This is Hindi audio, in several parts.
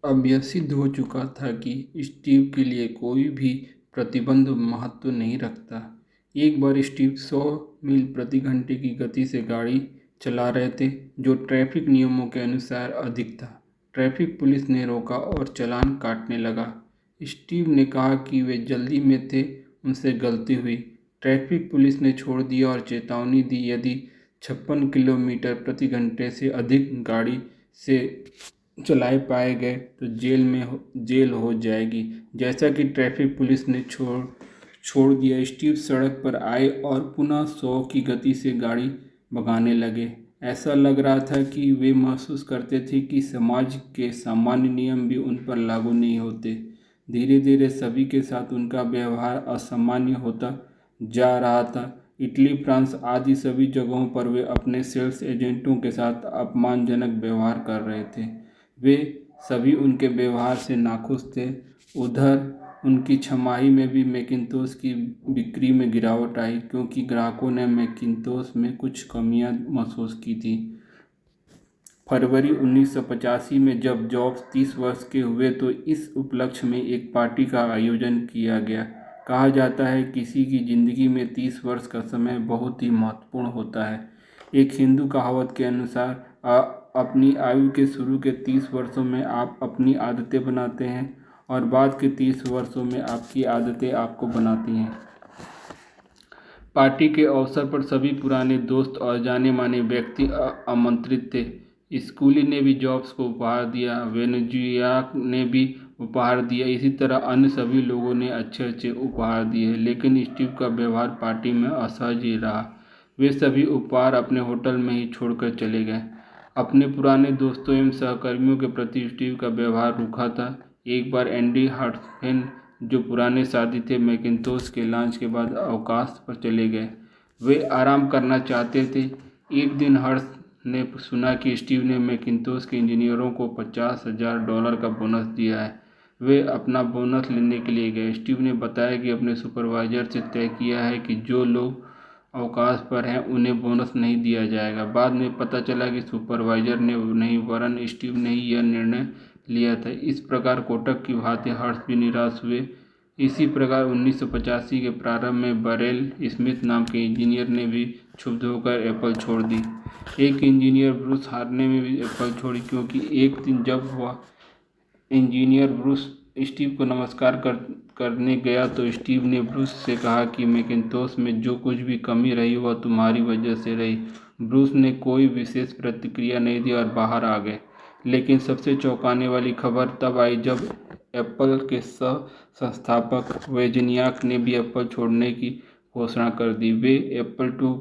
अब यह सिद्ध हो चुका था कि स्टीव के लिए कोई भी प्रतिबंध महत्व नहीं रखता। एक बार स्टीव 100 मील प्रति घंटे की गति से गाड़ी चला रहे थे, जो ट्रैफिक नियमों के अनुसार अधिक था। ट्रैफिक पुलिस ने रोका और चालान काटने लगा। स्टीव ने कहा कि वे जल्दी में थे, उनसे गलती हुई। ट्रैफिक पुलिस ने छोड़ दिया और चेतावनी दी, यदि 56 किलोमीटर प्रति घंटे से अधिक गाड़ी से चलाए पाए गए तो जेल हो जाएगी। जैसा कि ट्रैफिक पुलिस ने छोड़ दिया, स्टीव सड़क पर आए और पुनः 100 की गति से गाड़ी भगाने लगे। ऐसा लग रहा था कि वे महसूस करते थे कि समाज के सामान्य नियम भी उन पर लागू नहीं होते। धीरे धीरे सभी के साथ उनका व्यवहार असामान्य होता जा रहा था। इटली, फ्रांस आदि सभी जगहों पर वे अपने सेल्स एजेंटों के साथ अपमानजनक व्यवहार कर रहे थे। वे सभी उनके व्यवहार से नाखुश थे। उधर उनकी छमाही में भी मैकिन्तोश की बिक्री में गिरावट आई, क्योंकि ग्राहकों ने मैकिन्तोश में कुछ कमियां महसूस की थी। फरवरी 1985 में जब जॉब्स 30 वर्ष के हुए तो इस उपलक्ष्य में एक पार्टी का आयोजन किया गया। कहा जाता है किसी की जिंदगी में 30 वर्ष का समय बहुत ही महत्वपूर्ण होता है। एक हिंदू कहावत के अनुसार अपनी आयु के शुरू के 30 वर्षों में आप अपनी आदतें बनाते हैं और बाद के 30 वर्षों में आपकी आदतें आपको बनाती हैं। पार्टी के अवसर पर सभी पुराने दोस्त और जाने माने व्यक्ति आमंत्रित थे। स्कूली ने भी जॉब्स को उपहार दिया, वेनेजुएला ने भी उपहार दिया, इसी तरह अन्य सभी लोगों ने अच्छे अच्छे उपहार दिए, लेकिन स्टीव का व्यवहार पार्टी में असहज ही रहा। वे सभी उपहार अपने होटल में ही छोड़कर चले गए। अपने पुराने दोस्तों एवं सहकर्मियों के प्रति स्टीव का व्यवहार रूखा था। एक बार एंडी हर्ट्सफेन, जो पुराने साथी थे, मैकिन्तोश के लॉन्च के बाद अवकाश पर चले गए। वे आराम करना चाहते थे। एक दिन हर्ट्स ने सुना कि स्टीव ने मैकिन्तोश के इंजीनियरों को $50,000 का बोनस दिया है। वे अपना बोनस लेने के लिए गए। स्टीव ने बताया कि अपने सुपरवाइजर से तय किया है कि जो लोग अवकाश पर हैं उन्हें बोनस नहीं दिया जाएगा। बाद में पता चला कि सुपरवाइजर ने नहीं, वरन स्टीव ने ही यह निर्णय लिया था। इस प्रकार कोटक की भांति हर्ट्स भी निराश हुए। इसी प्रकार 1985 के प्रारंभ में बरेल स्मिथ नाम के इंजीनियर ने भी क्षुब्ध होकर एप्पल छोड़ दी। एक इंजीनियर ब्रूस हार्ने ने भी एप्पल छोड़ी, क्योंकि एक दिन जब वह इंजीनियर ब्रूस स्टीव को नमस्कार करने गया तो स्टीव ने ब्रूस से कहा कि मैकिन्तोश में जो कुछ भी कमी रही वह तुम्हारी वजह से रही। ब्रूस ने कोई विशेष प्रतिक्रिया नहीं दी और बाहर आ गए। लेकिन सबसे चौंकाने वाली खबर तब आई जब एप्पल के सह संस्थापक वेजनियाक ने भी एप्पल छोड़ने की घोषणा कर दी। वे एप्पल II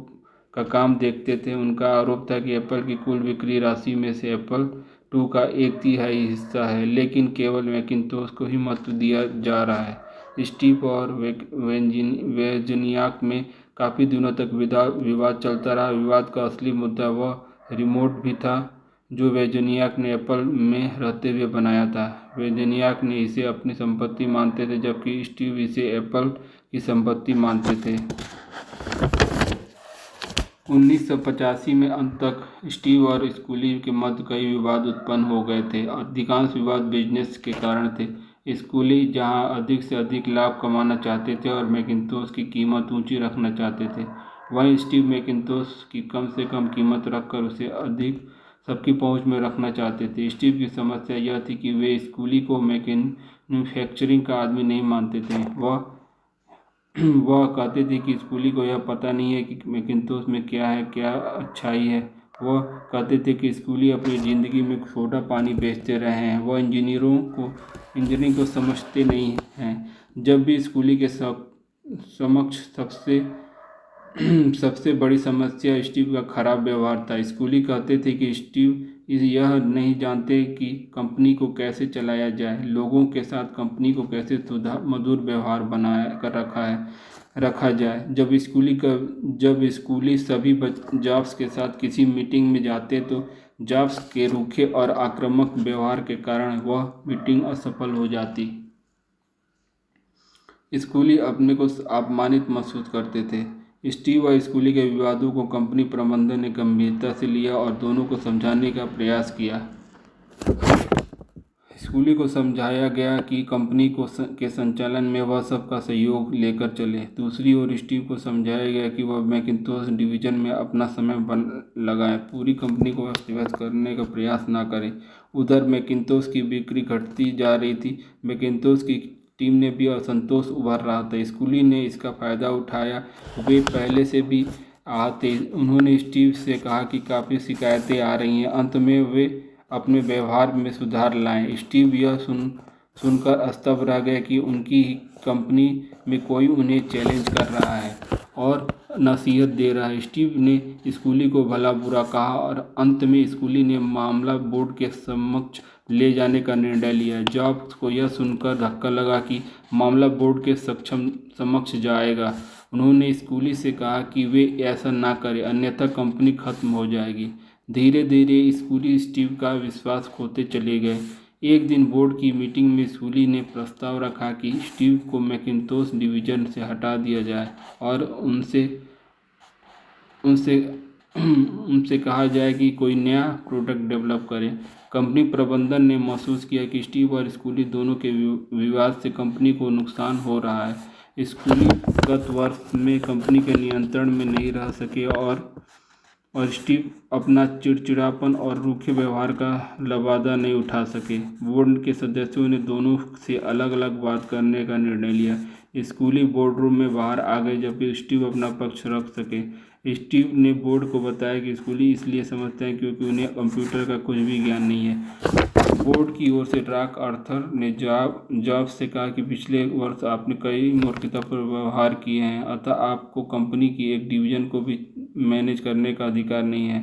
का काम देखते थे। उनका आरोप था कि एप्पल की कुल बिक्री राशि में से एप्पल II का 1/3 हिस्सा है, लेकिन केवल मैकिन्तोश को ही महत्व दिया जा रहा है। स्टीव और वेजनियाक में काफ़ी दिनों तक विवाद चलता रहा। विवाद का असली मुद्दा वह रिमोट भी था जो वेजनियाक ने एप्पल में रहते हुए बनाया था। वेजनियाक ने इसे अपनी संपत्ति मानते थे, जबकि स्टीव इसे एप्पल की संपत्ति मानते थे। 1985 में अंत तक स्टीव और स्कूली के मध्य कई विवाद उत्पन्न हो गए थे। अधिकांश विवाद बिजनेस के कारण थे। स्कूली जहां अधिक से अधिक लाभ कमाना चाहते थे और मैकिन्तोश की कीमत ऊंची रखना चाहते थे, वहीं स्टीव मैकिन्तोश की कम से कम कीमत रखकर उसे अधिक सबकी पहुंच में रखना चाहते थे। स्टीव की समस्या यह थी कि वे स्कूली को मैन्युफैक्चरिंग का आदमी नहीं मानते थे। वह कहते थे कि स्कूली को यह पता नहीं है कि मैकिन्तोश में क्या है, क्या अच्छाई है। वह कहते थे कि स्कूली अपनी ज़िंदगी में सोडा पानी बेचते रहे हैं। वह इंजीनियरिंग को समझते नहीं हैं। जब भी स्कूली के समक्ष सबसे बड़ी समस्या स्टीव का खराब व्यवहार था। स्कूली कहते थे कि स्टीव यह नहीं जानते कि कंपनी को कैसे चलाया जाए, लोगों के साथ कंपनी को कैसे मधुर व्यवहार बनाया कर रखा जाए। जब स्कूली सभी जॉब्स के साथ किसी मीटिंग में जाते तो जॉब्स के रूखे और आक्रामक व्यवहार के कारण वह मीटिंग असफल हो जाती। स्कूली अपने को अपमानित महसूस करते थे। स्टीव और स्कूली के विवादों को कंपनी प्रबंधन ने गंभीरता से लिया और दोनों को समझाने का प्रयास किया। स्कूली को समझाया गया कि कंपनी के संचालन में वह सबका सहयोग लेकर चले। दूसरी ओर स्टीव को समझाया गया कि वह मैकिन्टोश डिवीजन में अपना समय लगाए, पूरी कंपनी को अस्त व्यस्त करने का प्रयास न करें। उधर मैकिन्टोश की बिक्री घटती जा रही थी। मैकिन्टोश की टीम ने भी असंतोष उभर रहा था। स्कूली ने इसका फायदा उठाया। वे पहले से भी आते। उन्होंने स्टीव से कहा कि काफ़ी शिकायतें आ रही हैं, अंत में वे अपने व्यवहार में सुधार लाएं। स्टीव यह सुनकर स्तब्ध रह गए कि उनकी ही कंपनी में कोई उन्हें चैलेंज कर रहा है और नसीहत दे रहा है। स्टीव ने स्कूली को भला बुरा कहा और अंत में स्कूली ने मामला बोर्ड के समक्ष ले जाने का निर्णय लिया। जॉब्स को यह सुनकर धक्का लगा कि मामला बोर्ड के समक्ष जाएगा। उन्होंने स्कूली से कहा कि वे ऐसा ना करें, अन्यथा कंपनी खत्म हो जाएगी। धीरे धीरे स्कूली स्टीव का विश्वास खोते चले गए। एक दिन बोर्ड की मीटिंग में स्कूली ने प्रस्ताव रखा कि स्टीव को मैकिन्टोश डिवीजन से हटा दिया जाए और उनसे कहा जाए कि कोई नया प्रोडक्ट डेवलप करें। कंपनी प्रबंधन ने महसूस किया कि स्टीव और स्कूली दोनों के विवाद से कंपनी को नुकसान हो रहा है। स्कूली गत वर्ष में कंपनी के नियंत्रण में नहीं रह सके और स्टीव अपना चिड़चिड़ापन और रूखे व्यवहार का लबादा नहीं उठा सके। बोर्ड के सदस्यों ने दोनों से अलग अलग बात करने का निर्णय लिया। स्कूली बोर्ड रूम में बाहर आ गए जबकि स्टीव अपना पक्ष रख सके। स्टीव ने बोर्ड को बताया कि स्कूली इसलिए समझते हैं क्योंकि उन्हें कंप्यूटर का कुछ भी ज्ञान नहीं है। बोर्ड की ओर से ड्राक आर्थर ने जॉब से कहा कि पिछले वर्ष आपने कई मूर्खतापूर्ण व्यवहार किए हैं, अतः आपको कंपनी की एक डिवीजन को भी मैनेज करने का अधिकार नहीं है।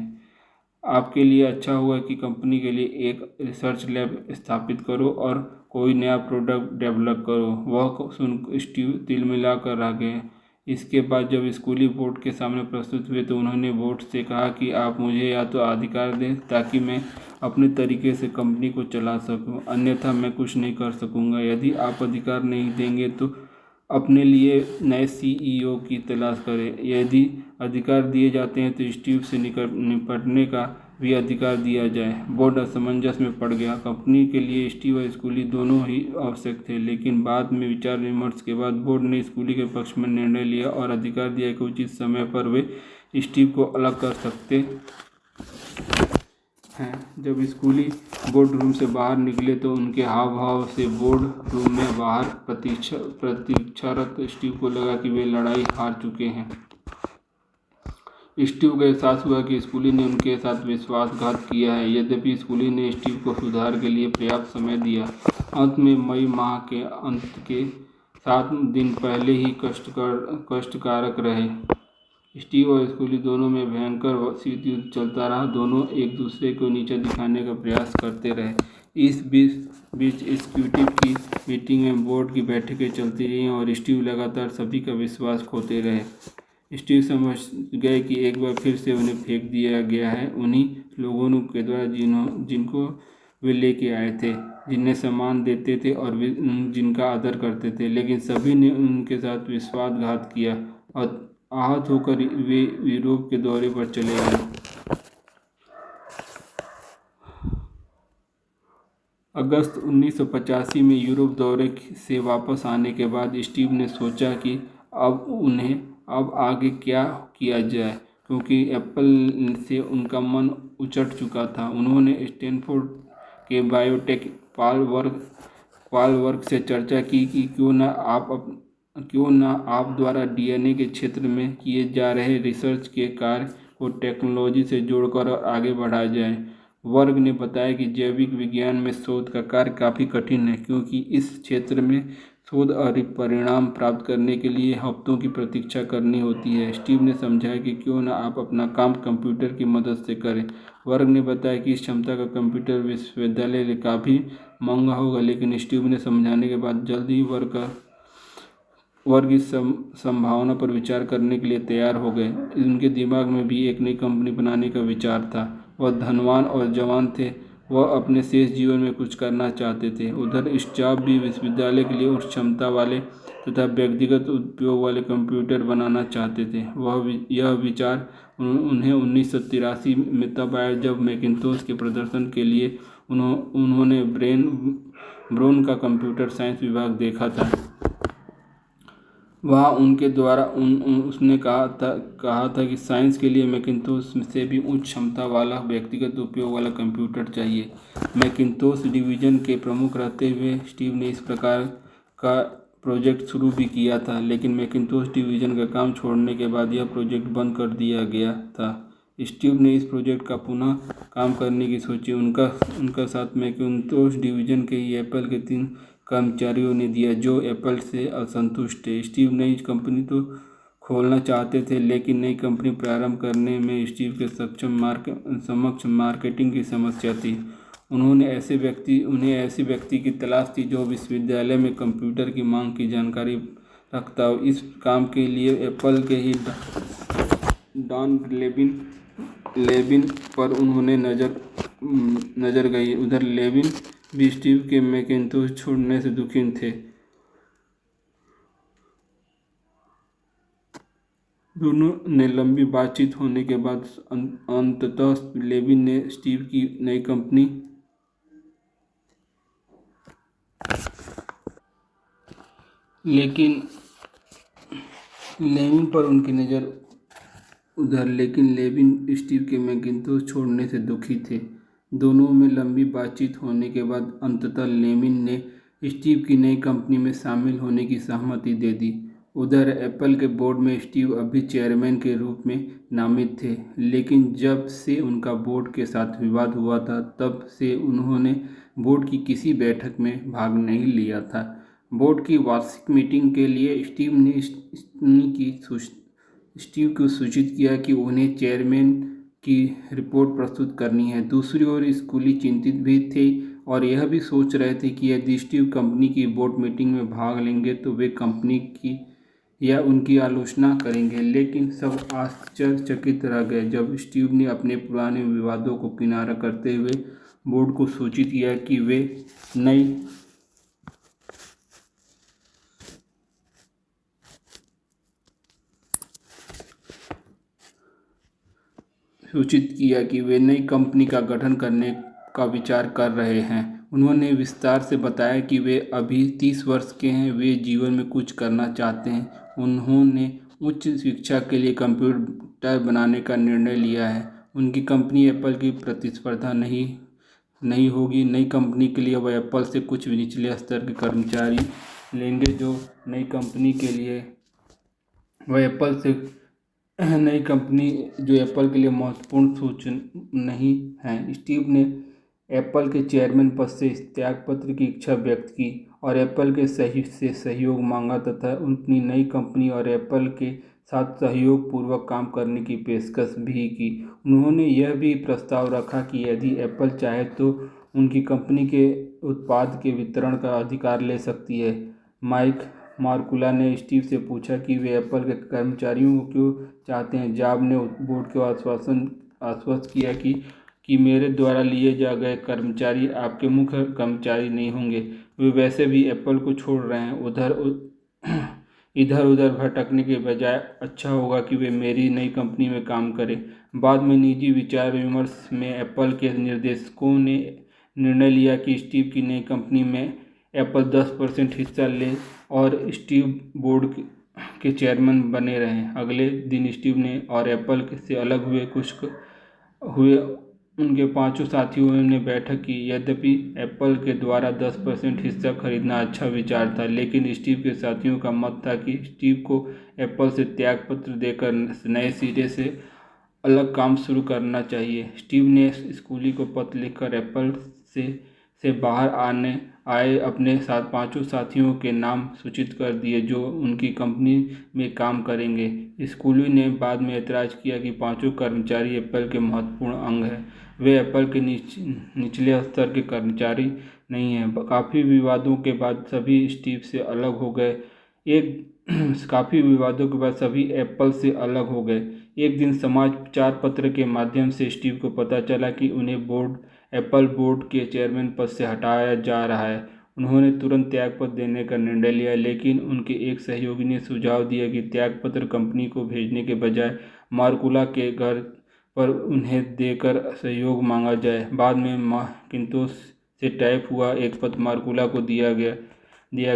आपके लिए अच्छा होगा कि कंपनी के लिए एक रिसर्च लैब स्थापित करो और कोई नया प्रोडक्ट डेवलप करो। वह सुन स्टीव तिलमिला कर रह गए। इसके बाद जब स्कूली बोर्ड के सामने प्रस्तुत हुए तो उन्होंने बोर्ड से कहा कि आप मुझे या तो अधिकार दें ताकि मैं अपने तरीके से कंपनी को चला सकूं, अन्यथा मैं कुछ नहीं कर सकूंगा। यदि आप अधिकार नहीं देंगे तो अपने लिए नए सीईओ की तलाश करें। यदि अधिकार दिए जाते हैं तो स्टीव से निपटने का भी अधिकार दिया जाए। बोर्ड असमंजस में पड़ गया। कंपनी के लिए स्टीव और स्कूली दोनों ही आवश्यक थे, लेकिन बाद में विचार विमर्श के बाद बोर्ड ने स्कूली के पक्ष में निर्णय लिया और अधिकार दिया कि उचित समय पर वे स्टीव को अलग कर सकते हैं। जब स्कूली बोर्ड रूम से बाहर निकले तो उनके हाव भाव से बोर्ड रूम में बाहर प्रतीक्षारत स्टीव को लगा कि वे लड़ाई हार चुके हैं। स्टीव को एहसास हुआ कि स्कूली ने उनके साथ विश्वासघात किया है। यद्यपि स्कूली ने स्टीव को सुधार के लिए पर्याप्त समय दिया। अंत में मई माह के अंत के 7 दिन पहले ही कष्टकारक रहे। स्टीव और स्कूली दोनों में भयंकर शीत युद्ध चलता रहा। दोनों एक दूसरे को नीचा दिखाने का प्रयास करते रहे। इस बीच एग्जीक्यूटिव की मीटिंग में बोर्ड की बैठकें चलती रहीं और स्टीव लगातार सभी का विश्वास खोते रहे। स्टीव समझ गए कि एक बार फिर से उन्हें फेंक दिया गया है, उन्हीं लोगों के द्वारा जिनको वे लेके आए थे, जिन्हें सम्मान देते थे और जिनका आदर करते थे, लेकिन सभी ने उनके साथ विश्वासघात किया और आहत होकर वे यूरोप के दौरे पर चले गए। अगस्त 1985 में यूरोप दौरे से वापस आने के बाद स्टीव ने सोचा कि अब आगे क्या किया जाए, क्योंकि एप्पल से उनका मन उचट चुका था। उन्होंने स्टैनफोर्ड के बायोटेक पॉल वर्क से चर्चा की कि क्यों न आप द्वारा डीएनए के क्षेत्र में किए जा रहे रिसर्च के कार्य को टेक्नोलॉजी से जोड़कर और आगे बढ़ाया जाए। वर्ग ने बताया कि जैविक विज्ञान में शोध का कार्य काफ़ी कठिन है, क्योंकि इस क्षेत्र में शोध और परिणाम प्राप्त करने के लिए हफ्तों की प्रतीक्षा करनी होती है। स्टीव ने समझाया कि क्यों न आप अपना काम कंप्यूटर की मदद से करें। वर्ग ने बताया कि इस क्षमता का कंप्यूटर विश्वविद्यालय काफ़ी महंगा होगा, लेकिन स्टीव ने समझाने के बाद जल्द ही वर्ग इस संभावना पर विचार करने के लिए तैयार हो गए। उनके दिमाग में भी एक नई कंपनी बनाने का विचार था। वह धनवान और जवान थे। वह अपने शेष जीवन में कुछ करना चाहते थे। उधर स्टाफ भी विश्वविद्यालय के लिए उच्च क्षमता वाले तथा व्यक्तिगत उपयोग वाले कंप्यूटर बनाना चाहते थे। यह विचार उन्हें 1983 में तब आया जब मैकिन्टोश के प्रदर्शन के लिए उन्होंने ब्रेन ब्राउन का कंप्यूटर साइंस विभाग देखा था। वहाँ उनके द्वारा उसने कहा था कि साइंस के लिए मैकिन्टोश से भी उच्च क्षमता वाला व्यक्तिगत उपयोग वाला कंप्यूटर चाहिए। मैकिन्टोश डिवीज़न के प्रमुख रहते हुए स्टीव ने इस प्रकार का प्रोजेक्ट शुरू भी किया था, लेकिन मैकिन्टोश डिवीज़न का काम छोड़ने के बाद यह प्रोजेक्ट बंद कर दिया गया था। स्टीव ने इस प्रोजेक्ट का पुनः काम करने की सोची। उनका साथ मैकिन्टोश डिवीज़न के ही एप्पल के 3 कर्मचारियों ने दिया जो एप्पल से असंतुष्ट थे। स्टीव नई कंपनी तो खोलना चाहते थे, लेकिन नई कंपनी प्रारंभ करने में स्टीव के समक्ष मार्केटिंग की समस्या थी। उन्हें ऐसे व्यक्ति की तलाश थी जो विश्वविद्यालय में कंप्यूटर की मांग की जानकारी रखता हो। इस काम के लिए एप्पल के ही डॉन लेविन पर उन्होंने नज़र गई। उधर लेविन भी स्टीव के मैकिन्टोश छोड़ने से दुखी थे। दोनों ने लंबी बातचीत होने के बाद अंततः लेविन ने स्टीव की नई कंपनी लेकिन लेविन स्टीव के मैकिन्टोश छोड़ने से दुखी थे। दोनों में लंबी बातचीत होने के बाद अंततः लेविन ने स्टीव की नई कंपनी में शामिल होने की सहमति दे दी। उधर एप्पल के बोर्ड में स्टीव अभी चेयरमैन के रूप में नामित थे, लेकिन जब से उनका बोर्ड के साथ विवाद हुआ था तब से उन्होंने बोर्ड की किसी बैठक में भाग नहीं लिया था। बोर्ड की वार्षिक मीटिंग के लिए स्टीव को सूचित किया कि उन्हें चेयरमैन की रिपोर्ट प्रस्तुत करनी है। दूसरी ओर स्कूली चिंतित भी थे और यह भी सोच रहे थे कि यदि स्टीव कंपनी की बोर्ड मीटिंग में भाग लेंगे तो वे कंपनी की या उनकी आलोचना करेंगे। लेकिन सब आश्चर्यचकित रह गए जब स्टीव ने अपने पुराने विवादों को किनारा करते हुए बोर्ड को सूचित किया कि वे नई कंपनी का गठन करने का विचार कर रहे हैं। उन्होंने विस्तार से बताया कि वे अभी 30 वर्ष के हैं, वे जीवन में कुछ करना चाहते हैं। उन्होंने उच्च शिक्षा के लिए कंप्यूटर बनाने का निर्णय लिया है। उनकी कंपनी एप्पल की प्रतिस्पर्धा नहीं होगी। नई कंपनी के लिए वह एप्पल से कुछ निचले स्तर के कर्मचारी लेंगे जो नई कंपनी जो एप्पल के लिए महत्वपूर्ण सूचना नहीं है। स्टीव ने एप्पल के चेयरमैन पद से त्यागपत्र की इच्छा व्यक्त की और एप्पल के सहयोग मांगा तथा अपनी नई कंपनी और एप्पल के साथ सहयोग पूर्वक काम करने की पेशकश भी की। उन्होंने यह भी प्रस्ताव रखा कि यदि एप्पल चाहे तो उनकी कंपनी के उत्पाद के वितरण का अधिकार ले सकती है। माइक मार्कुला ने स्टीव से पूछा कि वे एप्पल के कर्मचारियों को क्यों चाहते हैं। जॉब ने बोर्ड को आश्वस्त किया कि मेरे द्वारा लिए गए कर्मचारी आपके मुख्य कर्मचारी नहीं होंगे, वे वैसे भी एप्पल को छोड़ रहे हैं। इधर उधर भटकने के बजाय अच्छा होगा कि वे मेरी नई कंपनी में काम करें। बाद में निजी विचार विमर्श में एप्पल के निर्देशकों ने निर्णय लिया कि स्टीव की नई कंपनी में एप्पल 10% हिस्सा ले और स्टीव बोर्ड के चेयरमैन बने रहें। अगले दिन स्टीव ने और एप्पल से अलग हुए उनके 5 साथियों ने बैठक की। यद्यपि एप्पल के द्वारा 10% हिस्सा खरीदना अच्छा विचार था, लेकिन स्टीव के साथियों का मत था कि स्टीव को एप्पल से त्यागपत्र देकर नए सिरे से अलग काम शुरू करना चाहिए। स्टीव ने स्कूली को पत्र लिखकर एप्पल से बाहर आए अपने 5 साथियों के नाम सूचित कर दिए जो उनकी कंपनी में काम करेंगे। स्कूली ने बाद में ऐतराज़ किया कि 5 कर्मचारी एप्पल के महत्वपूर्ण अंग हैं, वे एप्पल के निचले स्तर के कर्मचारी नहीं हैं। काफ़ी विवादों के बाद सभी एप्पल से अलग हो गए। एक दिन समाचार पत्र के माध्यम से स्टीव को पता चला कि उन्हें एप्पल बोर्ड के चेयरमैन पद से हटाया जा रहा है। उन्होंने तुरंत त्यागपत्र देने का निर्णय लिया, लेकिन उनके एक सहयोगी ने सुझाव दिया कि त्यागपत्र कंपनी को भेजने के बजाय मार्कुला के घर पर उन्हें देकर सहयोग मांगा जाए। बाद में मैकिन्टोश से टाइप हुआ एक पत्र मार्कुला को दिया गया।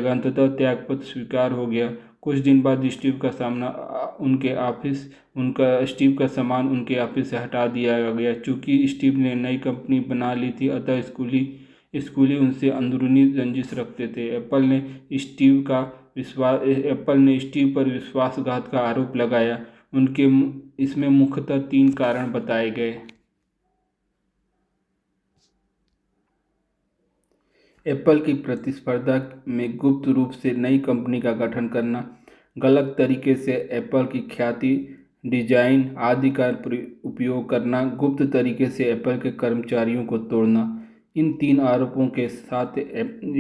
अंततः त्यागपत्र स्वीकार हो गया। कुछ दिन बाद स्टीव का स्टीव का सामान उनके ऑफिस से हटा दिया गया। चूंकि स्टीव ने नई कंपनी बना ली थी, अतः स्कूली उनसे अंदरूनी रंजिश रखते थे। एप्पल ने स्टीव पर विश्वासघात का आरोप लगाया। इसमें मुख्यतः 3 कारण बताए गए। एप्पल की प्रतिस्पर्धा में गुप्त रूप से नई कंपनी का गठन करना, गलत तरीके से एप्पल की ख्याति, डिजाइन आदि का उपयोग करना, गुप्त तरीके से एप्पल के कर्मचारियों को तोड़ना। इन 3 आरोपों के साथ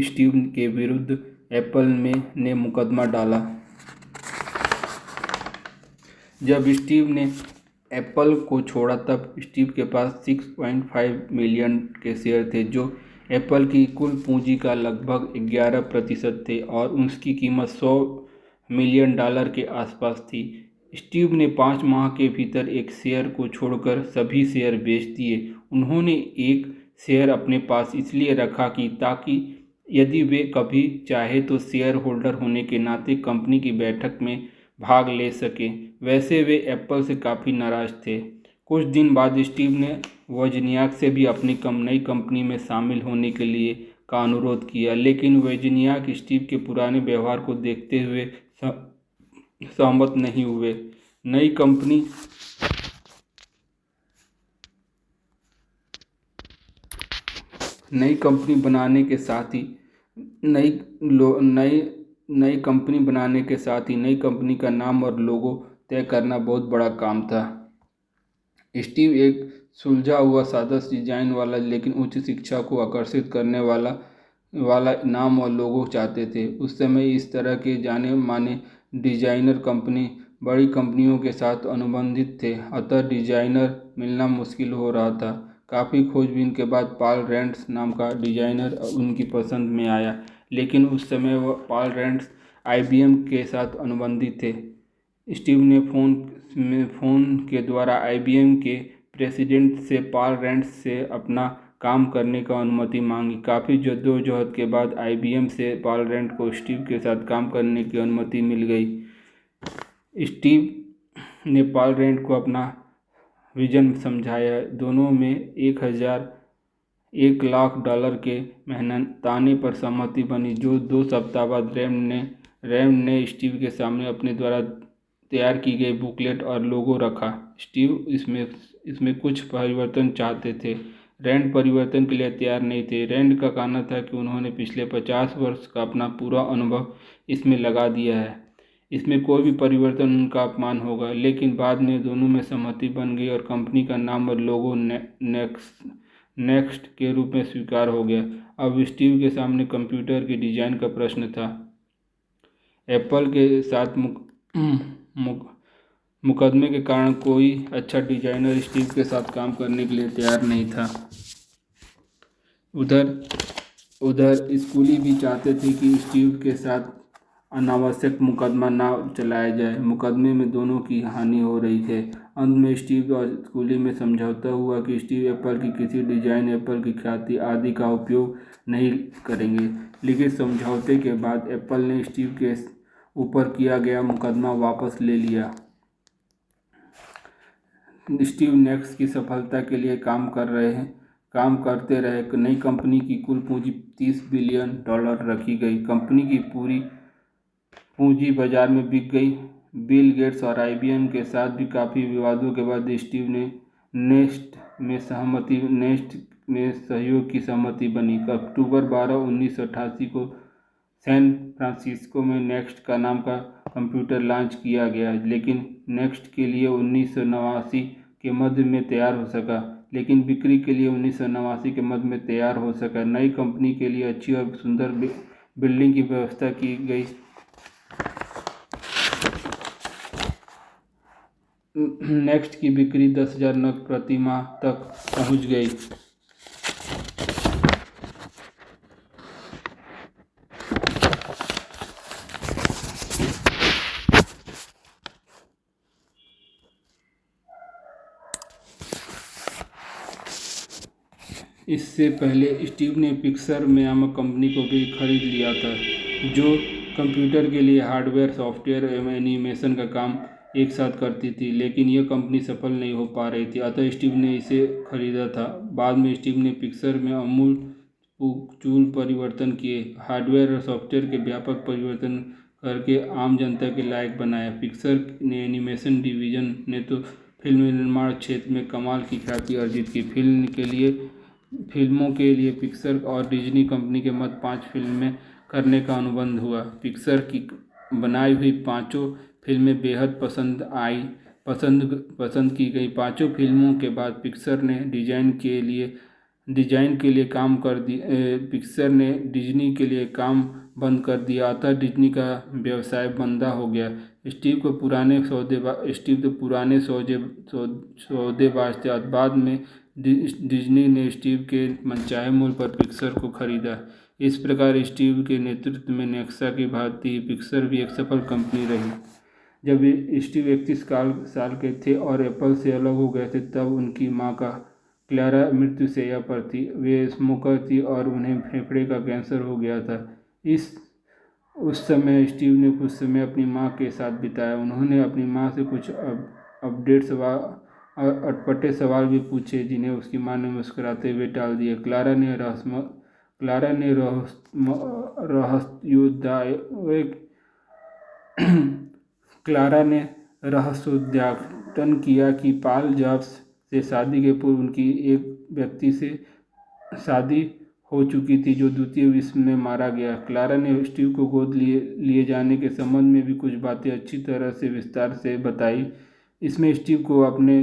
स्टीव के विरुद्ध एप्पल ने मुकदमा डाला। जब स्टीव ने एप्पल को छोड़ा तब स्टीव के पास 6.5 मिलियन के शेयर थे, जो एप्पल की कुल पूंजी का लगभग 11% थे और उसकी कीमत $100 मिलियन के आसपास थी। स्टीव ने 5 माह के भीतर एक शेयर को छोड़कर सभी शेयर बेच दिए। उन्होंने एक शेयर अपने पास इसलिए रखा कि ताकि यदि वे कभी चाहे तो शेयर होल्डर होने के नाते कंपनी की बैठक में भाग ले सके। वैसे वे एप्पल से काफ़ी नाराज थे। कुछ दिन बाद स्टीव ने वोजनियाक से भी अपनी नई कंपनी में शामिल होने के लिए का अनुरोध किया, लेकिन वोजनियाक स्टीव के पुराने व्यवहार को देखते हुए सहमत नहीं हुए। नई कंपनी बनाने के साथ ही नई कंपनी का नाम और लोगो तय करना बहुत बड़ा काम था। स्टीव एक सुलझा हुआ सादा डिजाइन वाला लेकिन उच्च शिक्षा को आकर्षित करने वाला नाम और लोगो चाहते थे। उस समय इस तरह के जाने माने डिजाइनर बड़ी कंपनियों के साथ अनुबंधित थे, अतः डिजाइनर मिलना मुश्किल हो रहा था। काफ़ी खोजबीन के बाद पॉल रेंट्स नाम का डिजाइनर उनकी पसंद में आया, लेकिन उस समय वह पॉल रेंट्स IBM के साथ अनुबंधित थे। स्टीव ने फोन के द्वारा IBM के प्रेसिडेंट से पॉल रेंट्स से अपना काम करने का अनुमति मांगी। काफ़ी जद्दोजहद के बाद IBM से पॉल रेंट्स को स्टीव के साथ काम करने की अनुमति मिल गई। स्टीव ने पॉल रेंट्स को अपना विजन समझाया। दोनों में $1 लाख के मेहनताने पर सहमति बनी, जो 2 सप्ताह बाद रैम ने स्टीव के सामने अपने द्वारा तैयार की गई बुकलेट और लोगो रखा। स्टीव इसमें कुछ परिवर्तन चाहते थे। रैंड परिवर्तन के लिए तैयार नहीं थे। रैंड का कहना था कि उन्होंने पिछले 50 वर्ष का अपना पूरा अनुभव इसमें लगा दिया है, इसमें कोई भी परिवर्तन उनका अपमान होगा। लेकिन बाद में दोनों में सहमति बन गई और कंपनी का नाम और लोगो नेक्स्ट के रूप में स्वीकार हो गया। अब स्टीव के सामने कंप्यूटर के डिजाइन का प्रश्न था। एप्पल के साथ मुकदमे के कारण कोई अच्छा डिजाइनर स्टीव के साथ काम करने के लिए तैयार नहीं था। उधर स्कूली भी चाहते थे कि स्टीव के साथ अनावश्यक मुकदमा ना चलाया जाए। मुकदमे में दोनों की हानि हो रही है। अंत में स्टीव और स्कूली में समझौता हुआ कि स्टीव एप्पल की किसी डिजाइन, एप्पल की ख्याति आदि का उपयोग नहीं करेंगे। लेकिन समझौते के बाद एप्पल ने स्टीव के ऊपर किया गया मुकदमा वापस ले लिया। स्टीव नेक्स्ट की सफलता के लिए काम करते रहे। नई कंपनी की कुल पूंजी $30 बिलियन रखी गई। कंपनी की पूरी पूंजी बाजार में बिक गई। बिल गेट्स और IBM के साथ भी काफ़ी विवादों के बाद स्टीव ने नेक्स्ट में सहयोग की सहमति बनी। अक्टूबर 12, 1988 को सैन फ्रांसिस्को में नेक्स्ट का नाम का कंप्यूटर लॉन्च किया गया, लेकिन नेक्स्ट के लिए 1989 के मध्य में तैयार हो सका। लेकिन बिक्री के लिए 1989 के मध्य में तैयार हो सका। नई कंपनी के लिए अच्छी और सुंदर बिल्डिंग की व्यवस्था की गई। नेक्स्ट की बिक्री 10,000 नग प्रति माह तक पहुंच गई। इससे पहले स्टीव ने पिक्सर नामक कंपनी को भी खरीद लिया था, जो कंप्यूटर के लिए हार्डवेयर, सॉफ्टवेयर एवं एनिमेशन का काम एक साथ करती थी, लेकिन यह कंपनी सफल नहीं हो पा रही थी, अतः स्टीव ने इसे खरीदा था। बाद में स्टीव ने पिक्सर में आमूल परिवर्तन किए, हार्डवेयर और सॉफ्टवेयर के व्यापक परिवर्तन करके आम जनता के लायक बनाया। पिक्सर ने एनिमेशन डिवीजन ने तो फिल्म निर्माण क्षेत्र में कमाल की ख्याति अर्जित की। फिल्मों के लिए पिक्सर और डिज्नी कंपनी के मध्य 5 फिल्में करने का अनुबंध हुआ। पिक्सर की बनाई हुई पांचों फिल्में बेहद पसंद की गई। पांचों फिल्मों के बाद पिक्सर ने डिज्नी के लिए काम बंद कर दिया, अतः डिज्नी का व्यवसाय मंदा हो गया। स्टीव तो पुराने सौदेबाज थे। बाद में डिज्नी ने स्टीव के मनचाहे मूल्य पर पिक्सर को खरीदा। इस प्रकार स्टीव के नेतृत्व में नेक्सा की भांति पिक्सर भी एक सफल कंपनी रही। जब स्टीव 31 साल के थे और एप्पल से अलग हो गए थे, तब उनकी मां का क्लारा मृत्युशैया पर थी। वे स्मोकर थी और उन्हें फेफड़े का कैंसर हो गया था। उस समय स्टीव ने कुछ समय अपनी मां के साथ बिताया। उन्होंने अपनी मां से कुछ अटपटे सवाल भी पूछे, जिन्हें उसकी मां ने मुस्कुराते हुए टाल दिया। क्लारा ने रहस्योद्घाटन किया कि पॉल जॉब्स से शादी के पूर्व उनकी एक व्यक्ति से शादी हो चुकी थी, जो द्वितीय विश्व में मारा गया। क्लारा ने स्टीव को गोद लिए जाने के संबंध में भी कुछ बातें अच्छी तरह से विस्तार से बताई। इसमें स्टीव को अपने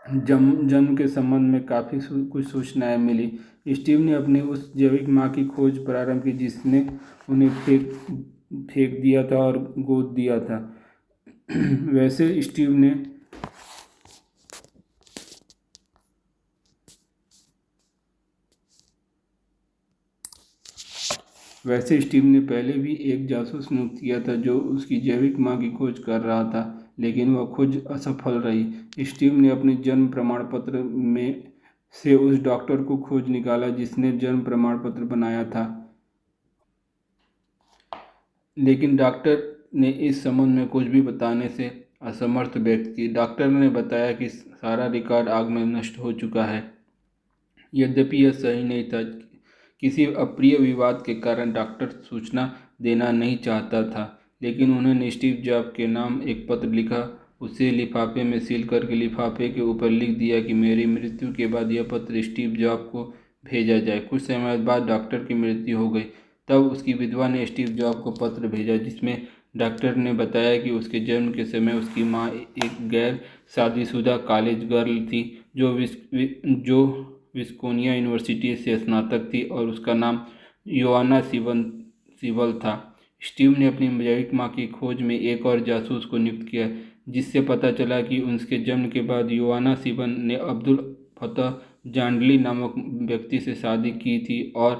जन्म के संबंध में काफ़ी कुछ सूचनाएं मिली। स्टीव ने अपनी उस जैविक मां की खोज प्रारंभ की जिसने उन्हें फेंक दिया था और गोद दिया था। वैसे स्टीव ने पहले भी एक जासूस नियुक्त किया था, जो उसकी जैविक मां की खोज कर रहा था, लेकिन वह खोज असफल रही। स्टीव ने अपने जन्म प्रमाण पत्र में से उस डॉक्टर को खोज निकाला जिसने जन्म प्रमाण पत्र बनाया था, लेकिन डॉक्टर ने इस संबंध में कुछ भी बताने से असमर्थ व्यक्त की। डॉक्टर ने बताया कि सारा रिकॉर्ड आग में नष्ट हो चुका है। यद्यपि यह सही नहीं था। किसी अप्रिय विवाद के कारण डॉक्टर सूचना देना नहीं चाहता था, लेकिन उन्होंने स्टीव जॉब के नाम एक पत्र लिखा, उसे लिफाफे में सील करके लिफाफे के ऊपर लिख दिया कि मेरी मृत्यु के बाद यह पत्र स्टीव जॉब को भेजा जाए। कुछ समय बाद डॉक्टर की मृत्यु हो गई। तब उसकी विधवा ने स्टीव जॉब को पत्र भेजा, जिसमें डॉक्टर ने बताया कि उसके जन्म के समय उसकी मां एक गैर शादीशुदा कॉलेज गर्ल थी, जो विस्कोनिया यूनिवर्सिटी से स्नातक थी और उसका नाम योआना सीबल था। स्टीव ने अपनी जैविक मां की खोज में एक और जासूस को नियुक्त किया, जिससे पता चला कि उसके जन्म के बाद योआना सीबल ने अब्दुल फतह जांडली नामक व्यक्ति से शादी की थी और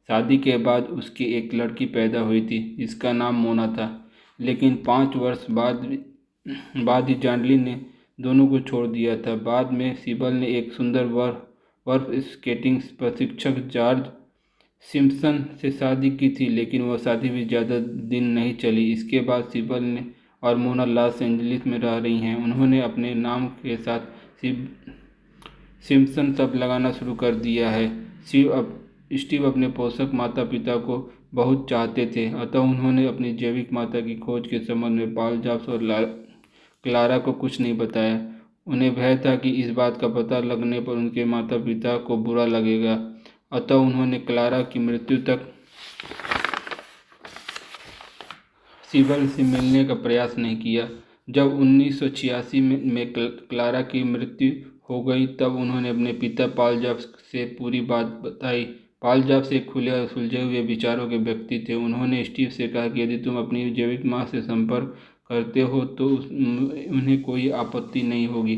शादी के बाद उसकी एक लड़की पैदा हुई थी, जिसका नाम मोना था। लेकिन 5 वर्ष बाद ही जांडली ने दोनों को छोड़ दिया था। बाद में सीबल ने एक सुंदर बर्फ स्केटिंग प्रशिक्षक जॉर्ज सिम्पसन से शादी की थी, लेकिन वह शादी भी ज़्यादा दिन नहीं चली। इसके बाद सीबल ने और मोना लॉस एंजलिस में रह रही हैं। उन्होंने अपने नाम के साथ सिम्पसन शब्द लगाना शुरू कर दिया है। स्टीव अपने पोषक माता पिता को बहुत चाहते थे, अतः उन्होंने अपनी जैविक माता की खोज के संबंध में पॉल जॉब्स और क्लारा को कुछ नहीं बताया। उन्हें भय था कि इस बात का पता लगने पर उनके माता पिता को बुरा लगेगा, अतः उन्होंने क्लारा की मृत्यु तक सीबल से मिलने का प्रयास नहीं किया। जब 1986 में क्लारा की मृत्यु हो गई, तब उन्होंने अपने पिता पॉल जॉब्स से पूरी बात बताई। पॉल जॉब्स एक खुले और सुलझे हुए विचारों के व्यक्ति थे। उन्होंने स्टीव से कहा कि यदि तुम अपनी जैविक मां से संपर्क करते हो तो उन्हें कोई आपत्ति नहीं होगी।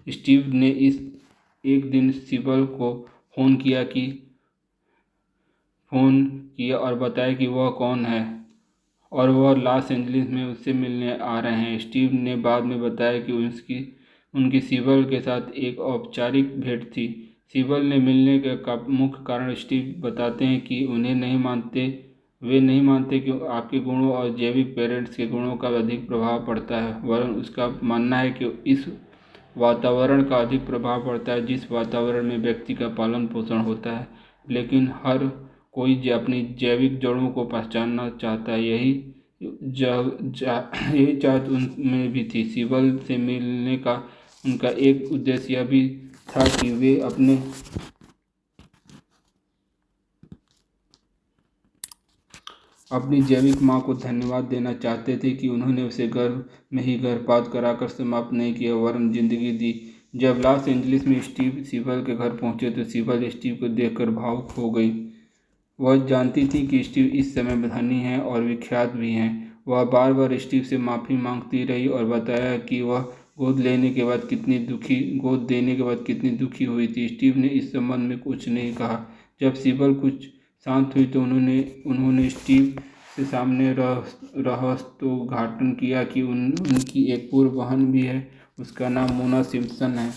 स्टीव ने एक दिन सीबल को फ़ोन किया और बताया कि वह कौन है और वह लॉस एंजलिस में उससे मिलने आ रहे हैं। स्टीव ने बाद में बताया कि उनकी सीबल के साथ एक औपचारिक भेंट थी। सिबल ने मिलने का मुख्य कारण स्टीव बताते हैं कि वे नहीं मानते कि आपके गुणों और जैविक पेरेंट्स के गुणों का अधिक प्रभाव पड़ता है, वरन उसका मानना है कि इस वातावरण का अधिक प्रभाव पड़ता है जिस वातावरण में व्यक्ति का पालन पोषण होता है। लेकिन हर कोई अपनी जैविक जड़ों को पहचानना चाहता है, यही चाहत उनमें भी थी। सिबल से मिलने का उनका एक उद्देश्य यह भी था कि वे अपनी जैविक माँ को धन्यवाद देना चाहते थे कि उन्होंने उसे गर्भ में ही गर्भपात कराकर समाप्त नहीं किया, वरन जिंदगी दी। जब लॉस एंजलिस में स्टीव सिबल के घर पहुंचे तो सिबल स्टीव को देखकर भावुक हो गई। वह जानती थी कि स्टीव इस समय धनी हैं और विख्यात भी हैं। वह बार बार स्टीव से माफ़ी मांगती रही और बताया कि वह गोद देने के बाद कितनी दुखी हुई थी। स्टीव ने इस संबंध में कुछ नहीं कहा। जब सिबल कुछ शांत हुई तो उन्होंने स्टीव से सामने रहस्योद्घाटन किया कि उनकी एक पूर्व बहन भी है। उसका नाम मोना सिम्पसन है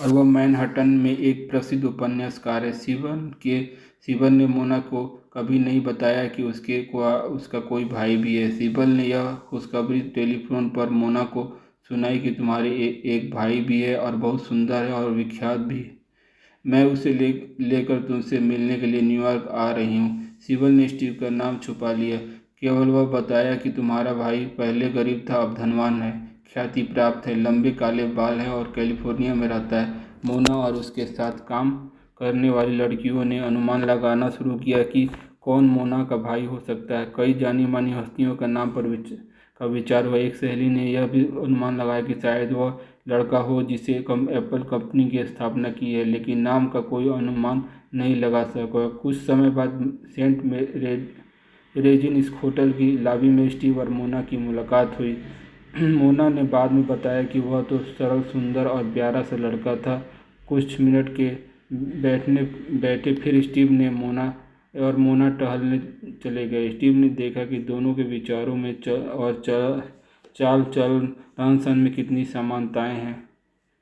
और वह मैनहट्टन में एक प्रसिद्ध उपन्यासकार है। सिबल ने मोना को कभी नहीं बताया कि उसका कोई भाई भी है। सिबल ने यह खुशखबरी टेलीफोन पर मोना को सुनाई कि तुम्हारे एक भाई भी है और बहुत सुंदर है और विख्यात भी। मैं उसे लेकर तुमसे मिलने के लिए न्यूयॉर्क आ रही हूँ। सिबल ने स्टीव का नाम छुपा लिया। केवल वह बताया कि तुम्हारा भाई पहले गरीब था, अब धनवान है, ख्याति प्राप्त है, लंबे काले बाल हैं और कैलिफोर्निया में रहता है। मोना और उसके साथ काम करने वाली लड़कियों ने अनुमान लगाना शुरू किया कि कौन मोना का भाई हो सकता है। कई जानी मानी हस्तियों का नाम पर विचार हुआ। एक सहेली ने यह भी अनुमान लगाया कि शायद वह लड़का हो जिसे एप्पल कंपनी की स्थापना की है, लेकिन नाम का कोई अनुमान नहीं लगा सका। कुछ समय बाद सेंट रेजिन होटल की लॉबी में स्टीव और मोना की मुलाकात हुई। मोना ने बाद में बताया कि वह तो सरल, सुंदर और प्यारा सा लड़का था। कुछ मिनट के बैठे फिर स्टीव ने मोना टहलने चले गए। स्टीव ने देखा कि दोनों के विचारों में चाल चलन रहन सहन में कितनी समानताएं हैं।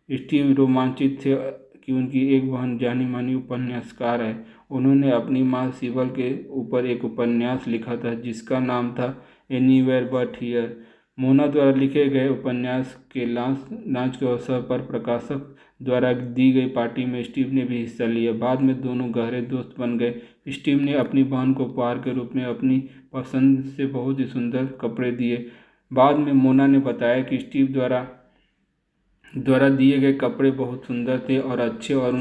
स्टीव रोमांचित थे कि उनकी एक बहन जानी मानी उपन्यासकार है। उन्होंने अपनी माँ सिबल के ऊपर एक उपन्यास लिखा था जिसका नाम था एनीवेयर बट हियर। मोना द्वारा लिखे गए उपन्यास के लॉन्च के अवसर पर प्रकाशक द्वारा दी गई पार्टी में स्टीव ने भी हिस्सा लिया। बाद में दोनों गहरे दोस्त बन गए। स्टीव ने अपनी बहन को उपहार के रूप में अपनी पसंद से बहुत ही सुंदर कपड़े दिए। बाद में मोना ने बताया कि स्टीव द्वारा दिए गए कपड़े बहुत सुंदर थे और अच्छे और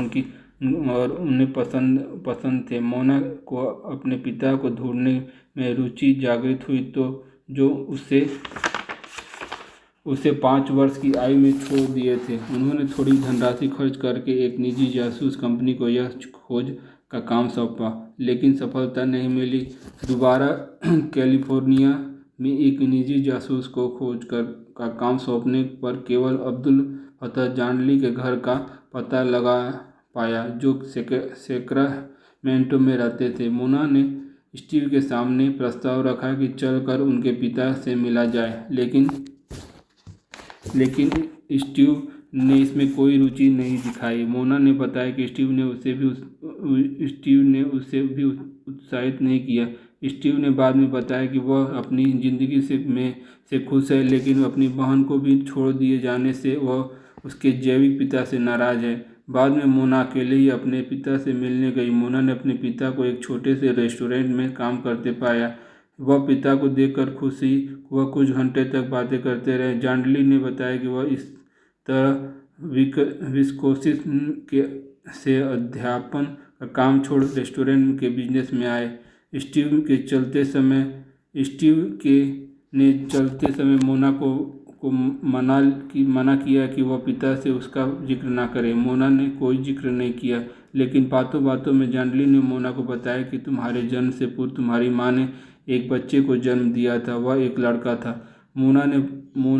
उन्हें पसंद थे। मोना को अपने पिता को ढूंढने में रुचि जागृत हुई तो जो उसे 5 वर्ष की आयु में छोड़ दिए थे। उन्होंने थोड़ी धनराशि खर्च करके एक निजी जासूस कंपनी को यह खोज का काम सौंपा, लेकिन सफलता नहीं मिली। दोबारा कैलिफोर्निया में एक निजी जासूस को खोज का काम सौंपने पर केवल अब्दुल फतह जांडली के घर का पता लगा पाया, जो सेक्रामेंटो में रहते थे। मोना ने स्टीव के सामने प्रस्ताव रखा कि चलकर उनके पिता से मिला जाए, लेकिन स्टीव ने इसमें कोई रुचि नहीं दिखाई। मोना ने बताया कि स्टीव ने उसे भी उत्साहित नहीं किया। स्टीव ने बाद में बताया कि वह अपनी जिंदगी से खुश है, लेकिन अपनी बहन को भी छोड़ दिए जाने से वह उसके जैविक पिता से नाराज है। बाद में मोना अकेले ही अपने पिता से मिलने गई। मोना ने अपने पिता को एक छोटे से रेस्टोरेंट में काम करते पाया। वह पिता को देखकर खुश हुई। वह कुछ घंटे तक बातें करते रहे। जांडली ने बताया कि वह इस तरह विस्कोसिन से अध्यापन का काम छोड़ रेस्टोरेंट के बिजनेस में आए। स्टीव ने चलते समय मोना को मना किया कि वह पिता से उसका जिक्र ना करे। मोना ने कोई जिक्र नहीं किया, लेकिन बातों बातों में जांडली ने मोना को बताया कि तुम्हारे जन्म से पूर्व तुम्हारी माँ ने एक बच्चे को जन्म दिया था, वह एक लड़का था। मोना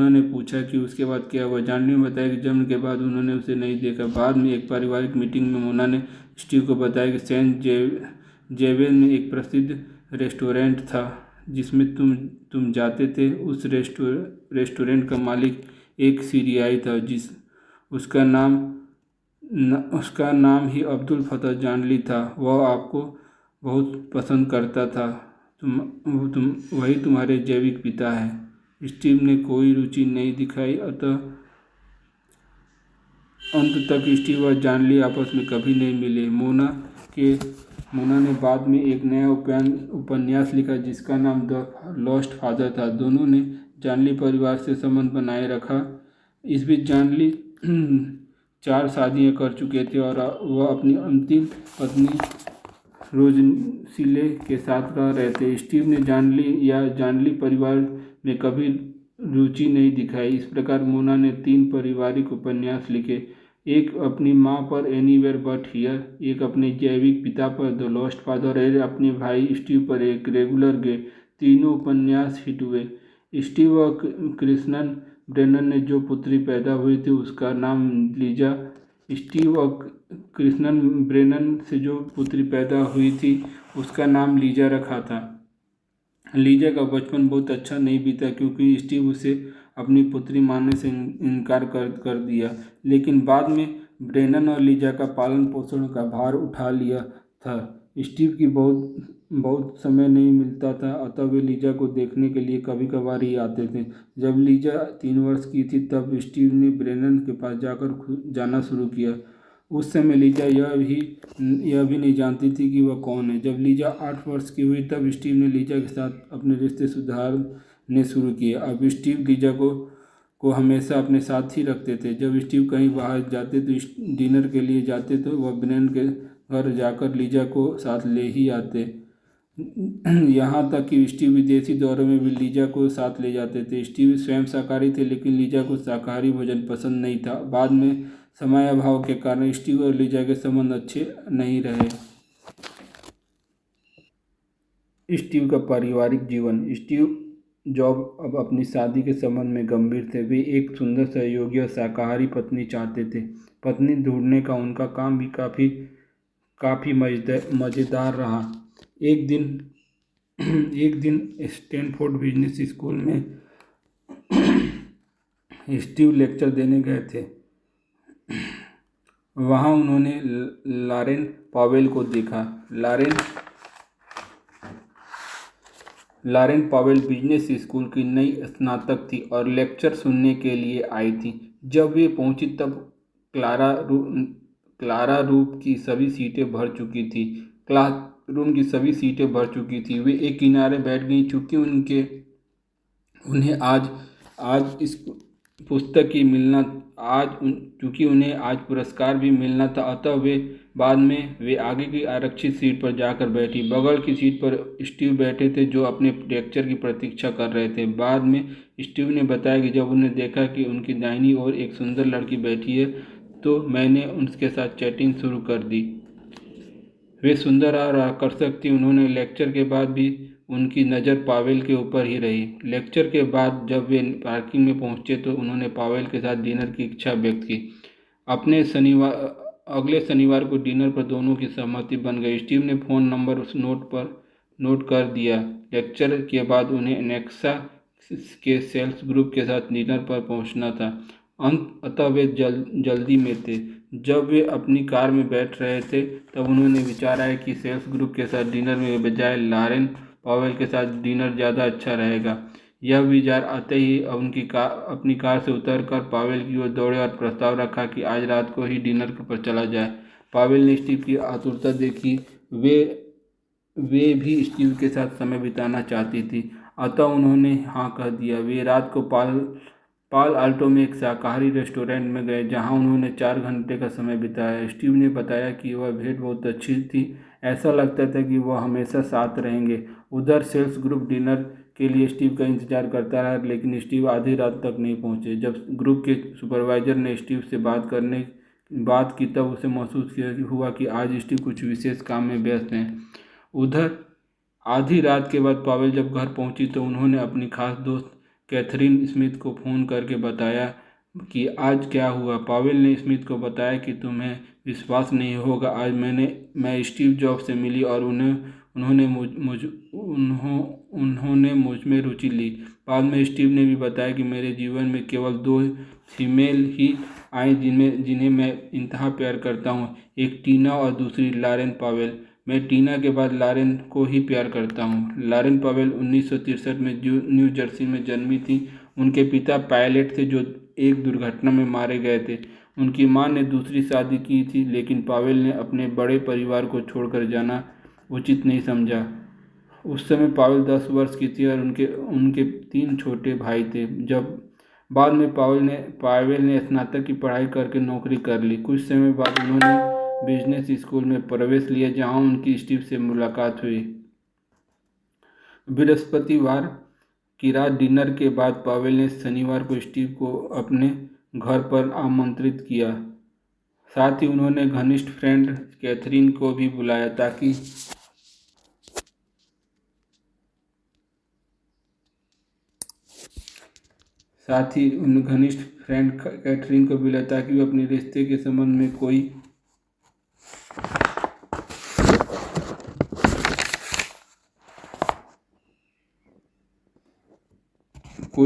ने पूछा कि उसके बाद क्या हुआ। जांडली ने बताया कि जन्म के बाद उन्होंने उसे नहीं देखा। बाद में एक पारिवारिक मीटिंग में मोना ने स्टीव को बताया कि सेंट जेवियर में एक प्रसिद्ध रेस्टोरेंट था जिसमें तुम जाते थे। उस रेस्टोरेंट का मालिक एक सीरियाई था उसका नाम उसका नाम ही अब्दुल फतह जानली था। वह आपको बहुत पसंद करता था। वही तुम्हारे जैविक पिता है। स्टीव ने कोई रुचि नहीं दिखाई। अंत तक स्टीव और जानली आपस में कभी नहीं मिले। मोना ने बाद में एक नया उपन्यास लिखा जिसका नाम द लॉस्ट फादर था। दोनों ने जानली परिवार से संबंध बनाए रखा। इस बीच जानली 4 शादियां कर चुके थे और वह अपनी अंतिम पत्नी रोजसिले के साथ रह रहे थे। स्टीव ने जानली परिवार में कभी रुचि नहीं दिखाई। इस प्रकार मोना ने 3 पारिवारिक उपन्यास लिखे, एक अपनी माँ पर एनीवेयर बट हियर, एक अपने जैविक पिता पर द लॉस्ट फादर और अपने भाई स्टीव पर एक रेगुलर गे। तीनों उपन्यास हिट हुए। स्टीव और कृष्णन ब्रेनन ने जो पुत्री पैदा हुई थी उसका नाम लीजा। स्टीव और कृष्णन ब्रेनन से जो पुत्री पैदा हुई थी उसका नाम लीजा रखा था। लीजा का बचपन बहुत अच्छा नहीं बीता क्योंकि स्टीव उसे अपनी पुत्री मानने से इनकार कर दिया। लेकिन बाद में ब्रेनन और लीजा का पालन पोषण का भार उठा लिया था। स्टीव की बहुत समय नहीं मिलता था, अतः वे लीजा को देखने के लिए कभी कभार ही आते थे। जब लीजा 3 वर्ष की थी तब स्टीव ने ब्रेनन के पास जाना शुरू किया। उस समय लीजा यह भी नहीं जानती थी कि वह कौन है। जब लीजा 8 वर्ष की हुई तब स्टीव ने लीजा के साथ अपने रिश्ते सुधारने शुरू किए। अब स्टीव लीजा को हमेशा अपने साथ ही रखते थे। जब स्टीव कहीं बाहर जाते तो डिनर के लिए जाते तो वह ब्रेनन के घर जाकर लीजा को साथ ले ही आते। यहाँ तक कि स्टीव विदेशी दौरे में भी लीजा को साथ ले जाते थे। स्टीव स्वयं शाकाहारी थे लेकिन लीजा को शाकाहारी भोजन पसंद नहीं था। बाद में समय अभाव के कारण स्टीव और लीजा के संबंध अच्छे नहीं रहे। स्टीव का पारिवारिक जीवन। स्टीव जॉब अब अपनी शादी के संबंध में गंभीर थे। वे एक सुंदर सहयोगी और शाकाहारी पत्नी चाहते थे। पत्नी ढूंढने का उनका काम भी काफ़ी मज़ेदार रहा। एक दिन स्टैनफोर्ड बिजनेस स्कूल में स्टीव लेक्चर देने गए थे। वहाँ उन्होंने लॉरेन पॉवेल को देखा। लॉरेन पॉवेल बिजनेस स्कूल की नई स्नातक थी और लेक्चर सुनने के लिए आई थी। जब वे पहुंची तब क्लारा रूम की सभी सीटें भर चुकी थी। क्लासरूम की सभी सीटें भर चुकी थी। वे एक किनारे बैठ गईं क्योंकि उन्हें आज इस पुस्तक की मिलना क्योंकि उन्हें आज पुरस्कार भी मिलना था। अतः बाद में वे आगे की आरक्षित सीट पर जाकर बैठी। बगल की सीट पर स्टीव बैठे थे जो अपने लेक्चर की प्रतीक्षा कर रहे थे। बाद में स्टीव ने बताया कि जब उन्हें देखा कि उनकी दाहिनी ओर एक सुंदर लड़की बैठी है तो मैंने उनके साथ चैटिंग शुरू कर दी। वे सुंदर और आकर्षक थी। उन्होंने लेक्चर के बाद भी उनकी नज़र पावेल के ऊपर ही रही। लेक्चर के बाद जब वे पार्किंग में पहुंचे तो उन्होंने पावेल के साथ डिनर की इच्छा व्यक्त की। अगले शनिवार को डिनर पर दोनों की सहमति बन गई। स्टीव ने फ़ोन नंबर उस नोट कर दिया। लेक्चर के बाद उन्हें नेक्सा के सेल्स ग्रुप के साथ डिनर पर पहुंचना था। अतः वे जल्दी में थे। जब वे अपनी कार में बैठ रहे थे तब उन्होंने विचार आया कि सेल्स ग्रुप के साथ डिनर में बजाय लॉरेन पॉवेल के साथ डिनर ज़्यादा अच्छा रहेगा। यह विचार आते ही अपनी कार से उतरकर पावेल की ओर दौड़े और प्रस्ताव रखा कि आज रात को ही डिनर पर चला जाए। पावेल ने स्टीव की आतुरता देखी। वे भी स्टीव के साथ समय बिताना चाहती थी, अतः उन्होंने हाँ कह दिया। वे रात को पाल आल्टो में एक शाकाहारी रेस्टोरेंट में गए जहां उन्होंने 4 घंटे का समय बिताया। स्टीव ने बताया कि वह भेंट बहुत अच्छी थी। ऐसा लगता था कि वह हमेशा साथ रहेंगे। उधर सेल्स ग्रुप डिनर के लिए स्टीव का इंतजार करता रहा लेकिन स्टीव आधी रात तक नहीं पहुंचे। जब ग्रुप के सुपरवाइजर ने स्टीव से बात की तब उसे महसूस हुआ कि आज स्टीव कुछ विशेष काम में व्यस्त हैं। उधर आधी रात के बाद पावेल जब घर पहुंची तो उन्होंने अपनी खास दोस्त कैथरीन स्मिथ को फ़ोन करके बताया कि आज क्या हुआ। पावेल ने स्मिथ को बताया कि तुम्हें विश्वास नहीं होगा, आज मैं स्टीव जॉब से मिली और उन्होंने मुझ में रुचि ली। बाद में स्टीव ने भी बताया कि मेरे जीवन में केवल 2 फीमेल ही आई जिन्हें मैं इंतहा प्यार करता हूँ, एक टीना और दूसरी लॉरेन पावेल। मैं टीना के बाद लॉरेन को ही प्यार करता हूँ। लॉरेन पावेल 1963 में न्यू जर्सी में जन्मी थी। उनके पिता पायलट थे जो एक दुर्घटना में मारे गए थे। उनकी मां ने दूसरी शादी की थी, लेकिन पावेल ने अपने बड़े परिवार को छोड़कर जाना उचित नहीं समझा। उस समय पावेल 10 वर्ष की थी और उनके उनके 3 छोटे भाई थे। जब बाद में पावेल ने स्नातक की पढ़ाई करके नौकरी कर ली। कुछ समय बाद उन्होंने बिजनेस स्कूल में प्रवेश लिया, जहां उनकी स्टीव से मुलाकात हुई। बृहस्पतिवार की रात डिनर के बाद पावेल ने शनिवार को स्टीव को अपने घर पर आमंत्रित किया। साथ ही उन्होंने घनिष्ठ फ्रेंड कैथरीन को भी बुलाया ताकि वे अपने रिश्ते के संबंध में कोई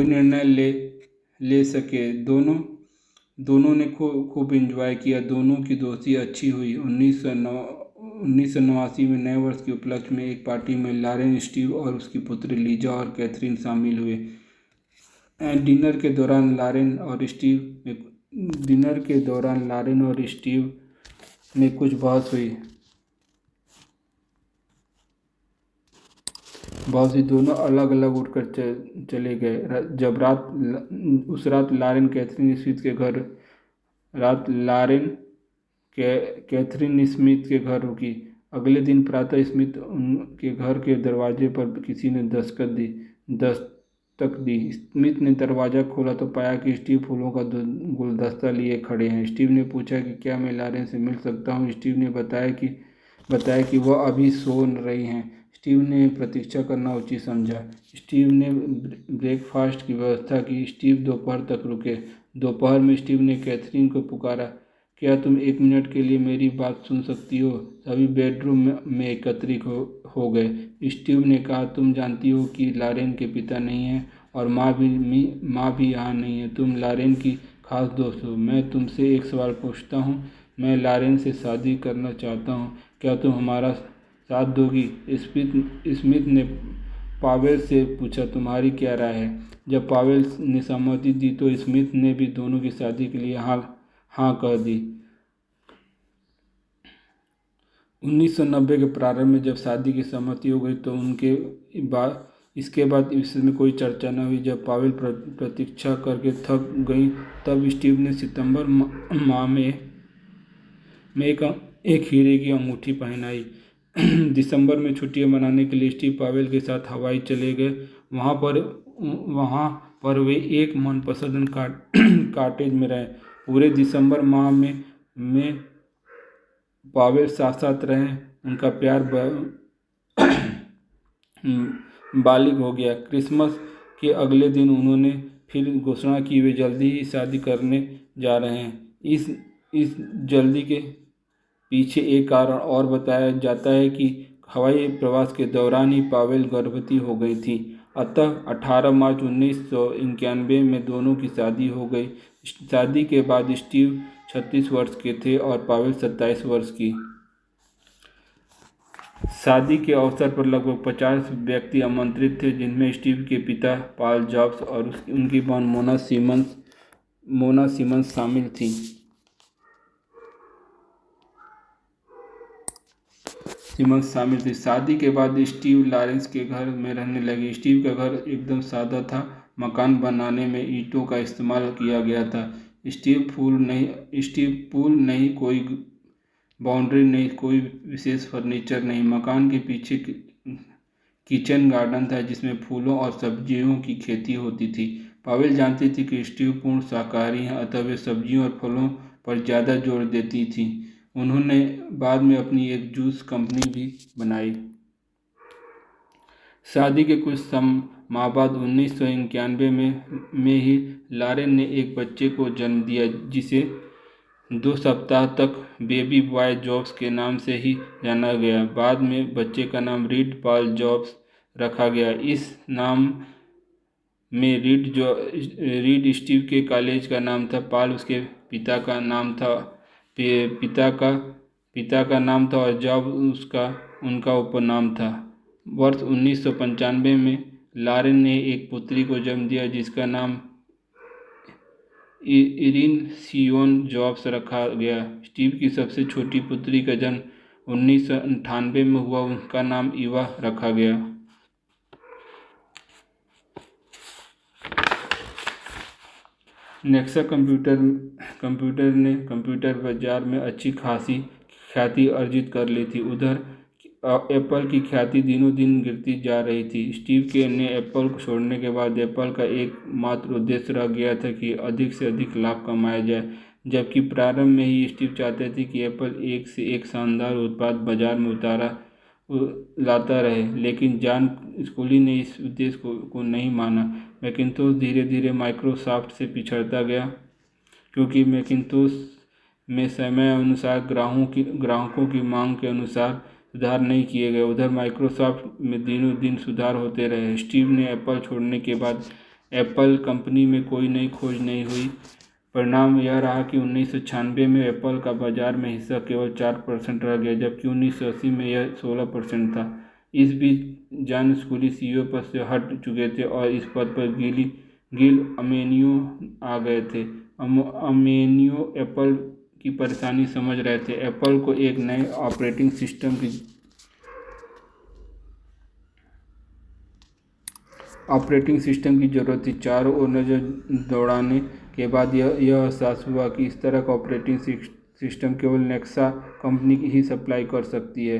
निर्णय ले सके। दोनों ने खूब एंजॉय किया। दोनों की दोस्ती अच्छी हुई। 1989 में नए वर्ष के उपलक्ष्य में एक पार्टी में लॉरेन, स्टीव और उसकी पुत्री लीजा और कैथरीन शामिल हुए। डिनर के दौरान लॉरेन और स्टीव में कुछ बहस हुई। दोनों अलग अलग उठकर चले गए। उस रात लॉरेन कैथरीन स्मिथ के घर रुकी। अगले दिन प्रातः स्मिथ उनके घर के दरवाजे पर किसी ने दस्तक दी। स्मिथ ने दरवाज़ा खोला तो पाया कि स्टीव फूलों का गुलदस्ता लिए खड़े हैं। स्टीव ने पूछा कि क्या मैं लॉरेन से मिल सकता हूँ। स्टीव ने बताया कि वह अभी सो रही हैं। स्टीव ने प्रतीक्षा करना उचित समझा। स्टीव ने ब्रेकफास्ट की व्यवस्था की। स्टीव दोपहर तक रुके। दोपहर में स्टीव ने कैथरीन को पुकारा, क्या तुम 1 मिनट के लिए मेरी बात सुन सकती हो। सभी बेडरूम में एकत्रित हो गए। स्टीव ने कहा, तुम जानती हो कि लॉरेन के पिता नहीं हैं और माँ भी यहाँ नहीं है। तुम लॉरेन की खास दोस्त हो। मैं तुमसे एक सवाल पूछता हूँ। मैं लॉरेन से शादी करना चाहता हूँ। क्या तुम हमारा साथ दोगी। स्मिथ ने पावेल से पूछा, तुम्हारी क्या राय है। जब पावेल ने सहमति दी तो स्मिथ ने भी दोनों की शादी के लिए हाँ कह दी। 1990 के प्रारंभ में जब शादी की सहमति हो गई तो इसके बाद इसमें कोई चर्चा न हुई। जब पावेल प्रतीक्षा करके थक गई तब स्टीव ने सितंबर माह में एक हीरे की अंगूठी पहनाई। दिसंबर में छुट्टियां मनाने के लिए स्टीव पावेल के साथ हवाई चले गए। वहाँ पर वे एक मनपसंद कॉटेज में रहे। पूरे दिसंबर माह में पावेल साथ साथ रहे। उनका प्यार बालिग हो गया। क्रिसमस के अगले दिन उन्होंने फिर घोषणा की वे जल्दी ही शादी करने जा रहे हैं। इस जल्दी के पीछे एक कारण और बताया जाता है कि हवाई प्रवास के दौरान ही पावेल गर्भवती हो गई थी। अतः 18 मार्च 1991 में दोनों की शादी हो गई। शादी के बाद स्टीव 36 वर्ष के थे और पावेल 27 वर्ष की। शादी के अवसर पर लगभग 50 व्यक्ति आमंत्रित थे, जिनमें स्टीव के पिता पॉल जॉब्स और उनकी बहन मोना सिमंस शामिल थी। शादी के बाद स्टीव लॉरेन के घर में रहने लगे। स्टीव का घर एकदम सादा था। मकान बनाने में ईंटों का इस्तेमाल किया गया था। स्टीव पूल नहीं, कोई बाउंड्री नहीं, कोई विशेष फर्नीचर नहीं। मकान के पीछे किचन गार्डन था जिसमें फूलों और सब्जियों की खेती होती थी। पावेल जानती थी कि स्टीव पूर्ण शाकाहारी हैं, अतः वे सब्जियों और फलों पर ज़्यादा जोर देती थी। उन्होंने बाद में अपनी एक जूस कंपनी भी बनाई। शादी के कुछ माह बाद 1991 में ही लॉरेन ने एक बच्चे को जन्म दिया, जिसे 2 सप्ताह तक बेबी बॉय जॉब्स के नाम से ही जाना गया। बाद में बच्चे का नाम रीड पॉल जॉब्स रखा गया। इस नाम में रीड स्टीव के कॉलेज का नाम था। पॉल उसके पिता का नाम था पिता का नाम था और जॉब उनका उपनाम था। वर्ष 1995 में लॉरेन ने एक पुत्री को जन्म दिया जिसका नाम इरिन सियोन जॉब्स रखा गया। स्टीव की सबसे छोटी पुत्री का जन्म 1998 में हुआ, उनका नाम ईवा रखा गया। नेक्सा कंप्यूटर ने कंप्यूटर बाजार में अच्छी खासी ख्याति अर्जित कर ली थी। उधर एप्पल की ख्याति दिनों दिन गिरती जा रही थी। स्टीव के ने एप्पल को छोड़ने के बाद एप्पल का एकमात्र उद्देश्य रह गया था कि अधिक से अधिक लाभ कमाया जाए, जबकि प्रारंभ में ही स्टीव चाहते थे कि एप्पल एक से एक शानदार उत्पाद बाजार में लाता रहे, लेकिन जॉन स्कूली ने इस उद्देश्य को नहीं माना। मैकिन्टोश धीरे धीरे माइक्रोसॉफ्ट से पिछड़ता गया क्योंकि मैकिन्टोश में समय अनुसार ग्राहकों की मांग के अनुसार सुधार नहीं किए गए। उधर माइक्रोसॉफ्ट में दिनों दिन सुधार होते रहे। स्टीव ने एप्पल छोड़ने के बाद एप्पल कंपनी में कोई नई खोज नहीं हुई। परिणाम यह रहा कि 1996 में एप्पल का बाजार में हिस्सा केवल 4% रह गया, जबकि 1980 में यह 16% था। इस बीच जॉन स्कूली सीईओ पद से हट चुके थे और इस पद पर गिल अमेनियो आ गए थे। अमेनियो एप्पल की परेशानी समझ रहे थे। एप्पल को एक नए ऑपरेटिंग सिस्टम की जरूरत थी। चारों ओर नज़र दौड़ाने के बाद यह एहसास हुआ कि इस तरह का ऑपरेटिंग सिस्टम केवल नेक्सा कंपनी ही सप्लाई कर सकती है।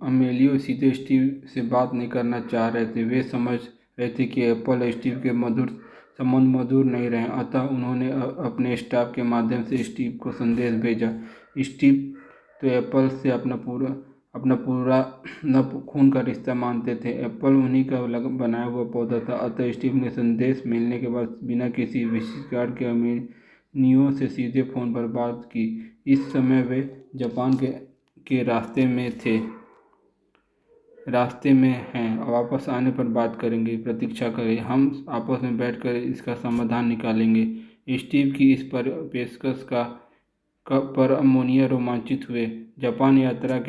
अमेलियो सीधे स्टीव से बात नहीं करना चाह रहे थे। वे समझ रहे थे कि एप्पल और स्टीव के संबंध मधुर नहीं रहे, अतः उन्होंने अपने स्टाफ के माध्यम से स्टीव को संदेश भेजा। स्टीव तो एप्पल से अपना पूरा न खून का रिश्ता मानते थे। एप्पल उन्हीं का बनाया हुआ पौधा था, अतः स्टीव ने संदेश मिलने के बाद बिना किसी विशिष्ट के अमेनियो से सीधे फ़ोन पर बात की। इस समय वे जापान के रास्ते में हैं। वापस आने पर बात करेंगे, प्रतीक्षा करें, हम आपस में बैठकर इसका समाधान निकालेंगे। स्टीव की इस पेशकश पर अमेनियो रोमांचित हुए। जापान यात्रा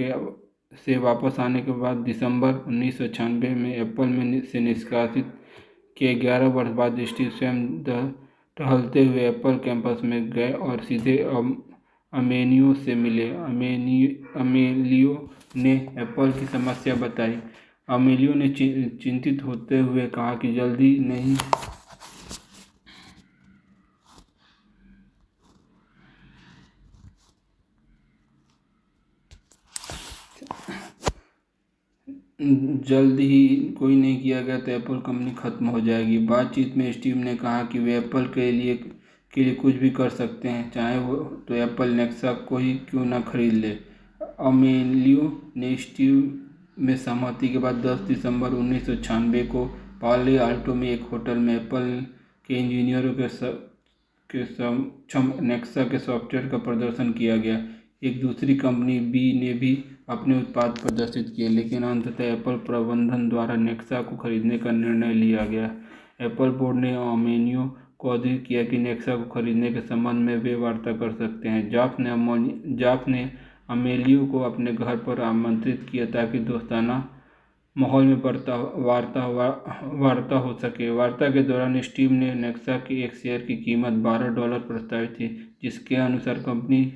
से वापस आने के बाद दिसंबर 1996 में एप्पल से निष्कासित के 11 वर्ष बाद स्टीव स्वयं टहलते हुए एप्पल कैंपस में गए और सीधे अमेनियो से मिले। अमेलियो ने एप्पल की समस्या बताई। अमेलियो ने चिंतित होते हुए कहा कि जल्दी ही कोई नहीं किया गया तो एप्पल कंपनी खत्म हो जाएगी। बातचीत में स्टीव ने कहा कि वे एप्पल के लिए कुछ भी कर सकते हैं, चाहे वो तो एप्पल नेक्सा को ही क्यों ना खरीद ले। अमेलियो ने स्टीव में सहमति के बाद 10 दिसंबर 1996 को पाले आल्टो में एक होटल में एप्पल के इंजीनियरों के समक्ष नेक्सा के सॉफ्टवेयर का प्रदर्शन किया गया। एक दूसरी कंपनी बी ने भी अपने उत्पाद प्रदर्शित किए, लेकिन अंततः एप्पल प्रबंधन द्वारा नेक्सा को खरीदने का निर्णय लिया गया। एप्पल बोर्ड ने अमेनियो को अवगत किया कि नेक्सा को खरीदने के संबंध में वे वार्ता कर सकते हैं। जॉब्स ने अमेलियो को अपने घर पर आमंत्रित किया ताकि दोस्ताना माहौल में वार्ता हो सके। वार्ता के दौरान स्टीव ने नेक्सा के एक शेयर की कीमत $12 प्रस्तावित थी, जिसके अनुसार कंपनी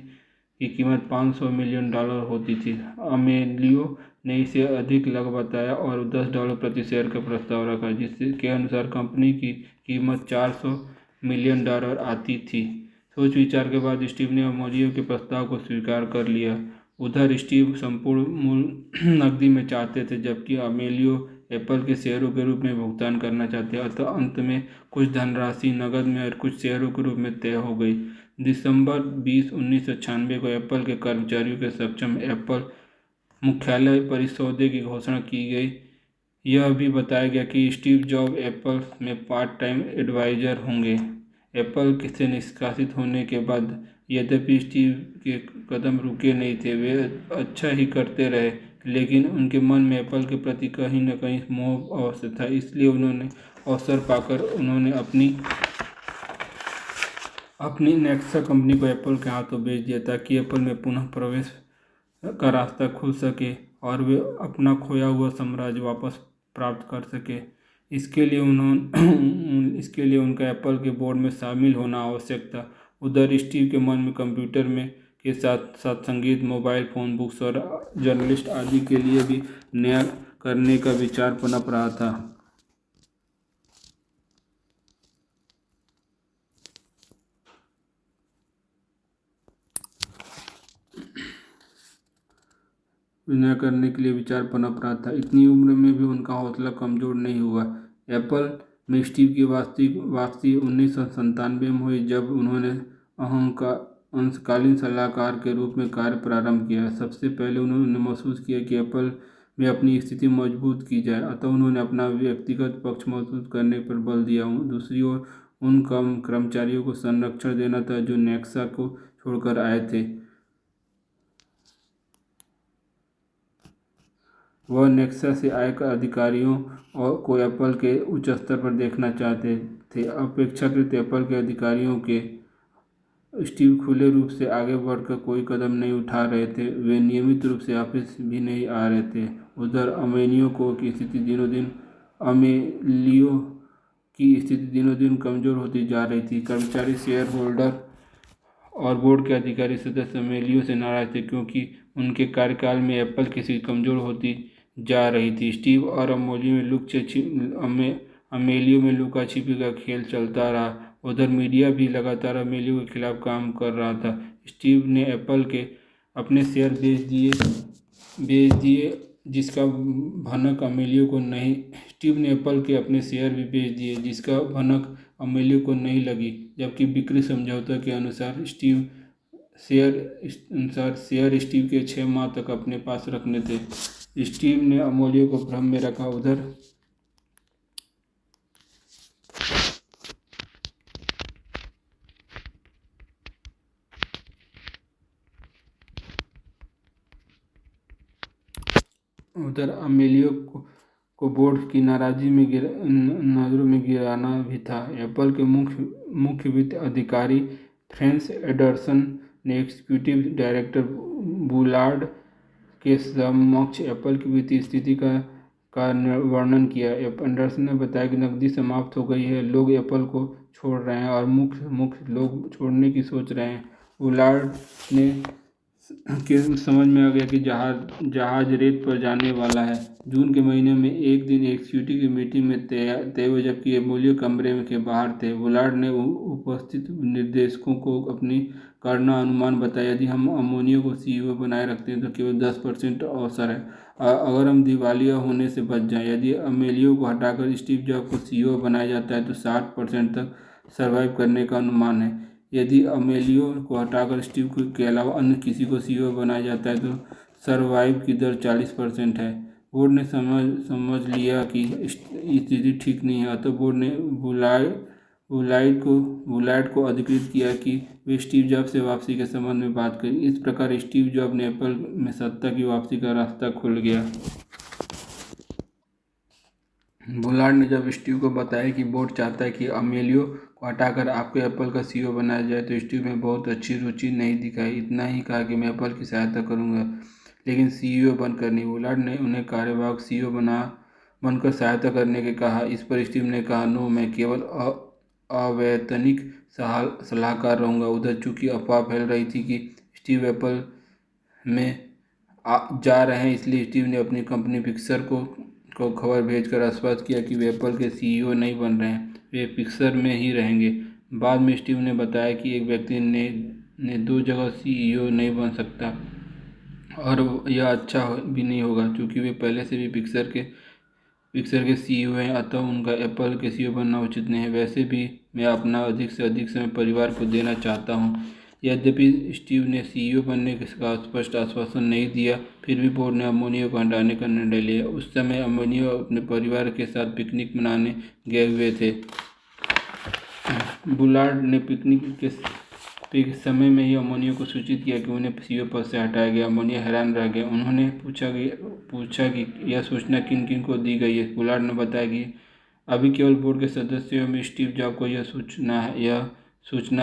की कीमत $500 मिलियन होती थी। अमेलियो ने इसे अधिक लग बताया और $10 प्रति शेयर का प्रस्ताव रखा, जिसके अनुसार कंपनी की कीमत $400 मिलियन आती थी। सोच विचार के बाद स्टीव ने अमेलियो के प्रस्ताव को स्वीकार कर लिया। उधर स्टीव संपूर्ण मूल्य नकदी में चाहते थे, जबकि अमेलियो एप्पल के शेयरों के रूप में भुगतान करना चाहते। अतः अंत में कुछ धनराशि नकद में और कुछ शेयरों के रूप में तय हो गई। दिसंबर 20, 1996 को एप्पल के कर्मचारियों के समक्ष एप्पल मुख्यालय पर इस सौदे की घोषणा की गई। यह भी बताया गया कि स्टीव जॉब एप्पल में पार्ट टाइम एडवाइजर होंगे। एप्पल से निष्कासित होने के बाद यद्यपि स्टीव के कदम रुके नहीं थे, वे अच्छा ही करते रहे, लेकिन उनके मन में एप्पल के प्रति कहीं न कहीं मोह अवश्य था। इसलिए उन्होंने अवसर पाकर उन्होंने अपनी नेक्सा कंपनी को एप्पल के हाथों बेच दिया, ताकि एप्पल में पुनः प्रवेश का रास्ता खुल सके और वे अपना खोया हुआ साम्राज्य वापस प्राप्त कर सके। इसके लिए उनका एप्पल के बोर्ड में शामिल होना आवश्यक था। उधर स्टीव के मन में कंप्यूटर में के साथ साथ संगीत, मोबाइल फ़ोन, बुक्स और जर्नलिस्ट आदि के लिए भी नया करने का विचार पनप रहा था। नया करने के लिए विचार पनप रहा था। इतनी उम्र में भी उनका हौसला कमज़ोर नहीं हुआ। एप्पल में स्टीव की वापसी 1997 में हुई, जब उन्होंने अंशकालीन सलाहकार के रूप में कार्य प्रारंभ किया। सबसे पहले उन्होंने महसूस किया कि एप्पल में अपनी स्थिति मजबूत की जाए, अतः उन्होंने अपना व्यक्तिगत पक्ष मजबूत करने पर बल दिया। दूसरी ओर उन कर्मचारियों को संरक्षण देना था जो नेक्सा को छोड़कर आए थे। वह नेक्सा से आए अधिकारियों को एप्पल के उच्च स्तर पर देखना चाहते थे। अपेक्षाकृत एप्पल के अधिकारियों के स्टीव खुले रूप से आगे बढ़कर कोई कदम नहीं उठा रहे थे। वे नियमित रूप से ऑफिस भी नहीं आ रहे थे। उधर अमेलियो की स्थिति दिनों दिन कमज़ोर होती जा रही थी। कर्मचारी, शेयर होल्डर और बोर्ड के अधिकारी सदस्य अमेलियो से नाराज थे, क्योंकि उनके कार्यकाल में एप्पल की स्थिति कमज़ोर होती जा रही थी। स्टीव और अमेलियो में लुका छिपी का खेल चलता रहा। उधर मीडिया भी लगातार अमेलियो के खिलाफ काम कर रहा था। स्टीव ने एप्पल के अपने शेयर बेच दिए जिसका भनक अमेलियो को नहीं स्टीव ने एप्पल के अपने शेयर भी बेच दिए, जिसका भनक अमेलियो को नहीं लगी। जबकि बिक्री समझौता के अनुसार शेयर स्टीव के 6 माह तक अपने पास रखने थे। स्टीव ने अमेलियो को भ्रम में रखा। उधर अमेलियो को बोर्ड की नज़रों में गिराना भी था। एप्पल के मुख्य वित्त अधिकारी फ्रेंस एंडरसन ने एग्जीक्यूटिव डायरेक्टर बुलार्ड के समक्ष एप्पल की वित्तीय स्थिति का वर्णन किया। एंडरसन ने बताया कि नकदी समाप्त हो गई है, लोग एप्पल को छोड़ रहे हैं और मुख्य लोग छोड़ने की सोच रहे हैं। बुलार्ड के समझ में आ गया कि जहाज रेत पर जाने वाला है। जून के महीने में एक दिन एग्जीक्यूटिव की मीटिंग में तय हुआ, जबकि अमेलियो कमरे के बाहर थे। बुलार्ड ने उपस्थित निर्देशकों को अपनी करना अनुमान बताया। यदि हम अमेलियो को सीईओ बनाए रखते हैं तो केवल 10% अवसर है अगर हम दिवालिया होने से बच जाएं। यदि अमेलियो को हटाकर स्टीव जॉब को सीईओ बनाया जाता है तो 60% तक सर्वाइव करने का अनुमान है। यदि अमेलियो को हटाकर स्टीव के अलावा अन्य किसी को सीईओ बनाया जाता है तो सर्वाइव की दर 40% है। बोर्ड ने समझ लिया कि स्थिति ठीक नहीं है, अतः बोर्ड ने बुलार्ड को अधिकृत किया कि वे स्टीव जॉब से वापसी के संबंध में बात करें। इस प्रकार स्टीव जॉब ने एप्पल में सत्ता की वापसी का रास्ता खुल गया। बुलार्ड ने जब स्टीव को बताया कि बोर्ड चाहता है कि अमेलियो को हटाकर आपको एप्पल का सीईओ बनाया जाए, तो स्टीव में बहुत अच्छी रुचि नहीं दिखाई। इतना ही कहा कि मैं एप्पल की सहायता करूंगा, लेकिन सीईओ बनकर नहीं। बुलार्ड ने उन्हें कार्यवाहक सीईओ बनकर सहायता करने के कहा। इस पर स्टीव ने कहा, नो, मैं केवल अवैतनिक सलाहकार रहूँगा। उधर चूंकि अफवाह फैल रही थी कि स्टीव एप्पल में जा रहे हैं, इसलिए स्टीव ने अपनी कंपनी पिक्सर को खबर भेजकर आश्वस्त किया कि वे एप्पल के सीईओ नहीं बन रहे हैं, वे पिक्सर में ही रहेंगे। बाद में स्टीव ने बताया कि एक व्यक्ति ने 2 जगह सीईओ नहीं बन सकता और यह अच्छा भी नहीं होगा, क्योंकि वे पहले से भी पिक्सर के सीईओ हैं, अतः उनका एप्पल के सीईओ बनना उचित नहीं है। वैसे भी मैं अपना अधिक से अधिक समय परिवार को देना चाहता हूँ। यद्यपि स्टीव ने सीईओ बनने का स्पष्ट आश्वासन नहीं दिया, फिर भी बोर्ड ने अमेलियो को हटाने का निर्णय लिया। उस समय अमेलियो अपने परिवार के साथ पिकनिक मनाने गए हुए थे। बुलार्ड ने पिकनिक समय में ही अमोनिया को सूचित किया कि उन्हें सीईओ पद से हटाया गया। अमोनिया हैरान रह गए। उन्होंने पूछा कि यह सूचना किन किन को दी गई है। बुलार्ड ने बताया कि अभी केवल बोर्ड के सदस्यों में स्टीव जॉब को यह सूचना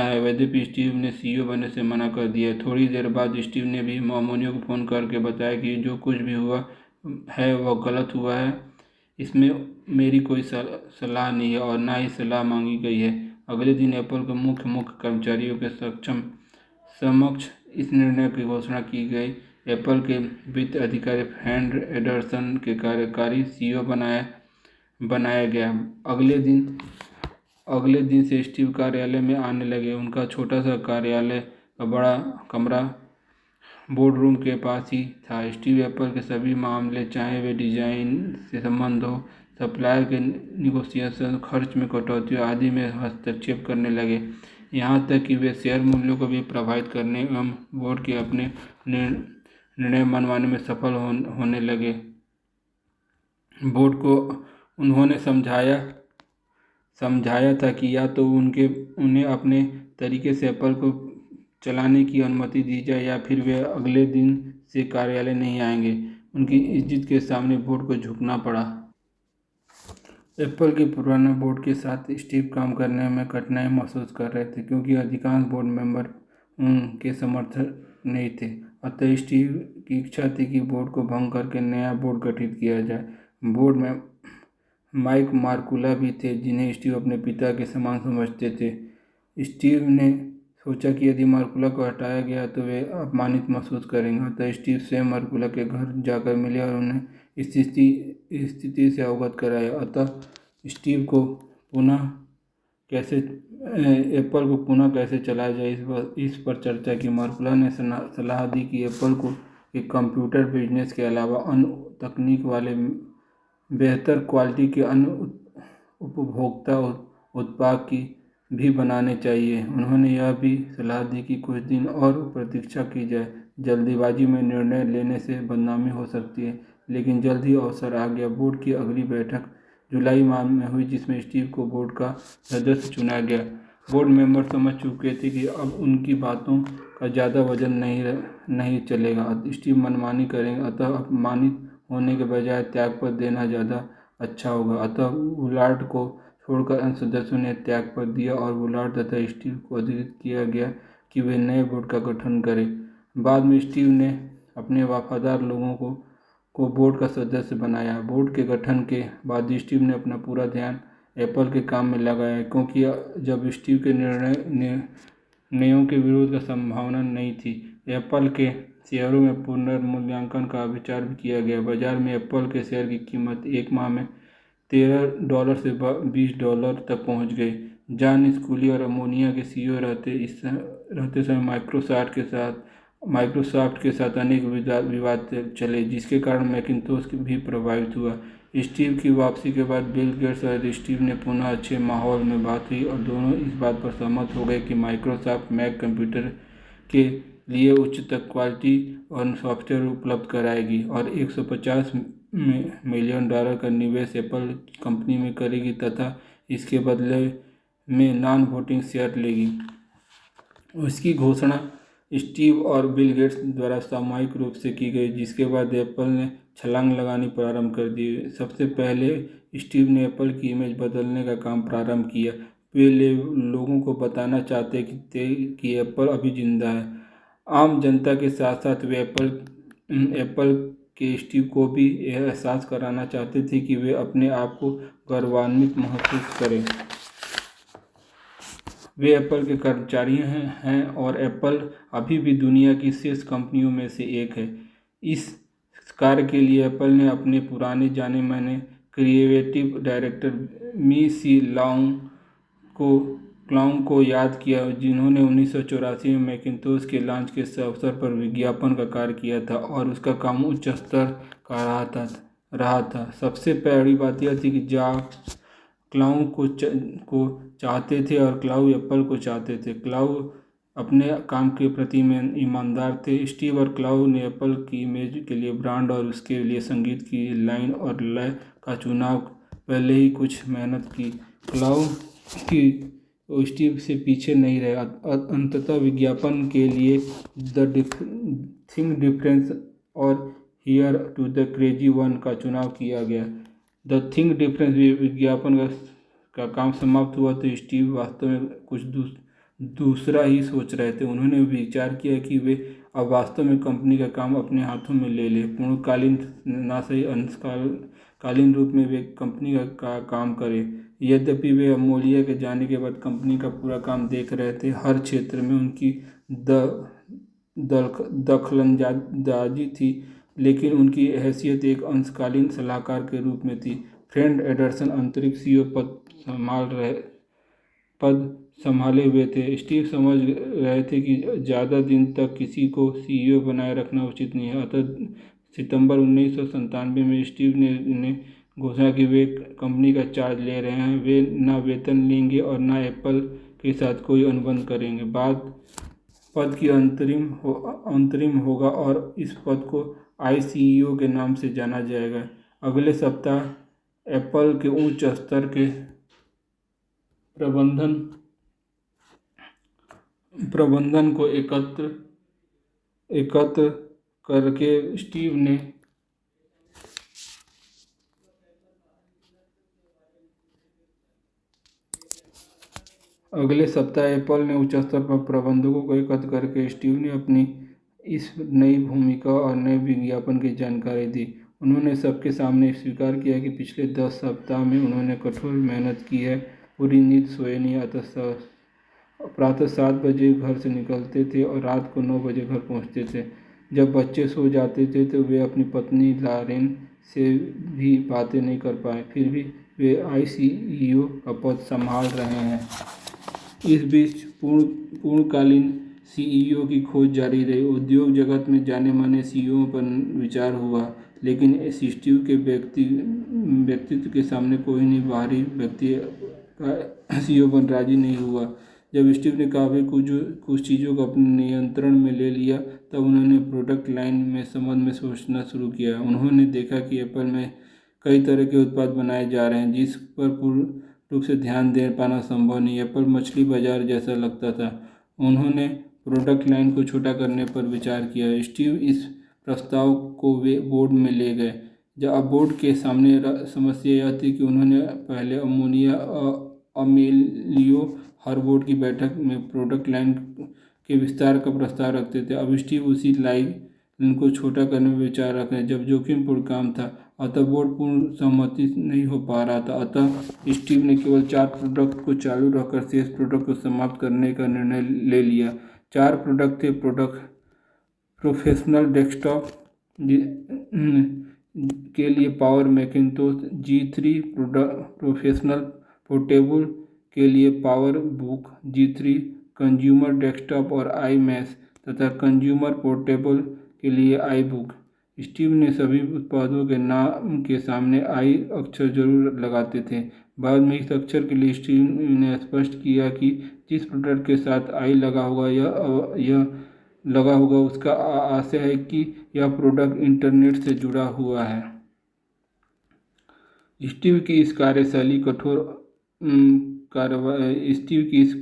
है। यद्यपि स्टीव ने सीईओ बनने से मना कर दिया। थोड़ी देर बाद स्टीव ने भी अमोनिया को फ़ोन करके बताया कि जो कुछ भी हुआ है वह गलत हुआ है। इसमें मेरी कोई सलाह नहीं है और ना ही सलाह मांगी गई है। अगले दिन एप्पल के मुख्य कर्मचारियों के समक्ष इस निर्णय की घोषणा की गई। एप्पल के वित्त अधिकारी फ्रैंक एंडरसन के कार्यकारी सीईओ बनाया गया। अगले दिन से स्टीव कार्यालय में आने लगे। उनका छोटा सा कार्यालय का बड़ा कमरा बोर्ड रूम के पास ही था। स्टीव एप्पल के सभी मामले, चाहे वे डिजाइन से संबंध हो, सप्लायर के निगोशिएशन, खर्च में कटौती आदि में हस्तक्षेप करने लगे। यहाँ तक कि वे शेयर मूल्यों को भी प्रभावित करने एवं बोर्ड के अपने निर्णय मनवाने में सफल होने लगे। बोर्ड को उन्होंने समझाया था कि या तो उन्हें अपने तरीके से एप्पल को चलाने की अनुमति दी जाए या फिर वे अगले दिन से कार्यालय नहीं आएंगे। उनकी इज्जत के सामने बोर्ड को झुकना पड़ा। एप्पल के पुराने बोर्ड के साथ स्टीव काम करने में कठिनाई महसूस कर रहे थे क्योंकि अधिकांश बोर्ड मेंबर उनके समर्थक नहीं थे। अतः स्टीव की इच्छा थी कि बोर्ड को भंग करके नया बोर्ड गठित किया जाए। बोर्ड में माइक मार्कुला भी थे, जिन्हें स्टीव अपने पिता के समान समझते थे। स्टीव ने सोचा कि यदि मार्कुला को हटाया गया तो वे अपमानित महसूस करेंगे। अतः स्टीव स्वयं मार्कुला के घर जाकर मिले और उन्हें स्थिति से अवगत कराया। अतः स्टीव को एप्पल को पुनः कैसे चलाया जाए इस पर चर्चा की। मार्कुला ने सलाह दी कि एप्पल को एक कंप्यूटर बिजनेस के अलावा अन्य तकनीक वाले बेहतर क्वालिटी के अन्य उपभोक्ता उत्पाद की भी बनाने चाहिए। उन्होंने यह भी सलाह दी कि कुछ दिन और प्रतीक्षा की जाए। जल्दीबाजी में निर्णय लेने से बदनामी हो सकती है, लेकिन जल्द ही अवसर आ गया। बोर्ड की अगली बैठक जुलाई माह में हुई, जिसमें स्टीव को बोर्ड का सदस्य चुना गया। बोर्ड मेंबर समझ चुके थे कि अब उनकी बातों का ज़्यादा वजन नहीं चलेगा। स्टीव मनमानी करेंगे, अतः अपमानित होने के बजाय त्यागपत्र देना ज़्यादा अच्छा होगा। अतः बुलार्ड को छोड़कर अन्य सदस्यों ने त्यागपत्र दिया और बुलार्ड तथा स्टीव को अधिकृत किया गया कि वे नए बोर्ड का गठन करें। बाद में स्टीव ने अपने वफादार लोगों को बोर्ड का सदस्य बनाया। बोर्ड के गठन के बाद स्टीव ने अपना पूरा ध्यान एप्पल के काम में लगाया, क्योंकि जब स्टीव के निर्णयों के विरोध का संभावना नहीं थी। एप्पल के शेयरों में पुनर्मूल्यांकन का विचार भी किया गया। बाजार में एप्पल के शेयर की कीमत एक माह में $13 से $20 तक पहुंच गई। जॉन स्कूली और अमोनिया के सीईओ रहते समय माइक्रोसॉफ्ट के साथ अनेक विवाद चले, जिसके कारण मैकिन्टोश भी प्रभावित हुआ। स्टीव की वापसी के बाद बिल गेट्स और स्टीव ने पुनः अच्छे माहौल में बात हुई और दोनों इस बात पर सहमत हो गए कि माइक्रोसॉफ्ट मैक कंप्यूटर के लिए उच्चतर क्वालिटी और सॉफ्टवेयर उपलब्ध कराएगी और $150 मिलियन का निवेश एप्पल कंपनी में करेगी तथा इसके बदले में नॉन वोटिंग शेयर लेगी। उसकी घोषणा स्टीव और बिल गेट्स द्वारा सामूहिक रूप से की गई, जिसके बाद एप्पल ने छलांग लगानी प्रारंभ कर दी। सबसे पहले स्टीव ने एप्पल की इमेज बदलने का काम प्रारंभ किया। वे लोगों को बताना चाहते थे कि एप्पल अभी जिंदा है। आम जनता के साथ साथ वे एप्पल के स्टीव को भी यह एहसास कराना चाहते थे कि वे अपने आप को गौरवान्वित महसूस करें। वे एप्पल के कर्मचारी हैं और एप्पल अभी भी दुनिया की शीर्ष कंपनियों में से एक है। इस कार्य के लिए एप्पल ने अपने पुराने जाने माने क्रिएटिव डायरेक्टर मी सी क्लाउंग को याद किया, जिन्होंने 1984 में मैकिन्टोश के लॉन्च के अवसर पर विज्ञापन का कार्य किया था और उसका काम उच्च स्तर का रहा था। सबसे पहली बात यह थी कि जॉब्स क्लाउड को चाहते थे और क्लाउड एप्पल को चाहते थे। क्लाउड अपने काम के प्रति ईमानदार थे। स्टीव और क्लाउड ने एप्पल की इमेज के लिए ब्रांड और उसके लिए संगीत की लाइन और लय का चुनाव पहले ही कुछ मेहनत की। क्लाउड की वो स्टीव से पीछे नहीं रहे। अंततः विज्ञापन के लिए द थिंग डिफरेंस और here to the crazy one का चुनाव किया गया। द थिंग डिफरेंस विज्ञापन का काम समाप्त हुआ तो स्टीव वास्तव में कुछ दूसरा ही सोच रहे थे। उन्होंने विचार किया कि वे अब वास्तव में कंपनी का काम अपने हाथों में ले ले, पूर्णकालीन ना सही अंशकालीन रूप में वे कंपनी का काम करें। यद्यपि वे अमोलिया के जाने के बाद कंपनी का पूरा काम देख रहे थे, हर क्षेत्र में उनकी दखलंदाजी थी, लेकिन उनकी हैसियत एक अंशकालीन सलाहकार के रूप में थी। फ्रेड एंडरसन अंतरिक्ष सीईओ पद संभाले हुए थे। स्टीव समझ रहे थे कि ज़्यादा दिन तक किसी को सीईओ बनाए रखना उचित नहीं है। अतः सितंबर 1997 में स्टीव ने घोषणा की वे कंपनी का चार्ज ले रहे हैं। वे न वेतन लेंगे और न एप्पल के साथ कोई अनुबंध करेंगे। पद की अंतरिम होगा और इस पद को ICEO के नाम से जाना जाएगा। अगले सप्ताह एप्पल के उच्च स्तर के प्रबंधन को एकत्र करके स्टीव ने अपनी इस नई भूमिका और नए विज्ञापन की जानकारी दी। उन्होंने सबके सामने स्वीकार किया कि पिछले 10 सप्ताह में उन्होंने कठोर मेहनत की है, पूरी नींद सोए नहीं। अतः प्रातः 7 बजे घर से निकलते थे और रात को 9 बजे घर पहुंचते थे। जब बच्चे सो जाते थे तो वे अपनी पत्नी लॉरेन से भी बातें नहीं कर पाए। फिर भी वे ICEO का पद संभाल रहे हैं। इस बीच पूर्णकालीन CEO की खोज जारी रही। उद्योग जगत में जाने माने CEO पर विचार हुआ, लेकिन स्टीव के व्यक्तित्व के सामने कोई नहीं बाहरी व्यक्ति CEO पर राजी नहीं हुआ। जब स्टीव ने काफ़ी कुछ चीज़ों को अपने नियंत्रण में ले लिया, तब उन्होंने प्रोडक्ट लाइन में संबंध में सोचना शुरू किया। उन्होंने देखा कि एप्पल में कई तरह के उत्पाद बनाए जा रहे हैं जिस पर पूर्ण रूप से ध्यान दे पाना संभव नहीं। एप्पल मछली बाजार जैसा लगता था। उन्होंने प्रोडक्ट लाइन को छोटा करने पर विचार किया। स्टीव इस प्रस्ताव को वे बोर्ड में ले गए। जब बोर्ड के सामने समस्या यह थी कि उन्होंने पहले अमेलियो हर बोर्ड की बैठक में प्रोडक्ट लाइन के विस्तार का प्रस्ताव रखते थे। अब स्टीव उसी लाइन को छोटा करने में विचार रख रहे जब जोखिमपूर्ण काम था, अतः बोर्ड पूर्ण सहमति नहीं हो पा रहा था। अतः स्टीव ने केवल 4 प्रोडक्ट को चालू रखकर शेष प्रोडक्ट को समाप्त करने का निर्णय ले लिया। 4 प्रोडक्ट थे प्रोफेशनल डेस्कटॉप के लिए power Macintosh, G3 professional portable के लिए power book, G3 consumer desktop और iMac तथा कंज्यूमर पोर्टेबल के लिए iBook। स्टीव ने सभी उत्पादों के नाम के सामने I अक्षर जरूर लगाते थे। बाद में इस अक्षर के लिए स्टीव ने स्पष्ट किया कि जिस प्रोडक्ट के साथ I लगा होगा उसका आशय है कि यह प्रोडक्ट इंटरनेट से जुड़ा हुआ है। स्टीव की इस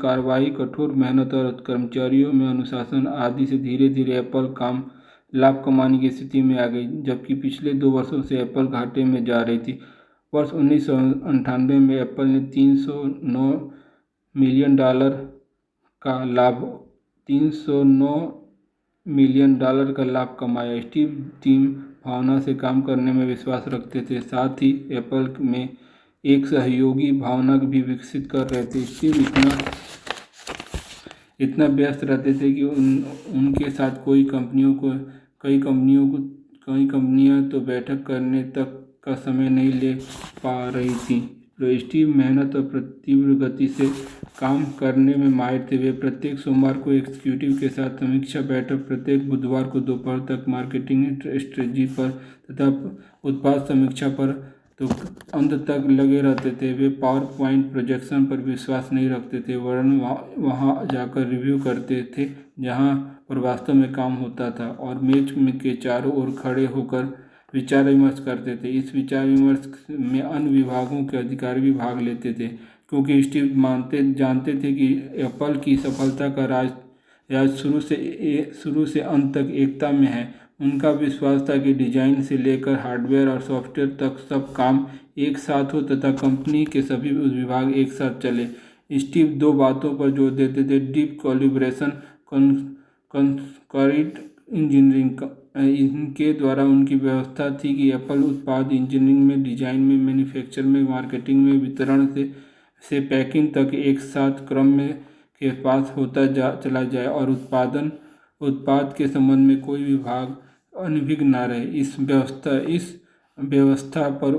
कार्रवाई कठोर मेहनत और कर्मचारियों में अनुशासन आदि से धीरे धीरे एप्पल लाभ कमाने की स्थिति में आ गई। जबकि पिछले 2 वर्षों से एप्पल घाटे में जा रही थी। वर्ष 1998 में एप्पल ने $309 मिलियन का लाभ कमाया। स्टीव टीम भावना से काम करने में विश्वास रखते थे, साथ ही एप्पल में एक सहयोगी भावना भी विकसित कर रहे थे। स्टीव इतना व्यस्त रहते थे कि उनके साथ कई कंपनियां तो बैठक करने तक का समय नहीं ले पा रही थी। तो स्टीव मेहनत और तीव्र गति से काम करने में माहिर थे। वे प्रत्येक सोमवार को एग्जीक्यूटिव के साथ समीक्षा बैठक, प्रत्येक बुधवार को दोपहर तक मार्केटिंग स्ट्रेटजी पर तथा उत्पाद समीक्षा पर तो अंत तक लगे रहते थे। वे पावर पॉइंट प्रोजेक्शन पर विश्वास नहीं रखते थे, वरन वहाँ जाकर रिव्यू करते थे जहाँ पर वास्तव में काम होता था, और मेज के चारों ओर खड़े होकर विचार विमर्श करते थे। इस विचार विमर्श में अन्य विभागों के अधिकारी भी भाग लेते थे, क्योंकि स्टीव जानते थे कि एप्पल की सफलता का राज शुरू से अंत तक एकता में है। उनका विश्वास था कि डिजाइन से लेकर हार्डवेयर और सॉफ्टवेयर तक सब काम एक साथ हो तथा कंपनी के सभी विभाग एक साथ चले। स्टीव दो बातों पर जोर देते थे: डीप कोलैबोरेशन, कंकरेंट इंजीनियरिंग। इनके द्वारा उनकी व्यवस्था थी कि एप्पल उत्पाद इंजीनियरिंग में, डिजाइन में, मैन्युफैक्चर में, मार्केटिंग में, वितरण से पैकिंग तक एक साथ क्रम में के पास चला जाए और उत्पाद के संबंध में कोई भी भाग अनभिज्ञ न रहे। इस व्यवस्था पर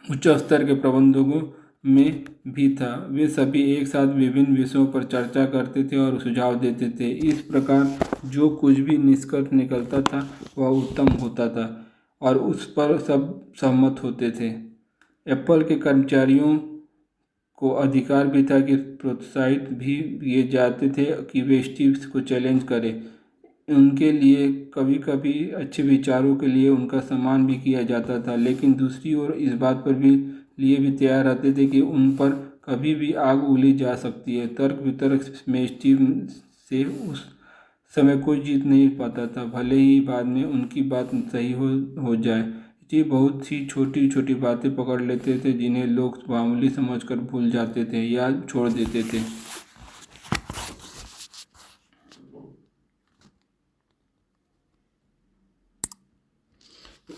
उच्च स्तर के प्रबंधकों में भी था। वे सभी एक साथ विभिन्न विषयों पर चर्चा करते थे और सुझाव देते थे। इस प्रकार जो कुछ भी निष्कर्ष निकलता था वह उत्तम होता था और उस पर सब सहमत होते थे। एप्पल के कर्मचारियों को अधिकार भी था कि प्रोत्साहित भी किए जाते थे कि वे स्टीव को चैलेंज करें। उनके लिए कभी कभी अच्छे विचारों के लिए उनका सम्मान भी किया जाता था, लेकिन दूसरी ओर इस बात पर भी तैयार रहते थे कि उन पर कभी भी आग उगली जा सकती है। तर्क वितर्क में स्टीव से उस समय कोई जीत नहीं पाता था, भले ही बाद में उनकी बात सही हो जाए। स्टीव बहुत सी छोटी छोटी बातें पकड़ लेते थे जिन्हें लोग मामूली समझकर भूल जाते थे या छोड़ देते थे।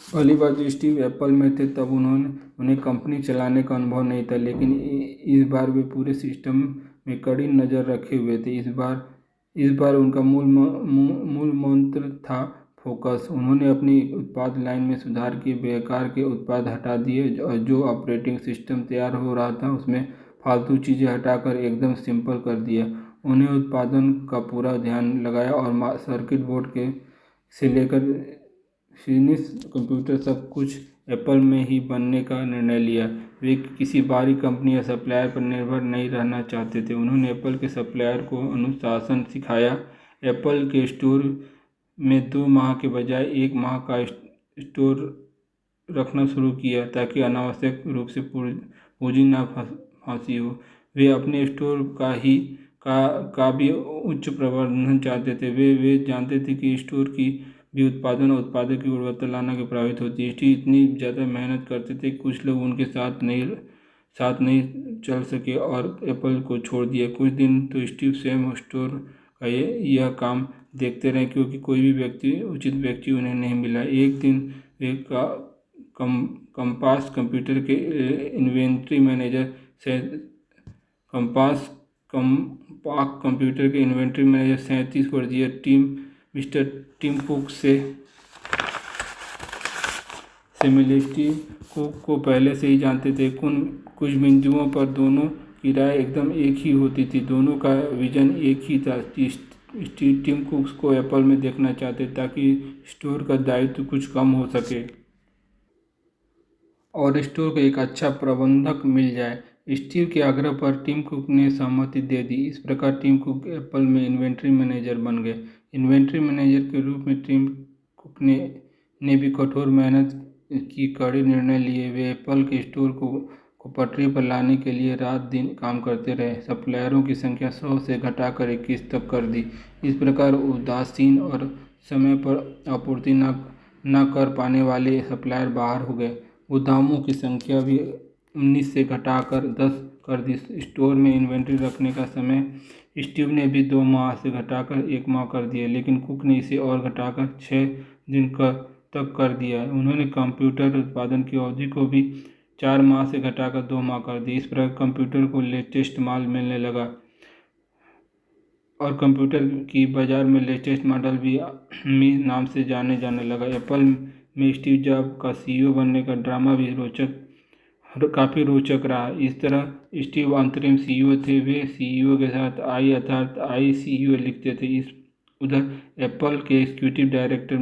पहली बार जो स्टीव एप्पल में थे तब उन्हें कंपनी चलाने का अनुभव नहीं था, लेकिन इस बार वे पूरे सिस्टम में कड़ी नज़र रखे हुए थे। इस बार उनका मूल मंत्र था फोकस। उन्होंने अपनी उत्पाद लाइन में सुधार किए, बेकार के उत्पाद हटा दिए और जो ऑपरेटिंग सिस्टम तैयार हो रहा था उसमें फालतू चीज़ें हटाकर एकदम सिंपल कर दिया। उन्हें उत्पादन का पूरा ध्यान लगाया और सर्किट बोर्ड से लेकर फिनिश कंप्यूटर सब कुछ एप्पल में ही बनने का निर्णय लिया। वे किसी बाहरी कंपनी या सप्लायर पर निर्भर नहीं रहना चाहते थे। उन्होंने एप्पल के सप्लायर को अनुशासन सिखाया। एप्पल के स्टोर में 2 माह के बजाय 1 माह का स्टोर रखना शुरू किया ताकि अनावश्यक रूप से पूंजी ना फंसी हो। वे अपने स्टोर का भी उच्च प्रबंधन चाहते थे। वे जानते थे कि स्टोर की भी उत्पादन और उत्पादक की गुणवत्ता लाना के प्रभावित होती है। स्टीव इतनी ज़्यादा मेहनत करते थे कि कुछ लोग उनके साथ नहीं चल सके और एप्पल को छोड़ दिया। कुछ दिन तो स्टीव स्वयं स्टोर का यह काम देखते रहे क्योंकि कोई भी उचित व्यक्ति उन्हें नहीं मिला। एक दिन वे कंपास कंप्यूटर के इन्वेंट्री मैनेजर से 37 वर्षीय मिस्टर टिम कुक से मिले। स्टीव को पहले से ही जानते थे। कुछ बिंदुओं पर दोनों की राय एकदम एक ही होती थी। दोनों का विजन एक ही था। स्टीव टिम कुक को एप्पल में देखना चाहते ताकि स्टोर का दायित्व कुछ कम हो सके और स्टोर को एक अच्छा प्रबंधक मिल जाए। स्टीव के आग्रह पर टिम कुक ने सहमति दे दी। इस प्रकार टिम कुक एप्पल में इन्वेंट्री मैनेजर बन गए। इन्वेंट्री मैनेजर के रूप में टिम कुक ने भी कठोर मेहनत की, कड़े निर्णय लिए। वे एप्पल के स्टोर को पटरी पर लाने के लिए रात दिन काम करते रहे। सप्लायरों की संख्या 100 से घटाकर 21 तक कर दी। इस प्रकार उदासीन और समय पर आपूर्ति न कर पाने वाले सप्लायर बाहर हो गए। गोदामों की संख्या भी 19 से घटाकर 10 कर दी। स्टोर में इन्वेंट्री रखने का समय स्टीव ने भी 2 माह से घटाकर 1 माह कर दिया, लेकिन कुक ने इसे और घटाकर 6 दिन तक कर दिया। उन्होंने कंप्यूटर उत्पादन की अवधि को भी 4 माह से घटाकर 2 माह कर दी। इस प्रकार कंप्यूटर को लेटेस्ट माल मिलने लगा और कंप्यूटर की बाजार में लेटेस्ट मॉडल भी नाम से जाने लगा। एप्पल में स्टीव जॉब का सीईओ बनने का ड्रामा भी काफ़ी रोचक रहा। इस तरह स्टीव अंतरिम सीईओ थे। वे सीईओ के साथ आई अर्थात ICEO लिखते थे। उधर एप्पल के एग्जीक्यूटिव डायरेक्टर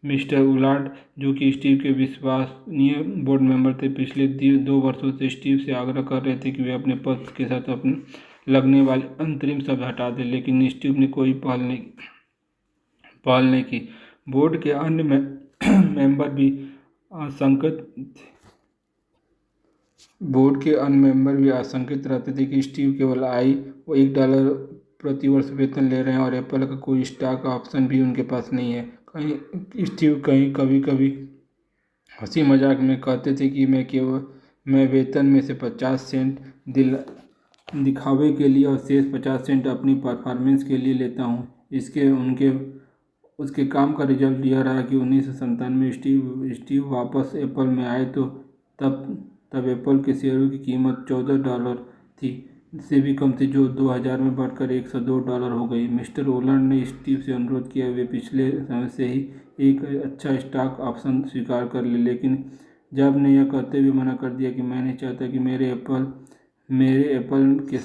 मिस्टर उलार्ड, जो कि स्टीव के विश्वसनीय बोर्ड मेंबर थे, पिछले 2 वर्षों से स्टीव से आग्रह कर रहे थे कि वे अपने पद के साथ अपने लगने वाले अंतरिम शब्द हटा दें, लेकिन स्टीव ने कोई पहल नहीं की। बोर्ड के अन्य मेंबर भी आशंकित थे। बोर्ड के अन्य मेंबर भी आशंकित रहते थे कि स्टीव केवल वो $1 प्रति वर्ष वेतन ले रहे हैं और एप्पल का कोई स्टॉक ऑप्शन भी उनके पास नहीं है। कहीं स्टीव कभी कभी हंसी मजाक में कहते थे कि मैं वेतन में से 50 सेंट दिखावे के लिए और शेष 50 सेंट अपनी परफॉर्मेंस के लिए लेता हूँ। उसके काम का रिजल्ट यह रहा कि 1997 में स्टीव वापस एप्पल में आए तो तब एप्पल के शेयरों की कीमत $14 थी, से भी कम थी, जो 2000 में बढ़कर $102 हो गई। मिस्टर ओलंड ने स्टीव से अनुरोध किया वे पिछले समय से ही एक अच्छा स्टॉक ऑप्शन स्वीकार कर ले, लेकिन जॉब ने यह कहते हुए मना कर दिया कि मैं नहीं चाहता कि मेरे एप्पल के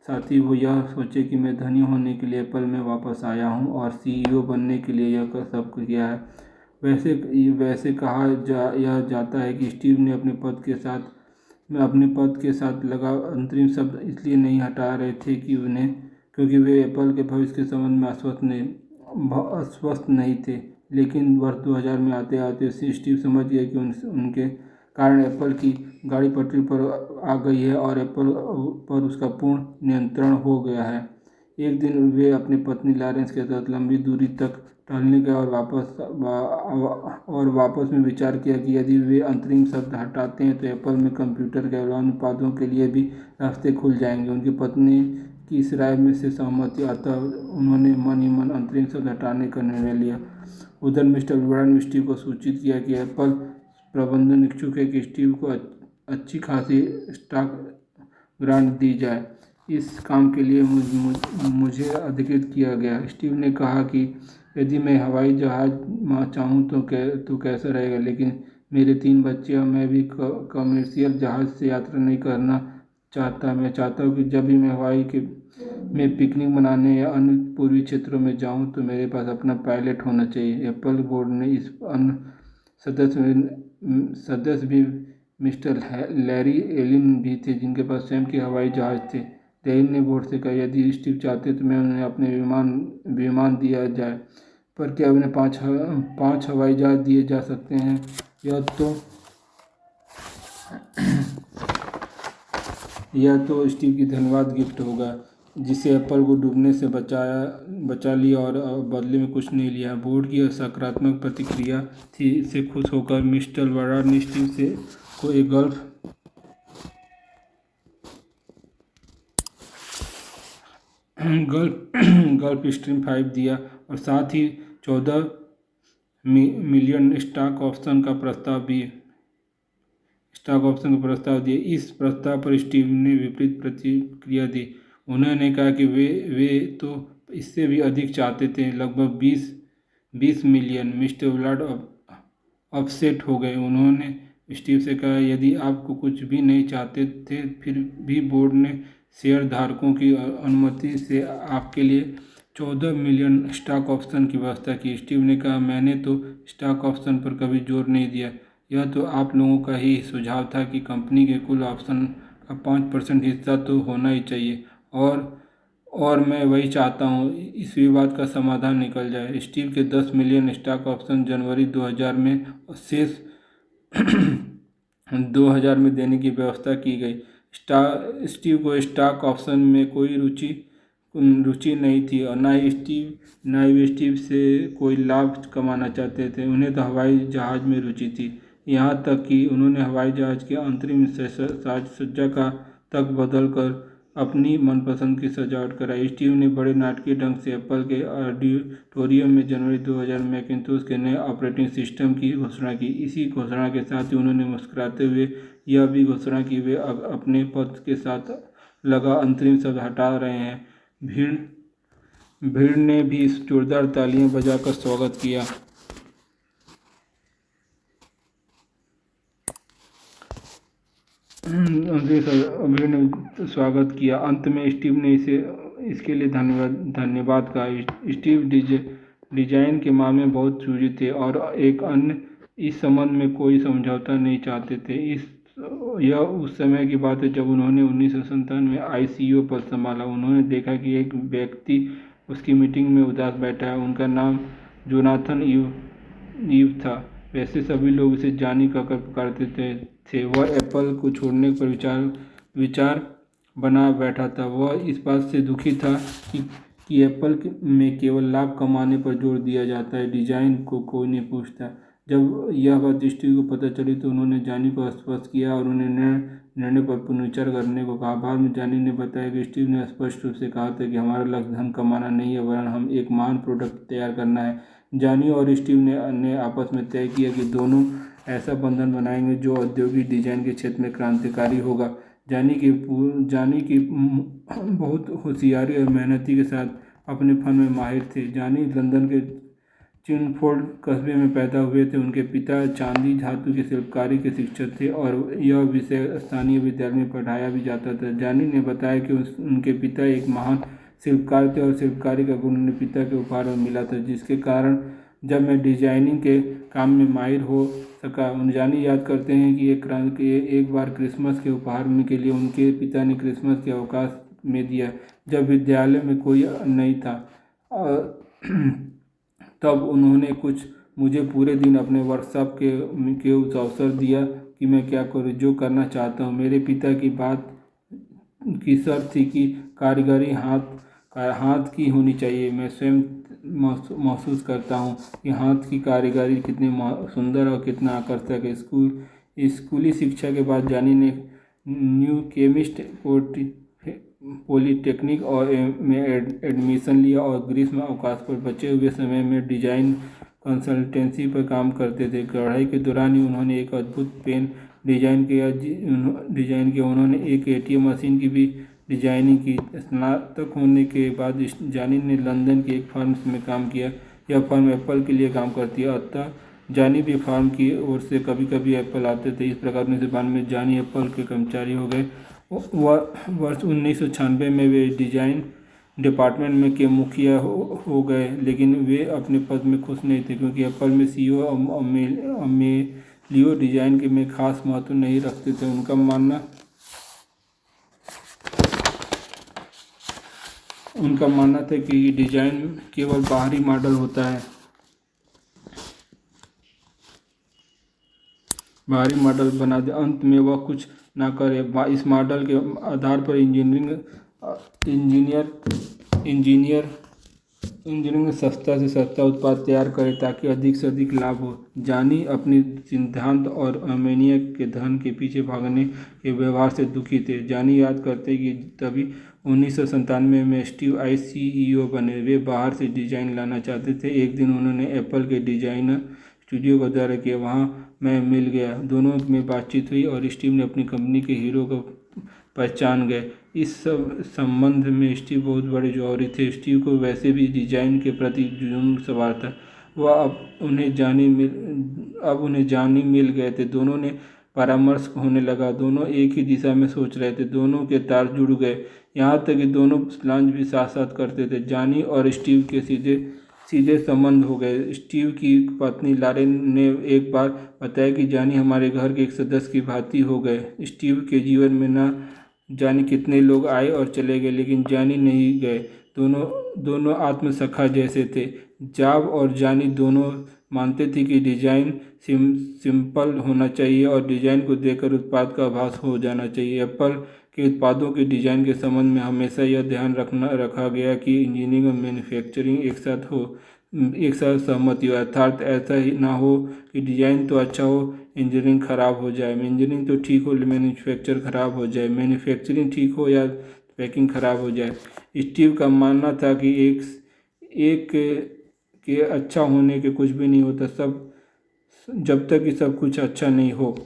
साथी वो यह सोचे कि मैं धनी होने के लिए एप्पल में वापस आया हूँ और सीईओ बनने के लिए यह सब किया है। वैसे यह जाता है कि स्टीव ने अपने पद के साथ लगा अंतरिम शब्द इसलिए नहीं हटा रहे थे क्योंकि वे एप्पल के भविष्य के संबंध में अस्वस्थ नहीं थे। लेकिन वर्ष 2000 में आते आते स्टीव समझ गए कि उनके कारण एप्पल की गाड़ी पटरी पर आ गई है और एप्पल पर उसका पूर्ण नियंत्रण हो गया है। एक दिन वे अपनी पत्नी लॉरेंस के साथ लंबी दूरी तक टहलने गए और वापस में विचार किया कि यदि वे अंतरिम शब्द हटाते हैं तो एप्पल में कंप्यूटर के अलावा उत्पादों के लिए भी रास्ते खुल जाएंगे। उनकी पत्नी की इस राय में से सहमति अतः उन्होंने मन ही मन अंतरिम शब्द हटाने का निर्णय लिया। उधर मिस्टर वुड ने स्टीव को सूचित किया कि एप्पल प्रबंधन इच्छुक है कि स्टीव को अच्छी खासी स्टॉक ग्रांट दी जाए। इस काम के लिए मुझे अधिकृत किया गया। स्टीव ने कहा कि यदि मैं हवाई जहाज चाहूँ तो कैसा रहेगा, लेकिन मेरे 3 बच्चे और मैं भी कमर्शियल जहाज से यात्रा नहीं करना चाहता। मैं चाहता हूँ कि जब भी मैं में पिकनिक मनाने या अन्य पूर्वी क्षेत्रों में जाऊँ तो मेरे पास अपना पायलट होना चाहिए। एप्पल बोर्ड ने इस अन्य सदस्य भी मिस्टर लैरी एलिन भी थे, जिनके पास स्वयं के हवाई जहाज थे। लैरी ने बोर्ड से कहा यदि स्टीव चाहते तो मैं उन्हें अपने विमान दिया जाए, पर क्या उन्हें 5 हवाई जहाज दिए जा सकते हैं? यह तो स्टीव की धन्यवाद गिफ्ट होगा जिसे एप्पल को डूबने से बचा लिया और बदले में कुछ नहीं लिया। बोर्ड की सकारात्मक प्रतिक्रिया थी। इससे खुश होकर मिस्टर वुड ने स्टीव को एक गल्फ स्ट्रीम 5 दिया और साथ ही 14 मिलियन स्टॉक ऑप्शन का प्रस्ताव दिया। इस प्रस्ताव पर स्टीव ने विपरीत प्रतिक्रिया दी। उन्होंने कहा कि वे तो इससे भी अधिक चाहते थे, लगभग 20 मिलियन। मिस्टर वुड अपसेट हो गए। उन्होंने स्टीव से कहा यदि आप कुछ भी नहीं चाहते थे, फिर भी बोर्ड ने शेयर धारकों की अनुमति से आपके लिए 14 मिलियन स्टॉक ऑप्शन की व्यवस्था की। स्टीव ने कहा मैंने तो स्टॉक ऑप्शन पर कभी जोर नहीं दिया, यह तो आप लोगों का ही सुझाव था कि कंपनी के कुल ऑप्शन का 5% हिस्सा तो होना ही चाहिए और मैं वही चाहता हूँ इस विवाद का समाधान निकल जाए। स्टीव के 10 मिलियन स्टॉक ऑप्शन जनवरी 2000 में और शेष 2000 में देने की व्यवस्था की गई। स्टीव को स्टॉक ऑप्शन में कोई रुचि नहीं थी और न ही स्टीव से कोई लाभ कमाना चाहते थे। उन्हें तो हवाई जहाज़ में रुचि थी, यहाँ तक कि उन्होंने हवाई जहाज़ के अंतरिम साज सज्जा का तक बदल कर अपनी मनपसंद की सजावट कराई। स्टीव ने बड़े नाटकीय ढंग से एप्पल के ऑडिटोरियम में जनवरी 2000 में मैकिन्टोश के नए ऑपरेटिंग सिस्टम की घोषणा की। इसी घोषणा के साथ ही उन्होंने मुस्कुराते हुए यह भी घोषणा की वे अपने पद के साथ लगा अंतरिम शब्द हटा रहे हैं। भीड़ ने भी जोरदार तालियां बजाकर स्वागत किया। भीड़ ने स्वागत किया। अंत में स्टीव ने इसके लिए धन्यवाद कहा। स्टीव डिजाइन के मामले में बहुत चूजी थे और इस संबंध में कोई समझौता नहीं चाहते थे। यह उस समय की बात है जब उन्होंने 1997 में आईसीईओ पद संभाला। उन्होंने देखा कि एक व्यक्ति उसकी मीटिंग में उदास बैठा है। उनका नाम जोनाथन ईव था। वैसे सभी लोग उसे जानी कहकर पुकारते थे। वह एप्पल को छोड़ने पर विचार बना बैठा था। वह इस बात से दुखी था कि एप्पल में केवल लाभ कमाने पर जोर दिया जाता है, डिजाइन को कोई नहीं पूछता। जब यह बात स्टीव को पता चली तो उन्होंने जानी को स्पष्ट किया और उन्हें निर्णय पर पुनर्विचार करने को कहा। बाद में जानी ने बताया कि स्टीव ने स्पष्ट रूप से कहा था कि हमारा लक्ष्य धन कमाना नहीं है, वरन हम एक महान प्रोडक्ट तैयार करना है। जानी और स्टीव ने आपस में तय किया कि दोनों ऐसा बंधन बनाएंगे जो औद्योगिक डिजाइन के क्षेत्र में क्रांतिकारी होगा। जानी की बहुत होशियारी और मेहनती के साथ अपने फन में माहिर थे। जानी लंदन के चिनफोर्ड कस्बे में पैदा हुए थे। उनके पिता चांदी धातु की शिल्पकारी के शिक्षक थे और यह विषय स्थानीय विद्यालय में पढ़ाया भी जाता था। जानी ने बताया कि उनके पिता एक महान शिल्पकार थे और शिल्पकारी का गुण उन्हें पिता के उपहार में मिला था, जिसके कारण जब मैं डिजाइनिंग के काम में माहिर हो सका। जानी याद करते हैं कि एक बार क्रिसमस के उपहार के लिए उनके पिता ने क्रिसमस के अवकाश में दिया, जब विद्यालय में कोई नहीं था। तब उन्होंने मुझे पूरे दिन अपने वर्कशॉप के उस अवसर दिया कि मैं क्या करूं, जो करना चाहता हूं। मेरे पिता की बात की शर्त थी कि कारीगरी हाथ की होनी चाहिए। मैं स्वयं महसूस करता हूं कि हाथ की कारीगरी कितनी सुंदर और कितना आकर्षक है। स्कूली शिक्षा के बाद जानी ने न्यू केमिस्ट पॉलिटेक्निक में एडमिशन लिया और ग्रीष्म अवकाश पर बचे हुए समय में डिजाइन कंसल्टेंसी पर काम करते थे। पढ़ाई के दौरान ही उन्होंने एक अद्भुत पेन डिजाइन किया। उन्होंने एक एटीएम मशीन की भी डिजाइनिंग की। स्नातक होने के बाद जानी ने लंदन की एक फर्म में काम किया। यह फर्म एप्पल के लिए काम करती है, अतः जानी भी फर्म की ओर से कभी कभी एप्पल आते थे। इस प्रकार 1992 में जानी एप्पल के कर्मचारी हो गए। वर्ष 1996 में वे डिजाइन डिपार्टमेंट में के मुखिया हो गए, लेकिन वे अपने पद में खुश नहीं थे क्योंकि एप्पल में सीईओ अमेलियो डिजाइन के में खास महत्व नहीं रखते थे। उनका मानना था कि डिजाइन केवल बाहरी मॉडल होता है, बाहरी मॉडल बना दे, अंत में वह कुछ ना करे। इस मॉडल के आधार पर इंजीनियर सस्ता से सस्ता उत्पाद तैयार करे ताकि अधिक से अधिक लाभ हो। जानी अपनी सिद्धांत और अर्मेनिया के धन के पीछे भागने के व्यवहार से दुखी थे। जानी याद करते कि तभी 1997 में स्टीव सीईओ बने। वे बाहर से डिजाइन लाना चाहते थे। एक दिन उन्होंने एप्पल के डिजाइनर स्टूडियो का दौरा किया। वहाँ मैं मिल गया। दोनों में बातचीत हुई और स्टीव ने अपनी कंपनी के हीरो को पहचान गए। इस सब संबंध में स्टीव बहुत बड़े जौहरी थे। स्टीव को वैसे भी डिजाइन के प्रति जुनून सवार था। वह अब उन्हें जानी मिल गए थे। दोनों ने परामर्श होने लगा। दोनों एक ही दिशा में सोच रहे थे। दोनों के तार जुड़ गए, यहाँ तक कि दोनों लंच भी साथ साथ करते थे। जानी और स्टीव के सीधे संबंध हो गए। स्टीव की पत्नी लारेन ने एक बार बताया कि जानी हमारे घर के एक सदस्य की भांति हो गए। स्टीव के जीवन में न जाने कितने लोग आए और चले गए, लेकिन जानी नहीं गए। दोनों आत्मसखा जैसे थे। जॉब और जानी दोनों मानते थे कि डिजाइन सिंपल होना चाहिए और डिजाइन को देखकर उत्पाद का आभास हो जाना चाहिए। एप्पल के उत्पादों के डिजाइन के संबंध में हमेशा यह ध्यान रखा गया कि इंजीनियरिंग और मैन्युफैक्चरिंग एक साथ सहमति हो, अर्थात ऐसा ही ना हो कि डिजाइन तो अच्छा हो, इंजीनियरिंग खराब हो जाए, इंजीनियरिंग तो ठीक हो, मैन्युफैक्चर खराब हो जाए, मैन्युफैक्चरिंग ठीक हो या पैकिंग खराब हो जाए। स्टीव का मानना था कि एक के अच्छा होने के कुछ भी नहीं होता, सब जब तक कि सब कुछ अच्छा नहीं हो।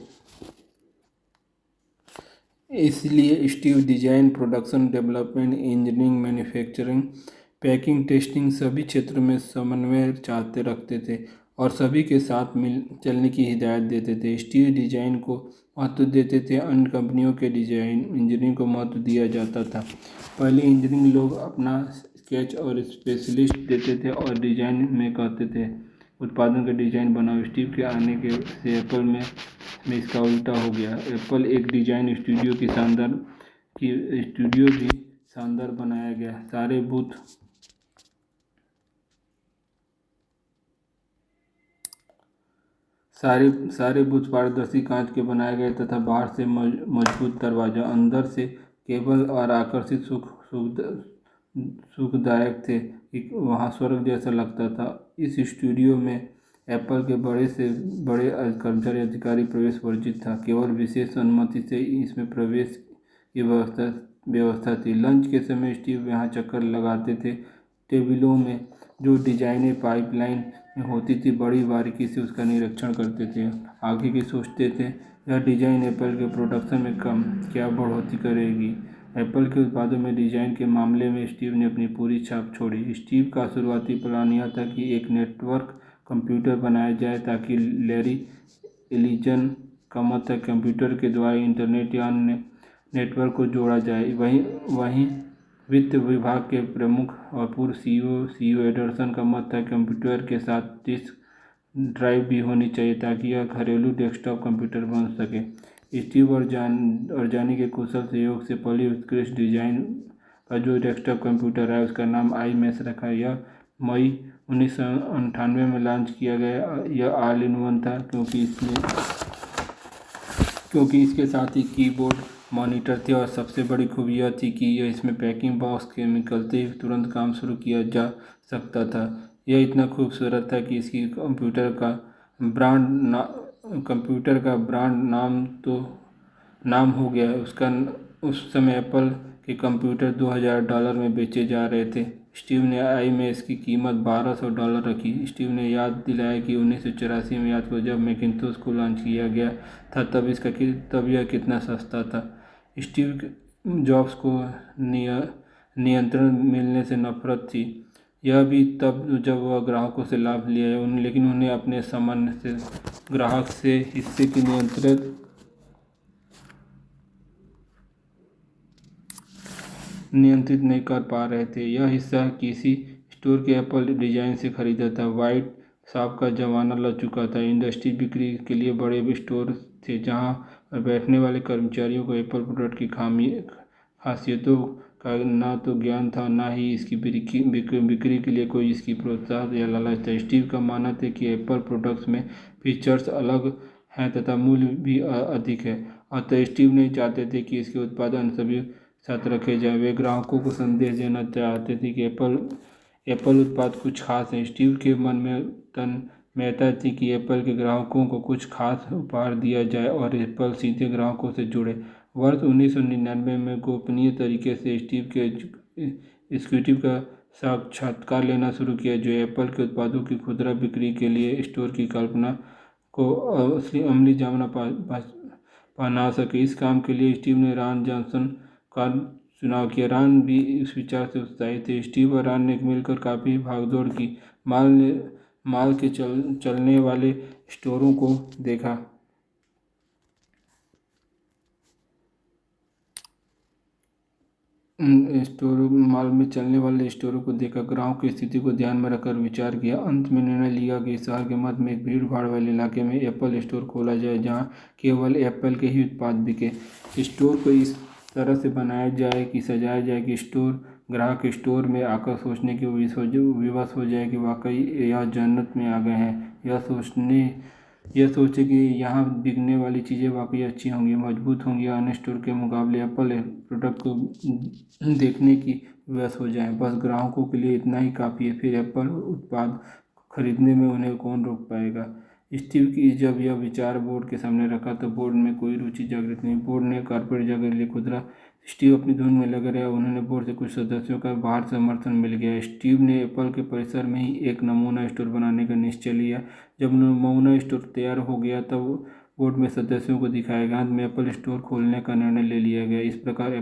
इसलिए Steve design, production, development, engineering, manufacturing, packing, testing सभी क्षेत्रों में समन्वय रखते थे और सभी के साथ मिल चलने की हिदायत देते थे। स्टीव डिजाइन को महत्व देते थे, अन्य कंपनियों के इंजीनियरिंग को महत्व दिया जाता था। पहले इंजीनियरिंग लोग अपना स्केच और स्पेशलिस्ट देते थे और डिजाइन में कहते थे उत्पादन का डिजाइन बनाओ। स्टीव के आने से एप्पल में इसका उल्टा हो गया। एप्पल एक डिजाइन स्टूडियो भी शानदार बनाया गया। सारे सारे बुश पारदर्शी कांच के बनाए गए तथा बाहर से मजबूत दरवाजा, अंदर से केबल और आकर्षित सुखदायक थे कि वहाँ स्वर्ग जैसा लगता था। इस स्टूडियो में एप्पल के बड़े से बड़े कर्मचारी अधिकारी प्रवेश वर्जित था। केवल विशेष अनुमति से इसमें प्रवेश की व्यवस्था थी। लंच के समय स्टीव यहाँ चक्कर लगाते थे। टेबलों में जो डिजाइनें पाइपलाइन में होती थी, बड़ी बारीकी से उसका निरीक्षण करते थे। आगे की सोचते थे, यह डिजाइन एप्पल के प्रोडक्शन में क्या बढ़ोतरी करेगी। एप्पल के उत्पादों में डिजाइन के मामले में स्टीव ने अपनी पूरी छाप छोड़ी। स्टीव का शुरुआती प्लान यह था कि एक नेटवर्क कंप्यूटर बनाया जाए ताकि लैरी एलिसन का मत है कंप्यूटर के द्वारा इंटरनेट या अन्य नेटवर्क को जोड़ा जाए। वहीं वित्त विभाग के प्रमुख और पूर्व सीईओ एंडरसन का मत था कंप्यूटर के साथ डिस्क ड्राइव भी होनी चाहिए ताकि यह घरेलू डेस्कटॉप कंप्यूटर बन सके। स्टीव और जानी के कुशल सहयोग से पहली उत्कृष्ट डिजाइन का जो डेस्कटॉप कंप्यूटर है उसका नाम iMac रखा। यह मई 1998 में लॉन्च किया गया। यह ऑल इन वन था क्योंकि इसके साथ ही कीबोर्ड, मॉनिटर थे और सबसे बड़ी खूबी यह थी कि यह इसमें पैकिंग बॉक्स के निकलते ही तुरंत काम शुरू किया जा सकता था। यह इतना खूबसूरत था कि इसकी कंप्यूटर का ब्रांड नाम हो गया। उस समय एप्पल के कंप्यूटर $2000 में बेचे जा रहे थे। स्टीव ने iMac की कीमत $1200 रखी। स्टीव ने याद दिलाया कि 1984 में याद करो जब मैकिंतोश को लॉन्च किया गया था तब यह कितना सस्ता था। स्टीव जॉब्स को नियंत्रण मिलने से नफरत थी। यह भी तब जब वह ग्राहकों से लाभ लिया, लेकिन उन्हें अपने सामान्य से ग्राहक से हिस्से की नियंत्रित नहीं कर पा रहे थे। यह हिस्सा किसी स्टोर के एप्पल डिजाइन से खरीदा था। व्हाइट शॉप का जमाना लग चुका था। इंडस्ट्री बिक्री के लिए बड़े स्टोर थे जहां बैठने वाले कर्मचारियों को एप्पल प्रोडक्ट की खासियतों का ना तो ज्ञान था, ना ही इसकी बिक्री के लिए कोई इसकी प्रोत्साहन या लालच था। स्टीव का मानना था कि एप्पल प्रोडक्ट्स में फीचर्स अलग हैं तथा मूल्य भी अधिक है। अतः स्टीव नहीं चाहते थे कि इसके उत्पादन सभी साथ रखे जाए। वे ग्राहकों को संदेश देना चाहते थे कि एप्पल उत्पाद कुछ खास है। स्टीव के मन में तन्मयता थी कि एप्पल के ग्राहकों को कुछ खास उपहार दिया जाए और एप्पल सीधे ग्राहकों से जुड़े। वर्ष 1999 में गोपनीय तरीके से स्टीव के एग्जीक्यूटिव का साक्षात्कार लेना शुरू किया जो एप्पल के उत्पादों की खुदरा बिक्री के लिए स्टोर की कल्पना को अमली जामा पहना सके। इस काम के लिए स्टीव ने रॉन जॉनसन का चुनाव किया। रॉन भी इस विचार से उत्साहित थे। स्टीव और रॉन ने मिलकर काफ़ी भागदौड़ की। माल के चलने वाले स्टोरों को देखा। माल में चलने वाले स्टोरों को देखा, ग्राहकों की स्थिति को ध्यान में रखकर विचार किया। अंत में निर्णय लिया कि शहर के मध्य में एक भीड़ भाड़ वाले इलाके में एप्पल स्टोर खोला जाए जहां केवल एप्पल के ही उत्पाद बिके। स्टोर को इस तरह से सजाया जाए कि ग्राहक स्टोर में आकर सोचने की विवश हो जाए कि वाकई यह जन्नत में आ गए हैं। यह सोचे कि यहाँ बिकने वाली चीज़ें वाकई अच्छी होंगी, मजबूत होंगी, अन्य स्टोर के मुकाबले एप्पल प्रोडक्ट को देखने की विवश हो जाए। बस ग्राहकों के लिए इतना ही काफ़ी है, फिर एप्पल उत्पाद खरीदने में उन्हें कौन रोक पाएगा। स्टीव की जब यह विचार बोर्ड के सामने रखा तो बोर्ड में कोई रुचि जागृत नहीं। बोर्ड ने कारपोरेट जगह लिए खुदरा। स्टीव अपनी धुन में लगे रहे। उन्होंने बोर्ड से कुछ सदस्यों का बाहर समर्थन मिल गया। स्टीव ने एप्पल के परिसर में ही एक नमूना स्टोर बनाने का निश्चय लिया। जब नमूना स्टोर तैयार हो गया तब बोर्ड में सदस्यों को दिखाया गया। अंत में एप्पल स्टोर खोलने का निर्णय ले लिया गया। इस प्रकार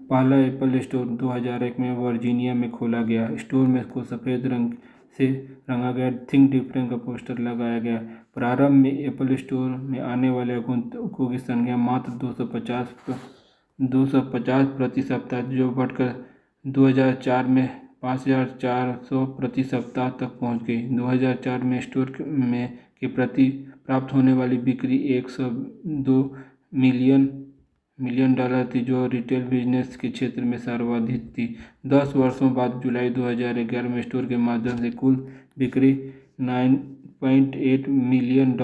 पहला एप्पल स्टोर 2001 में वर्जीनिया में खोला गया। स्टोर में को सफ़ेद रंग से रंगा गया। थिंक डिफरेंट का पोस्टर लगाया गया। प्रारंभ में एप्पल स्टोर में आने वाले आगंतुकों की संख्या मात्र 250 प्रति सप्ताह, जो बढ़कर 2004 में 5400 प्रति सप्ताह तक पहुंच गई। 2004 में स्टोर के प्रति प्राप्त होने वाली बिक्री $102 मिलियन थी, जो रिटेल बिजनेस के क्षेत्र में सर्वाधिक थी। 10 वर्षों बाद जुलाई 2011 में स्टोर के माध्यम से कुल बिक्री $9.8 मिलियन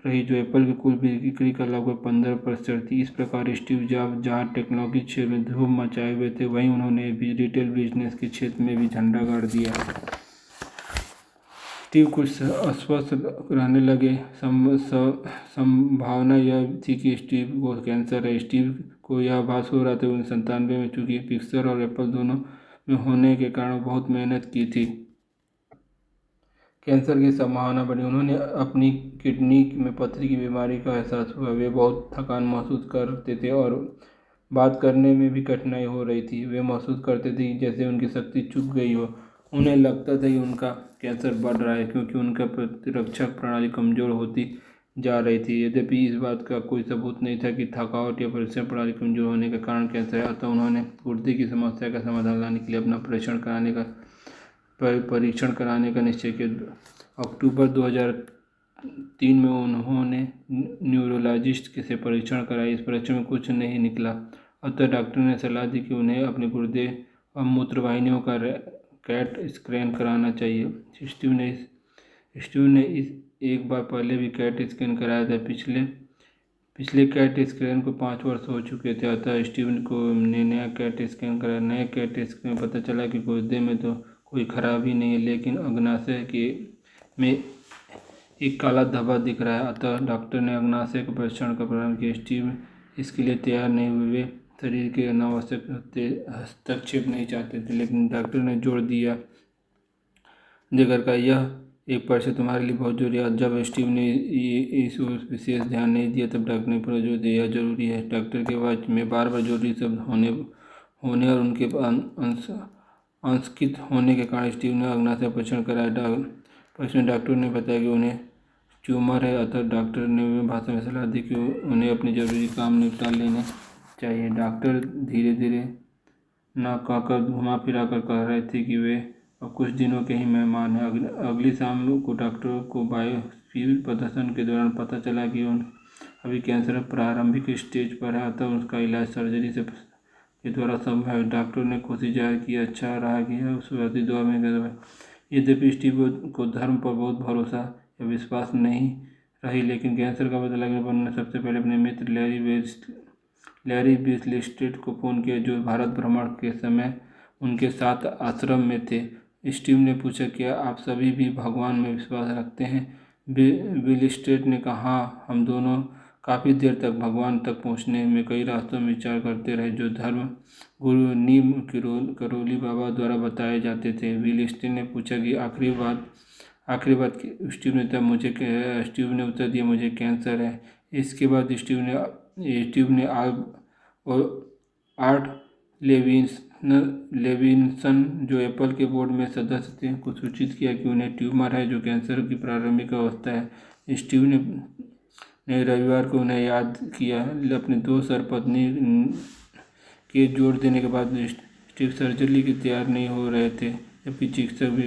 रही, जो एप्पल की कुल बिक्री का लगभग 15% थी। इस प्रकार स्टीव जॉब्स जहां टेक्नोलॉजी क्षेत्र में धूम मचाए हुए थे, वहीं उन्होंने भी रिटेल बिजनेस के क्षेत्र में भी झंडा गाड़ दिया। स्टीव कुछ अस्वस्थ रहने लगे। संभावना यह थी कि स्टीव को कैंसर है। स्टीव को यह आभास हो रहा था 1997 में, चूंकि पिक्सर और एप्पल दोनों में होने के कारण बहुत मेहनत की थी, कैंसर की संभावना बढ़ी। उन्होंने अपनी किडनी में पथरी की बीमारी का एहसास हुआ। वे बहुत थकान महसूस करते थे और बात करने में भी कठिनाई हो रही थी। वे महसूस करते थे जैसे उनकी शक्ति चुक गई हो। उन्हें लगता था कि उनका कैंसर बढ़ रहा है क्योंकि उनका प्रतिरक्षा प्रणाली कमज़ोर होती जा रही थी। यद्यपि इस बात का कोई सबूत नहीं था कि थकावट या प्रतिरक्षा प्रणाली कमज़ोर होने के कारण कैंसर है। अतः उन्होंने गुर्दे की समस्या का समाधान लाने के लिए अपना परीक्षण कराने का निश्चय किया। अक्टूबर 2003 में उन्होंने न्यूरोलॉजिस्ट से परीक्षण कराया। इस परीक्षण में कुछ नहीं निकला। अतः डॉक्टर ने सलाह दी कि उन्हें अपने गुर्दे और मूत्रवाहिनियों का कैट स्कैन कराना चाहिए। स्टीव ने एक बार पहले भी कैट स्कैन कराया था। पिछले कैट स्कैन को 5 वर्ष हो चुके थे। अतः स्टीव ने नया कैट स्कैन कराया। नए कैट स्कैन में पता चला कि गुर्दे में तो कोई खराबी नहीं है, लेकिन अग्नाशय में एक काला धब्बा दिख रहा है। अतः डॉक्टर ने अग्नाशय के परीक्षण का प्रारंभ किया। स्टीव इसके लिए तैयार नहीं हुए। वे शरीर के अनावश्यक हस्तक्षेप नहीं चाहते थे, लेकिन डॉक्टर ने जोर देकर कहा, यह एक परीक्षण तुम्हारे लिए बहुत जरूरी है। जब स्टीव ने इस विशेष ध्यान नहीं दिया, तब डॉक्टर ने पूरा जोर दिया, यह जरूरी है। डॉक्टर के आवाज में बार बार जरूरी शब्द होने और उनके अंशकित होने के कारण स्टीव ने अग्नाशय परीक्षण कराया। परीक्षण डॉक्टर ने बताया कि उन्हें ट्यूमर है। अतः डॉक्टर ने भाषा में सलाह दी कि उन्हें अपने जरूरी काम निपटा लेने चाहिए। डॉक्टर धीरे धीरे न कहकर घुमा फिरा कर कह रहे थे कि वे अब कुछ दिनों के ही मेहमान हैं। अगली शाम को डॉक्टरों को बायोप्सी प्रदर्शन के दौरान पता चला कि अभी कैंसर प्रारंभिक स्टेज पर है। अतः उसका इलाज सर्जरी के द्वारा संभव है। डॉक्टर ने खुशी जाहिर की, अच्छा रहा कि शुरुआती दौर में गया। यद्यपि स्टीव को धर्म पर बहुत भरोसा या विश्वास नहीं रही, लेकिन कैंसर का पता लगने पर उन्होंने सबसे पहले अपने मित्र लैरी वेस्टलेस्टेट को फ़ोन किया, जो भारत भ्रमण के समय उनके साथ आश्रम में थे। स्टीव ने पूछा, क्या आप सभी भी भगवान में विश्वास रखते हैं? वेस्टलेस्टेट ने कहा, हाँ, हम दोनों काफ़ी देर तक भगवान तक पहुंचने में कई रास्तों में विचार करते रहे, जो धर्म गुरु नीम करोली बाबा द्वारा बताए जाते थे। वेस्टलेस्टेट ने पूछा कि आखिरी बात स्टीव ने उत्तर दिया, मुझे कैंसर है। इसके बाद स्टीव ने आर्ट लेविन्सन, जो एप्पल के बोर्ड में सदस्य थे, को सूचित किया कि उन्हें ट्यूमर है, जो कैंसर की प्रारंभिक अवस्था है। स्टीव ने रविवार को उन्हें याद किया। अपने दोस्त और पत्नी के जोर देने के बाद स्टीव सर्जरी की तैयार नहीं हो रहे थे, जबकि चिकित्सक भी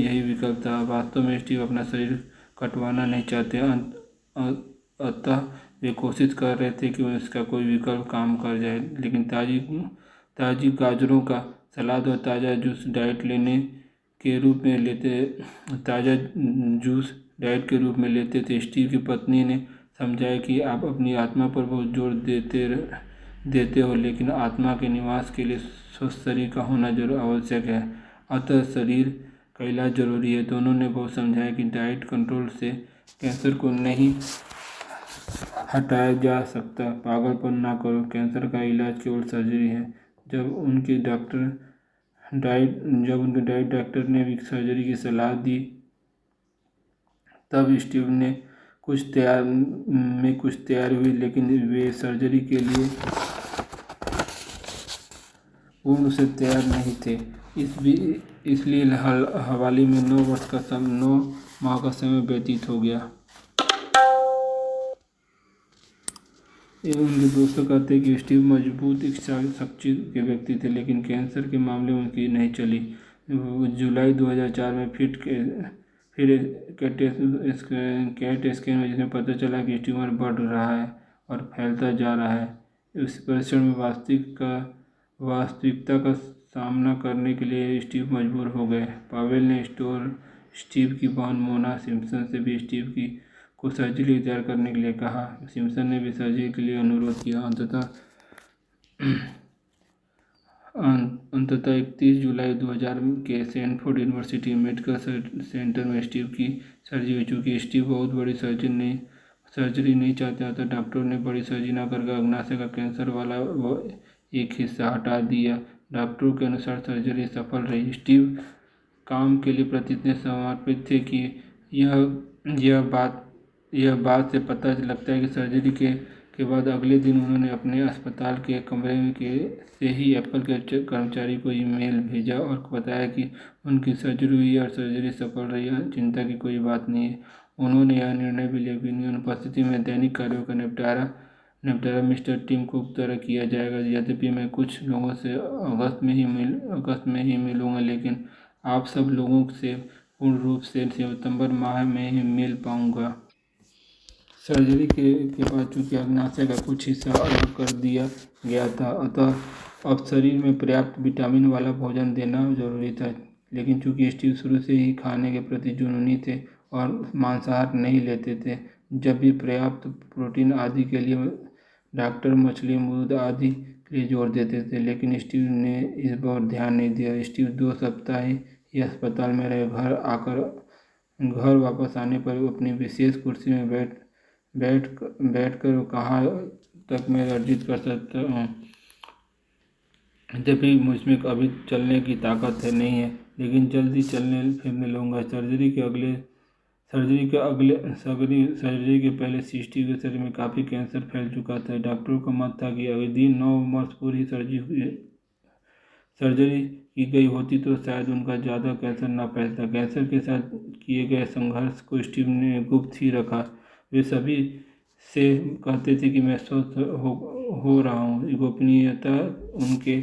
यही विकल्प था। वास्तव में स्टीव अपना शरीर कटवाना नहीं चाहते, अतः वे कोशिश कर रहे थे कि इसका कोई विकल्प काम कर जाए। लेकिन ताज़ी गाजरों का सलाद और ताज़ा जूस डाइट के रूप में लेते थे। स्टीव की पत्नी ने समझाया कि आप अपनी आत्मा पर बहुत जोर देते हो, लेकिन आत्मा के निवास के लिए स्वस्थ शरीर का होना आवश्यक है। अतः शरीर का इलाज जरूरी है। दोनों ने बहुत समझाया कि डाइट कंट्रोल से कैंसर को नहीं हटाया जा सकता। पागलपन ना करो, कैंसर का इलाज केवल सर्जरी है। जब उनके डाइट डॉक्टर ने भी सर्जरी की सलाह दी, तब स्टीव ने कुछ तैयार हुई, लेकिन वे सर्जरी के लिए पूर्ण से तैयार नहीं थे। इसलिए हवाले में 9 माह का समय व्यतीत हो गया। उनके दोस्तों कहते हैं कि स्टीव मजबूत इच्छा शक्ति के व्यक्ति थे, लेकिन कैंसर के मामले में उनकी नहीं चली। जुलाई 2004 में फिर कैट स्कैन में जिसमें पता चला कि ट्यूमर बढ़ रहा है और फैलता जा रहा है। इस परीक्षण में वास्तविकता का सामना करने के लिए स्टीव मजबूर हो गए। पावेल ने स्टीव की बहन मोना सिम्पसन से भी स्टीव की को सर्जरी इंतजार करने के लिए कहा। सिम्पसन ने भी सर्जरी के लिए अनुरोध किया। अंततः 31 जुलाई 2000 के स्टैनफोर्ड यूनिवर्सिटी मेडिकल सेंटर में स्टीव की सर्जरी हुई। चूँकि स्टीव बहुत बड़ी सर्जरी नहीं चाहता था, डॉक्टरों ने बड़ी सर्जरी न करके अग्नाशय का कैंसर वाला वो एक हिस्सा हटा दिया। डॉक्टरों के अनुसार सर्जरी सफल रही। स्टीव काम के लिए प्रति इतने समर्पित थे कि यह बात से पता लगता है कि सर्जरी के बाद अगले दिन उन्होंने अपने अस्पताल के कमरे से ही एप्पल के कर्मचारी को ईमेल भेजा और बताया कि उनकी सर्जरी हुई और सर्जरी सफल रही है, चिंता की कोई बात नहीं है। उन्होंने यह निर्णय भी लिया कि उनकी अनुपस्थिति में दैनिक कार्यों का निपटारा मिस्टर टिम कुक द्वारा किया जाएगा। यद्यपि मैं कुछ लोगों से अगस्त में ही मिलूंगा, लेकिन आप सब लोगों से पूर्ण रूप से सितंबर माह में ही मिल पाऊंगा। सर्जरी के बाद चूँकि अग्नाशय का कुछ हिस्सा अलग कर दिया गया था, अतः अब शरीर में पर्याप्त विटामिन वाला भोजन देना जरूरी था। लेकिन चूँकि स्टीव शुरू से ही खाने के प्रति जुनूनी थे और मांसाहार नहीं लेते थे, जब भी पर्याप्त प्रोटीन आदि के लिए डॉक्टर मछली, दूध आदि के लिए जोर देते थे, लेकिन स्टीव ने इस पर ध्यान नहीं दिया। स्टीव 2 सप्ताह ही अस्पताल में रहे। घर वापस आने पर वो अपनी विशेष कुर्सी में बैठकर कहाँ तक मैं अर्जित कर सकता हूँ, यद्यपि मुझमें अभी चलने की ताकत नहीं है, लेकिन जल्दी चलने फिरने लगूंगा। सर्जरी के पहले स्टीव के शरीर में काफ़ी कैंसर फैल चुका था। डॉक्टरों का मत था कि यदि 9 वर्ष पूर्व सर्जरी की गई होती तो शायद उनका ज़्यादा कैंसर न फैलता। कैंसर के साथ किए गए संघर्ष को स्टीव ने गुप्त ही रखा। वे सभी से कहते थे कि मैं स्वस्थ हो रहा हूँ। गोपनीयता उनके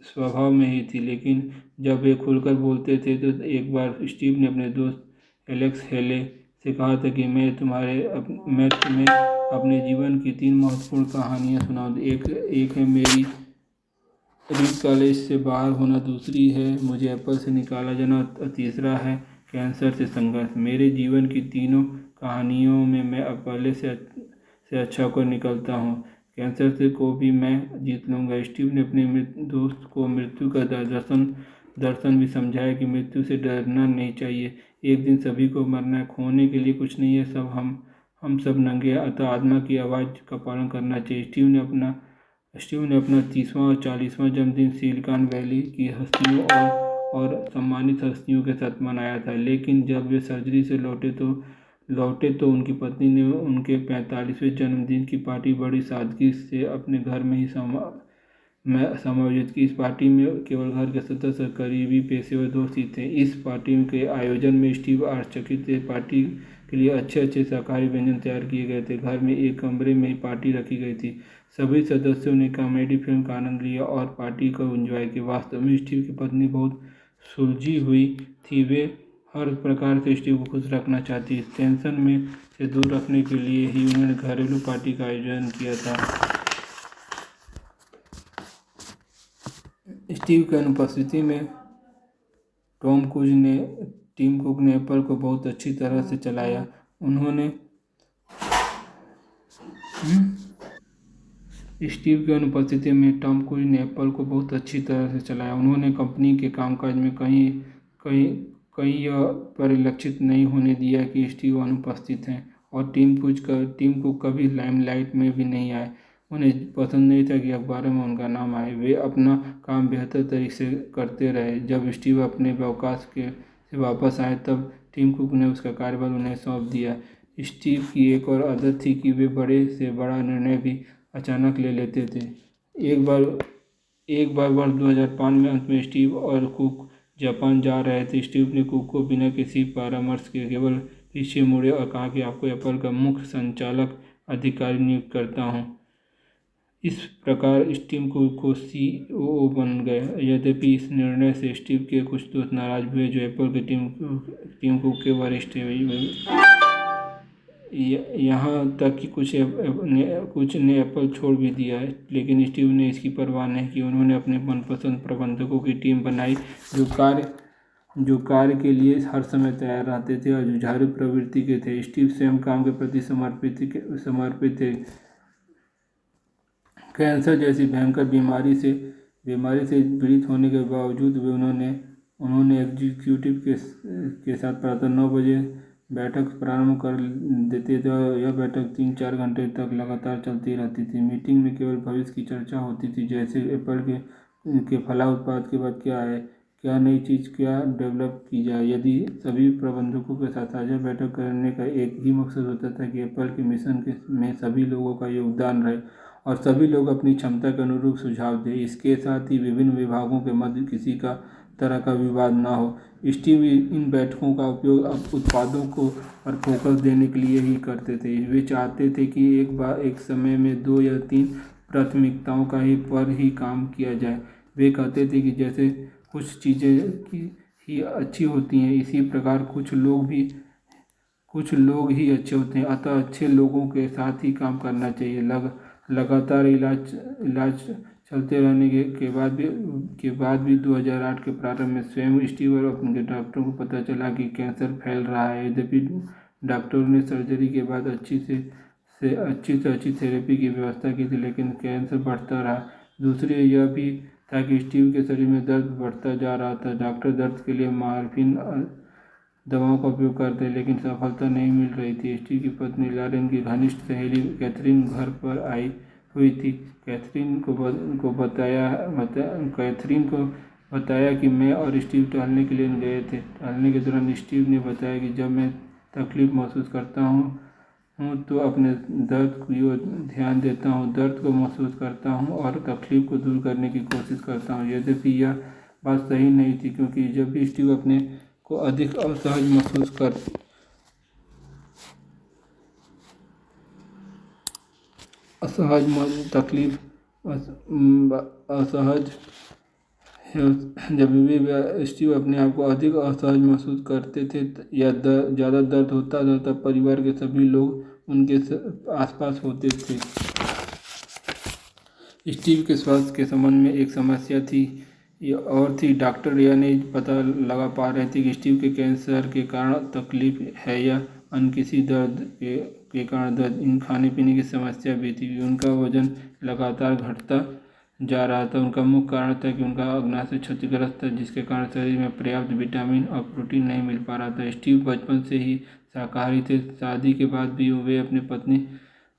स्वभाव में ही थी, लेकिन जब वे खुलकर बोलते थे तो एक बार स्टीव ने अपने दोस्त एलेक्स हेले से कहा था कि मैं तुम्हें अपने जीवन की 3 महत्वपूर्ण कहानियाँ सुनाऊँ। एक है मेरी रीड कॉलेज से बाहर होना, दूसरी है मुझे एप्पल से निकाला जाना और तीसरा है कैंसर से संघर्ष। मेरे जीवन की तीनों कहानियों में मैं पहले से अच्छा होकर निकलता हूँ। कैंसर से को भी मैं जीत लूँगा। स्टीव ने अपने दोस्त को मृत्यु का दर्शन भी समझाया कि मृत्यु से डरना नहीं चाहिए। एक दिन सभी को मरना है, खोने के लिए कुछ नहीं है, सब हम सब नंगे, अतः आत्मा की आवाज़ का पालन करना चाहिए। स्टीव ने अपना 30वां और 40वां जन्मदिन सिलिकॉन वैली की हस्तियों और सम्मानित हस्तियों के साथ मनाया था, लेकिन जब वे सर्जरी से लौटे तो उनकी पत्नी ने उनके 45वें जन्मदिन की पार्टी बड़ी सादगी से अपने घर में ही समायोजित की। इस पार्टी में केवल घर के सदस्य और करीबी पेशेवर दोस्त ही थे। इस पार्टी के आयोजन में स्टीव आश्चर्यचकित थे। पार्टी के लिए अच्छे शाकाहारी व्यंजन तैयार किए गए थे। घर में एक कमरे में ही पार्टी रखी गई थी। सभी सदस्यों ने कॉमेडी फिल्म का आनंद लिया और पार्टी को एंजॉय किया। वास्तव में स्टीव की पत्नी बहुत सुलझी हुई थी। वे हर प्रकार से स्टीव को खुश रखना चाहती। टेंशन में से दूर रखने के लिए ही उन्होंने घरेलू पार्टी का आयोजन किया था। स्टीव की अनुपस्थिति में टिम कुक ने एप्पल को बहुत अच्छी तरह से चलाया। स्टीव की अनुपस्थिति में टॉम क्रूज ने एप्पल को बहुत अच्छी तरह से चलाया। उन्होंने कंपनी के कामकाज में कहीं यह परिलक्षित नहीं होने दिया कि स्टीव अनुपस्थित हैं, और टिम कुक कभी लाइमलाइट में भी नहीं आए। उन्हें पसंद नहीं था कि अखबारों में उनका नाम आए। वे अपना काम बेहतर तरीके से करते रहे। जब स्टीव अपने अवकाश से वापस आए तब टिम कुक ने उसका कार्यभार उन्हें सौंप दिया। स्टीव की एक और आदत थी कि वे बड़े से बड़ा निर्णय भी अचानक ले लेते थे। एक बार वर्ष 2005 में अंत में स्टीव और कुक जापान जा रहे थे। स्टीव ने कुक को बिना किसी परामर्श के केवल पीछे मुड़े और कहा कि आपको एप्पल का मुख्य संचालक अधिकारी नियुक्त करता हूं। इस प्रकार स्टीव कुक को सीईओ बन गए। यद्यपि इस निर्णय से स्टीव के कुछ दोस्त नाराज हुए जो एप्पल के टीम कुक के वरिष्ठ थे। यहाँ तक कि कुछ ने एप्पल छोड़ भी दिया, लेकिन स्टीव ने इसकी परवाह नहीं की। उन्होंने अपने मनपसंद प्रबंधकों की टीम बनाई जो कार्य जो कार्य के लिए हर समय तैयार रहते थे और जुझारू प्रवृत्ति के थे। स्टीव स्वयं काम के प्रति समर्पित थे। कैंसर जैसी भयंकर बीमारी से पीड़ित होने के बावजूद भी उन्होंने एग्जीक्यूटिव के साथ प्रातः 9 बजे बैठक प्रारंभ कर देते थे और यह बैठक 3-4 घंटे तक लगातार चलती रहती थी। मीटिंग में केवल भविष्य की चर्चा होती थी, जैसे एप्पल के फला उत्पाद के बाद क्या है, क्या नई चीज़ क्या डेवलप की जाए। यदि सभी प्रबंधकों के साथ साझा बैठक करने का एक ही मकसद होता था कि एप्पल के मिशन में सभी लोगों का योगदान रहे और सभी लोग अपनी क्षमता के अनुरूप सुझाव दें। इसके साथ ही विभिन्न विभागों के मध्य किसी का तरह का विवाद ना हो। स्टीव इन बैठकों का उपयोग उत्पादों को पर फोकस देने के लिए ही करते थे। वे चाहते थे कि एक समय में 2 या 3 प्राथमिकताओं पर ही काम किया जाए। वे कहते थे कि जैसे कुछ चीज़ें ही अच्छी होती हैं, इसी प्रकार कुछ लोग ही अच्छे होते हैं, अतः अच्छे लोगों के साथ ही काम करना चाहिए। लगातार इलाज चलते रहने के बाद भी 2008 के प्रारंभ में स्वयं स्टीव और अपने डॉक्टरों को पता चला कि कैंसर फैल रहा है। यद्यपि डॉक्टरों ने सर्जरी के बाद अच्छी से अच्छी थेरेपी की व्यवस्था की थी, लेकिन कैंसर बढ़ता रहा। दूसरी यह भी था कि स्टीव के शरीर में दर्द बढ़ता जा रहा था। डॉक्टर दर्द के लिए मॉर्फिन दवाओं का उपयोग करते, लेकिन सफलता नहीं मिल रही थी। स्टीव की पत्नी लॉरेन की घनिष्ठ सहेली कैथरीन घर पर आई हुई थी। कैथरीन को बताया कि मैं और स्टीव टहलने के लिए गए थे। टहलने के दौरान स्टीव ने बताया कि जब मैं तकलीफ महसूस करता हूँ तो अपने दर्द को ध्यान देता हूँ, दर्द को महसूस करता हूँ और तकलीफ को दूर करने की कोशिश करता हूँ। यद्यपि यह बात सही नहीं थी, क्योंकि जब भी स्टीव अपने को अधिक असहज महसूस जब भी स्टीव अपने आप को अधिक असहज महसूस करते थे या ज़्यादा दर्द होता था, तब परिवार के सभी लोग उनके आसपास होते थे। स्टीव के स्वास्थ्य के संबंध में एक समस्या थी डॉक्टर यह नहीं पता लगा पा रहे थे कि स्टीव के कैंसर के कारण तकलीफ है या अन्य किसी दर्द के कारण दर्द। इन खाने पीने की समस्या भी थी। उनका वजन लगातार घटता जा रहा था। उनका मुख्य कारण था कि उनका अग्नाशय क्षतिग्रस्त था, जिसके कारण शरीर में पर्याप्त विटामिन और प्रोटीन नहीं मिल पा रहा था। स्टीव बचपन से ही शाकाहारी थे। शादी के बाद भी वे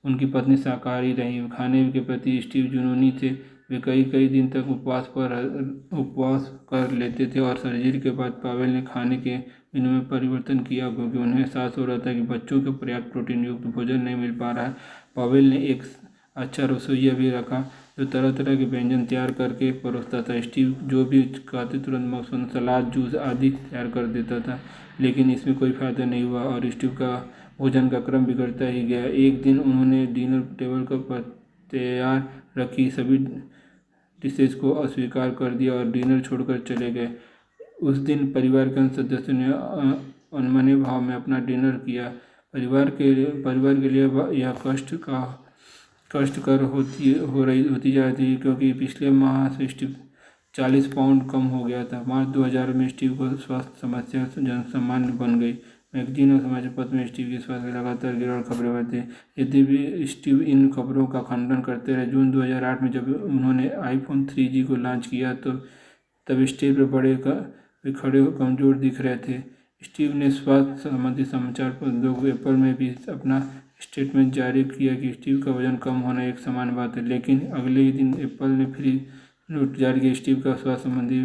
उनकी पत्नी शाकाहारी रही। खाने के प्रति स्टीव जुनूनी थे। वे कई दिन तक उपवास कर लेते थे और सर्जरी के बाद पावेल ने खाने के मेनू में परिवर्तन किया, क्योंकि उन्हें एहसास हो रहा था कि बच्चों को पर्याप्त प्रोटीन युक्त भोजन नहीं मिल पा रहा है। पावेल ने एक अच्छा रसोइया भी रखा जो तरह तरह के व्यंजन तैयार करके परोसता था। स्टीव जो भी खाते तुरंत मौसम सलाद, जूस आदि तैयार कर देता था, लेकिन इसमें कोई फायदा नहीं हुआ और स्टीव का भोजन का क्रम बिगड़ता ही गया। एक दिन उन्होंने डिनर टेबल पर तैयार रखी सभी डिशेज को अस्वीकार कर दिया और डिनर छोड़कर चले गए। उस दिन परिवार के अन्य सदस्यों ने अनमने भाव में अपना डिनर किया। परिवार के लिए यह कष्टकर होती जा रही थी, क्योंकि पिछले माह से स्टीव 40 पाउंड कम हो गया था। मार्च 2000 में स्टीव को स्वास्थ्य समस्या जनसामान्य बन गई। मैगजीन और समाचार पत्र में स्टीव के स्वास्थ्य की लगातार गिरावट खबरें बढ़ती। यद्यपि स्टीव इन खबरों का खंडन करते रहे। जून 2008 में जब उन्होंने iPhone 3G को लॉन्च किया तो तब स्टेज पर खड़े कमजोर दिख रहे थे। स्टीव ने स्वास्थ्य संबंधी समाचार पत्रों एप्पल में भी अपना स्टेटमेंट जारी किया कि स्टीव का वजन कम होना एक सामान्य बात है, लेकिन अगले ही दिन एप्पल ने फिर नोट जारी किया। स्टीव का स्वास्थ्य संबंधी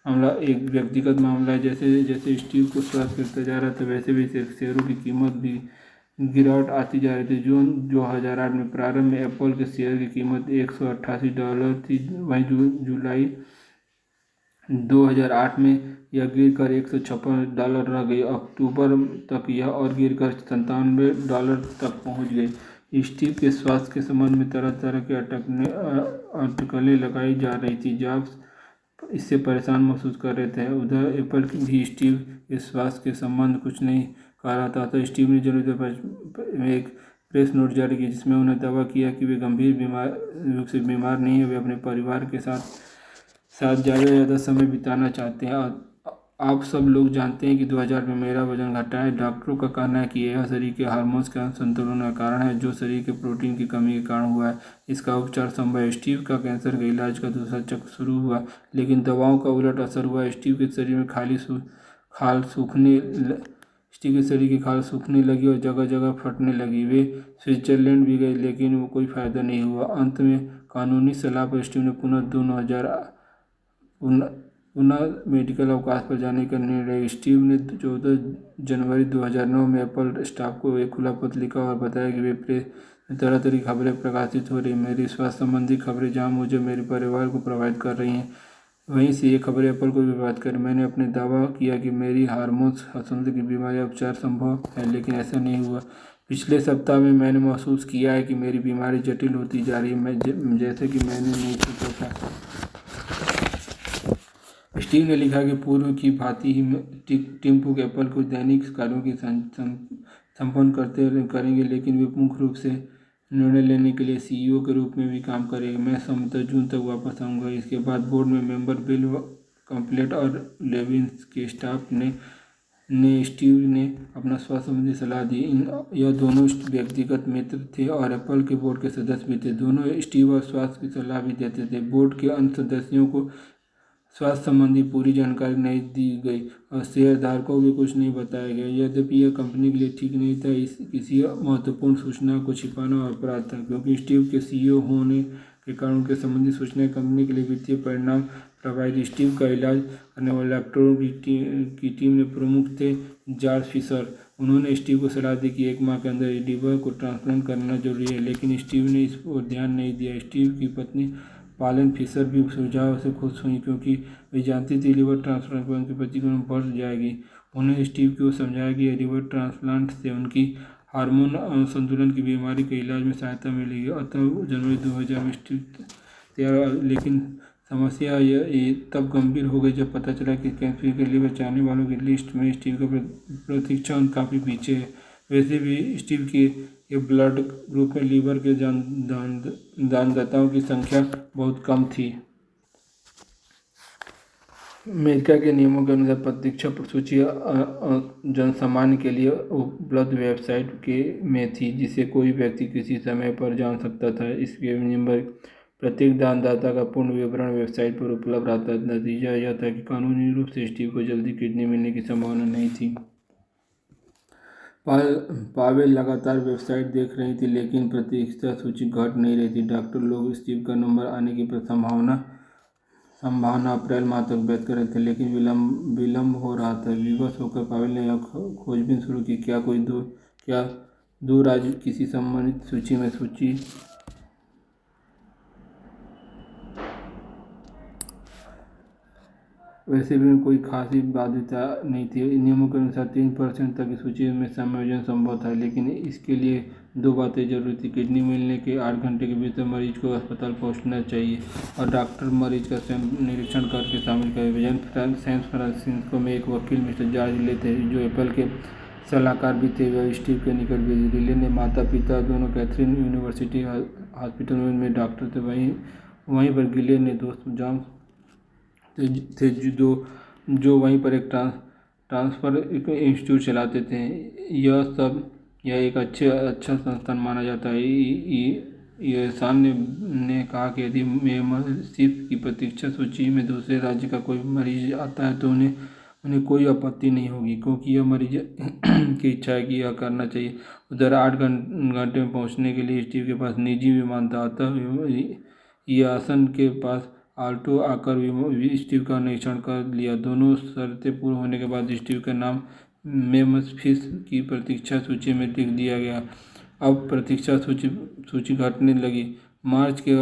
मामला एक व्यक्तिगत मामला है। जैसे जैसे स्टीव को स्वास्थ्य करता जा रहा था, वैसे वैसे शेयरों की कीमत भी गिरावट आती जा रही थी। जून 2008 में प्रारंभ में एप्पल के शेयर की कीमत $188 थी। वहीं जुलाई 2008 में यह गिरकर $156 रह गई। अक्टूबर तक यह और गिरकर $97 तक पहुंच गई। स्टीव के स्वास्थ्य के संबंध में तरह तरह के अटकलें लगाई जा रही थी। जॉब्स इससे परेशान महसूस कर रहे थे। उधर एप्पल भी स्टीव के स्वास्थ्य के संबंध कुछ नहीं कह रहा था। तो स्टीव ने जनवरी में एक प्रेस नोट जारी की, जिसमें उन्होंने दावा किया कि वे गंभीर रूप से बीमार नहीं है। वे अपने परिवार के साथ ज़्यादा समय बिताना चाहते हैं आप सब लोग जानते हैं कि 2000 में मेरा वजन घटा है। डॉक्टरों का कहना है कि यह शरीर के हार्मोन्स के असंतुलन का कारण है, जो शरीर के प्रोटीन की कमी के कारण हुआ है। इसका उपचार संभव है। स्टीव का कैंसर के इलाज का दूसरा चक्र शुरू हुआ, लेकिन दवाओं का उलट असर हुआ। स्टीव के शरीर में खाल सूखने स्टीव के शरीर की खाल सूखने लगी और जगह जगह फटने लगी। वे स्विट्जरलैंड भी गए, लेकिन वो कोई फायदा नहीं हुआ। अंत में कानूनी सलाह पर स्टीव ने पुनः मेडिकल अवकाश पर जाने का निर्णय लिया। स्टीव ने 14 जनवरी 2009 में एप्पल स्टाफ को एक खुला पत्र लिखा और बताया कि वे प्रेस में तरह तरह की खबरें प्रकाशित हो रही हैं। मेरी स्वास्थ्य संबंधी खबरें जहां मुझे मेरे परिवार को प्रभावित कर रही हैं, वहीं से ये खबरें एप्पल को भी प्रभावित कर। मैंने अपने दावा किया कि मेरी हार्मोन्स असंतुलन की बीमारी का उपचार संभव है, लेकिन ऐसा नहीं हुआ। पिछले सप्ताह में मैंने महसूस किया है कि मेरी बीमारी जटिल होती जा रही है, जैसे कि मैंने नहीं सोचा था। स्टीव ने लिखा कि पूर्व की भांति ही टिम कुक एप्पल को दैनिक कार्यों की संपन्न करेंगे, लेकिन वे मुख्य रूप से निर्णय लेने के लिए सीईओ के रूप में भी काम करेंगे। मैं संभवतः जून तक वापस आऊँगा। इसके बाद बोर्ड में मेंबर बिल कम्पलेट और लेविन के स्टाफ ने स्टीव ने अपना स्वास्थ्य संबंधी सलाह दी। यह दोनों व्यक्तिगत मित्र थे और एप्पल के बोर्ड के सदस्य भी थे। दोनों स्टीव और स्वास्थ्य की सलाह भी देते थे। बोर्ड के अन्य सदस्यों को स्वास्थ्य संबंधी पूरी जानकारी नहीं दी गई और शेयरधारकों को भी कुछ नहीं बताया गया। यद्यपि यह कंपनी के लिए ठीक नहीं था, किसी महत्वपूर्ण सूचना को छिपाना अपराध था, क्योंकि स्टीव के सीईओ होने के कारण उनके संबंधी सूचनाएं कंपनी के लिए वित्तीय परिणाम प्रभावित। स्टीव का इलाज करने वाले डॉक्टरों की टीम में प्रमुख थे जॉर्ज फिशर। उन्होंने स्टीव को सलाह दी कि 1 माह के अंदर लीवर को ट्रांसप्लांट करना जरूरी है, लेकिन स्टीव ने इस पर ध्यान नहीं दिया। स्टीव की पत्नी पालन फिशर भी सुझाव से खुश हुई, क्योंकि वे जानती थी लीवर ट्रांसप्लांट पर उनके पति को बढ़ जाएगी। उन्होंने स्टीव को समझाया कि लीवर ट्रांसप्लांट से उनकी हार्मोन असंतुलन की बीमारी के इलाज में सहायता मिलेगी। अतः जनवरी 2000 में स्टीव तैयार, लेकिन समस्या ये तब गंभीर हो गई जब पता चला कि कैंसर के लीवर चाहने वालों की लिस्ट में स्टीव का प्रतीक्षा काफ़ी पीछे है। वैसे भी स्टीव के ब्लड ग्रुप में लीवर के दानदाताओं की संख्या बहुत कम थी। अमेरिका के नियमों के अनुसार प्रतीक्षा सूची जनसामान्य के लिए उपलब्ध वेबसाइट में थी, जिसे कोई व्यक्ति किसी समय पर जान सकता था। इसके नियम प्रत्येक दानदाता का पूर्ण विवरण वेबसाइट पर उपलब्ध रहता। नतीजा यह था कि कानूनी रूप से स्टीव को जल्दी किडनी मिलने की संभावना नहीं थी। पावेल लगातार वेबसाइट देख रही थी, लेकिन प्रतीक्षा सूची घट नहीं रही थी। डॉक्टर लोग स्टीव का नंबर आने की संभावना अप्रैल माह तक व्यक्त कर रहे थे, लेकिन विलम्ब हो रहा था। विवश होकर पावेल ने यह खोजबीन शुरू की, क्या दो राज्य किसी संबंधित सूची में वैसे भी कोई खासी बाध्यता नहीं थी। नियमों के अनुसार 3% तक की सूची में समायोजन संभव था, लेकिन इसके लिए 2 बातें जरूरी थी। किडनी मिलने के 8 घंटे के भीतर मरीज को अस्पताल पहुंचना चाहिए और डॉक्टर मरीज का निरीक्षण करके शामिल करें। सैन फ्रांसिस्को में एक वकील मिस्टर जॉर्ज रिले थे, जो एप्पल के सलाहकार भी थे। वह स्टीव के निकट भी। रिले ने माता पिता दोनों कैथरीन यूनिवर्सिटी हॉस्पिटल में डॉक्टर थे। वहीं पर गिले ने दोस्त जॉन थे, जो वहीं पर एक ट्रांसफर इंस्टीट्यूट चलाते थे। यह एक अच्छा संस्थान माना जाता है। ईशान ने कहा कि यदि मेंबरशिप की प्रतीक्षा सूची में दूसरे राज्य का कोई मरीज आता है तो उन्हें कोई आपत्ति नहीं होगी, क्योंकि यह मरीज की इच्छा है कि यह करना चाहिए। उधर 8 घंटे में पहुंचने के लिए स्टीव के पास निजी विमान था, अतः ईशान के पास आल्टो आकर स्टीव का निरीक्षण कर लिया। दोनों शर्तें पूर्ण होने के बाद स्टीव का नाम मेम्फिस की प्रतीक्षा सूची में लिख दिया गया। अब प्रतीक्षा सूची घटने लगी। मार्च के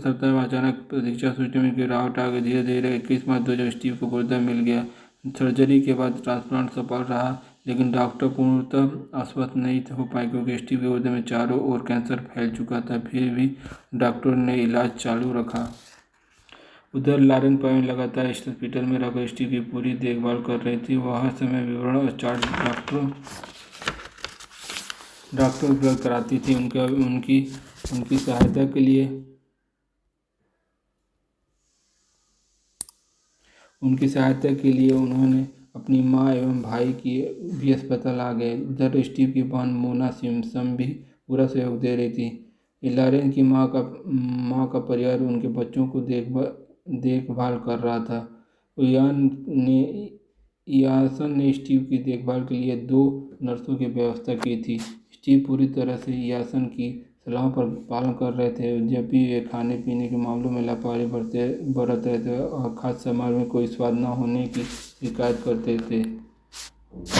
सप्ताह में अचानक प्रतीक्षा सूची में गिरावट आ गई। धीरे धीरे 21 मार्च 2000 स्टीव को गुर्दा मिल गया। सर्जरी के बाद ट्रांसप्लांट सफल रहा, लेकिन डॉक्टर पूर्णतः आश्वस्त नहीं हो पाए, क्योंकि स्टीव के गुर्दे में चारों ओर कैंसर फैल चुका था। फिर भी डॉक्टरों ने इलाज चालू रखा। उधर लॉरेन पावेल लगातार इस हॉस्पिटल में रहकर स्टीव की पूरी देखभाल कर रही थी। वह हर समय विवरण और चार्ट डॉक्टर उपलब्ध कराती थी। उनकी सहायता के लिए उनकी सहायता के लिए उन्होंने अपनी माँ एवं भाई की भी अस्पताल आ गए। उधर स्टीव की बहन मोना सिम्पसन भी पूरा सहयोग दे रही थी। इलारेन की माँ का परिवार उनके बच्चों को देखभाल कर रहा था। ने यासन ने स्टीव की देखभाल के लिए 2 नर्सों की व्यवस्था की थी। स्टीव पूरी तरह से यासन की सलाह पर पालन कर रहे थे। जब भी वे खाने पीने के मामलों में लापरवाही बरत रहे थे और खाद्य सामान में कोई स्वाद न होने की शिकायत करते थे।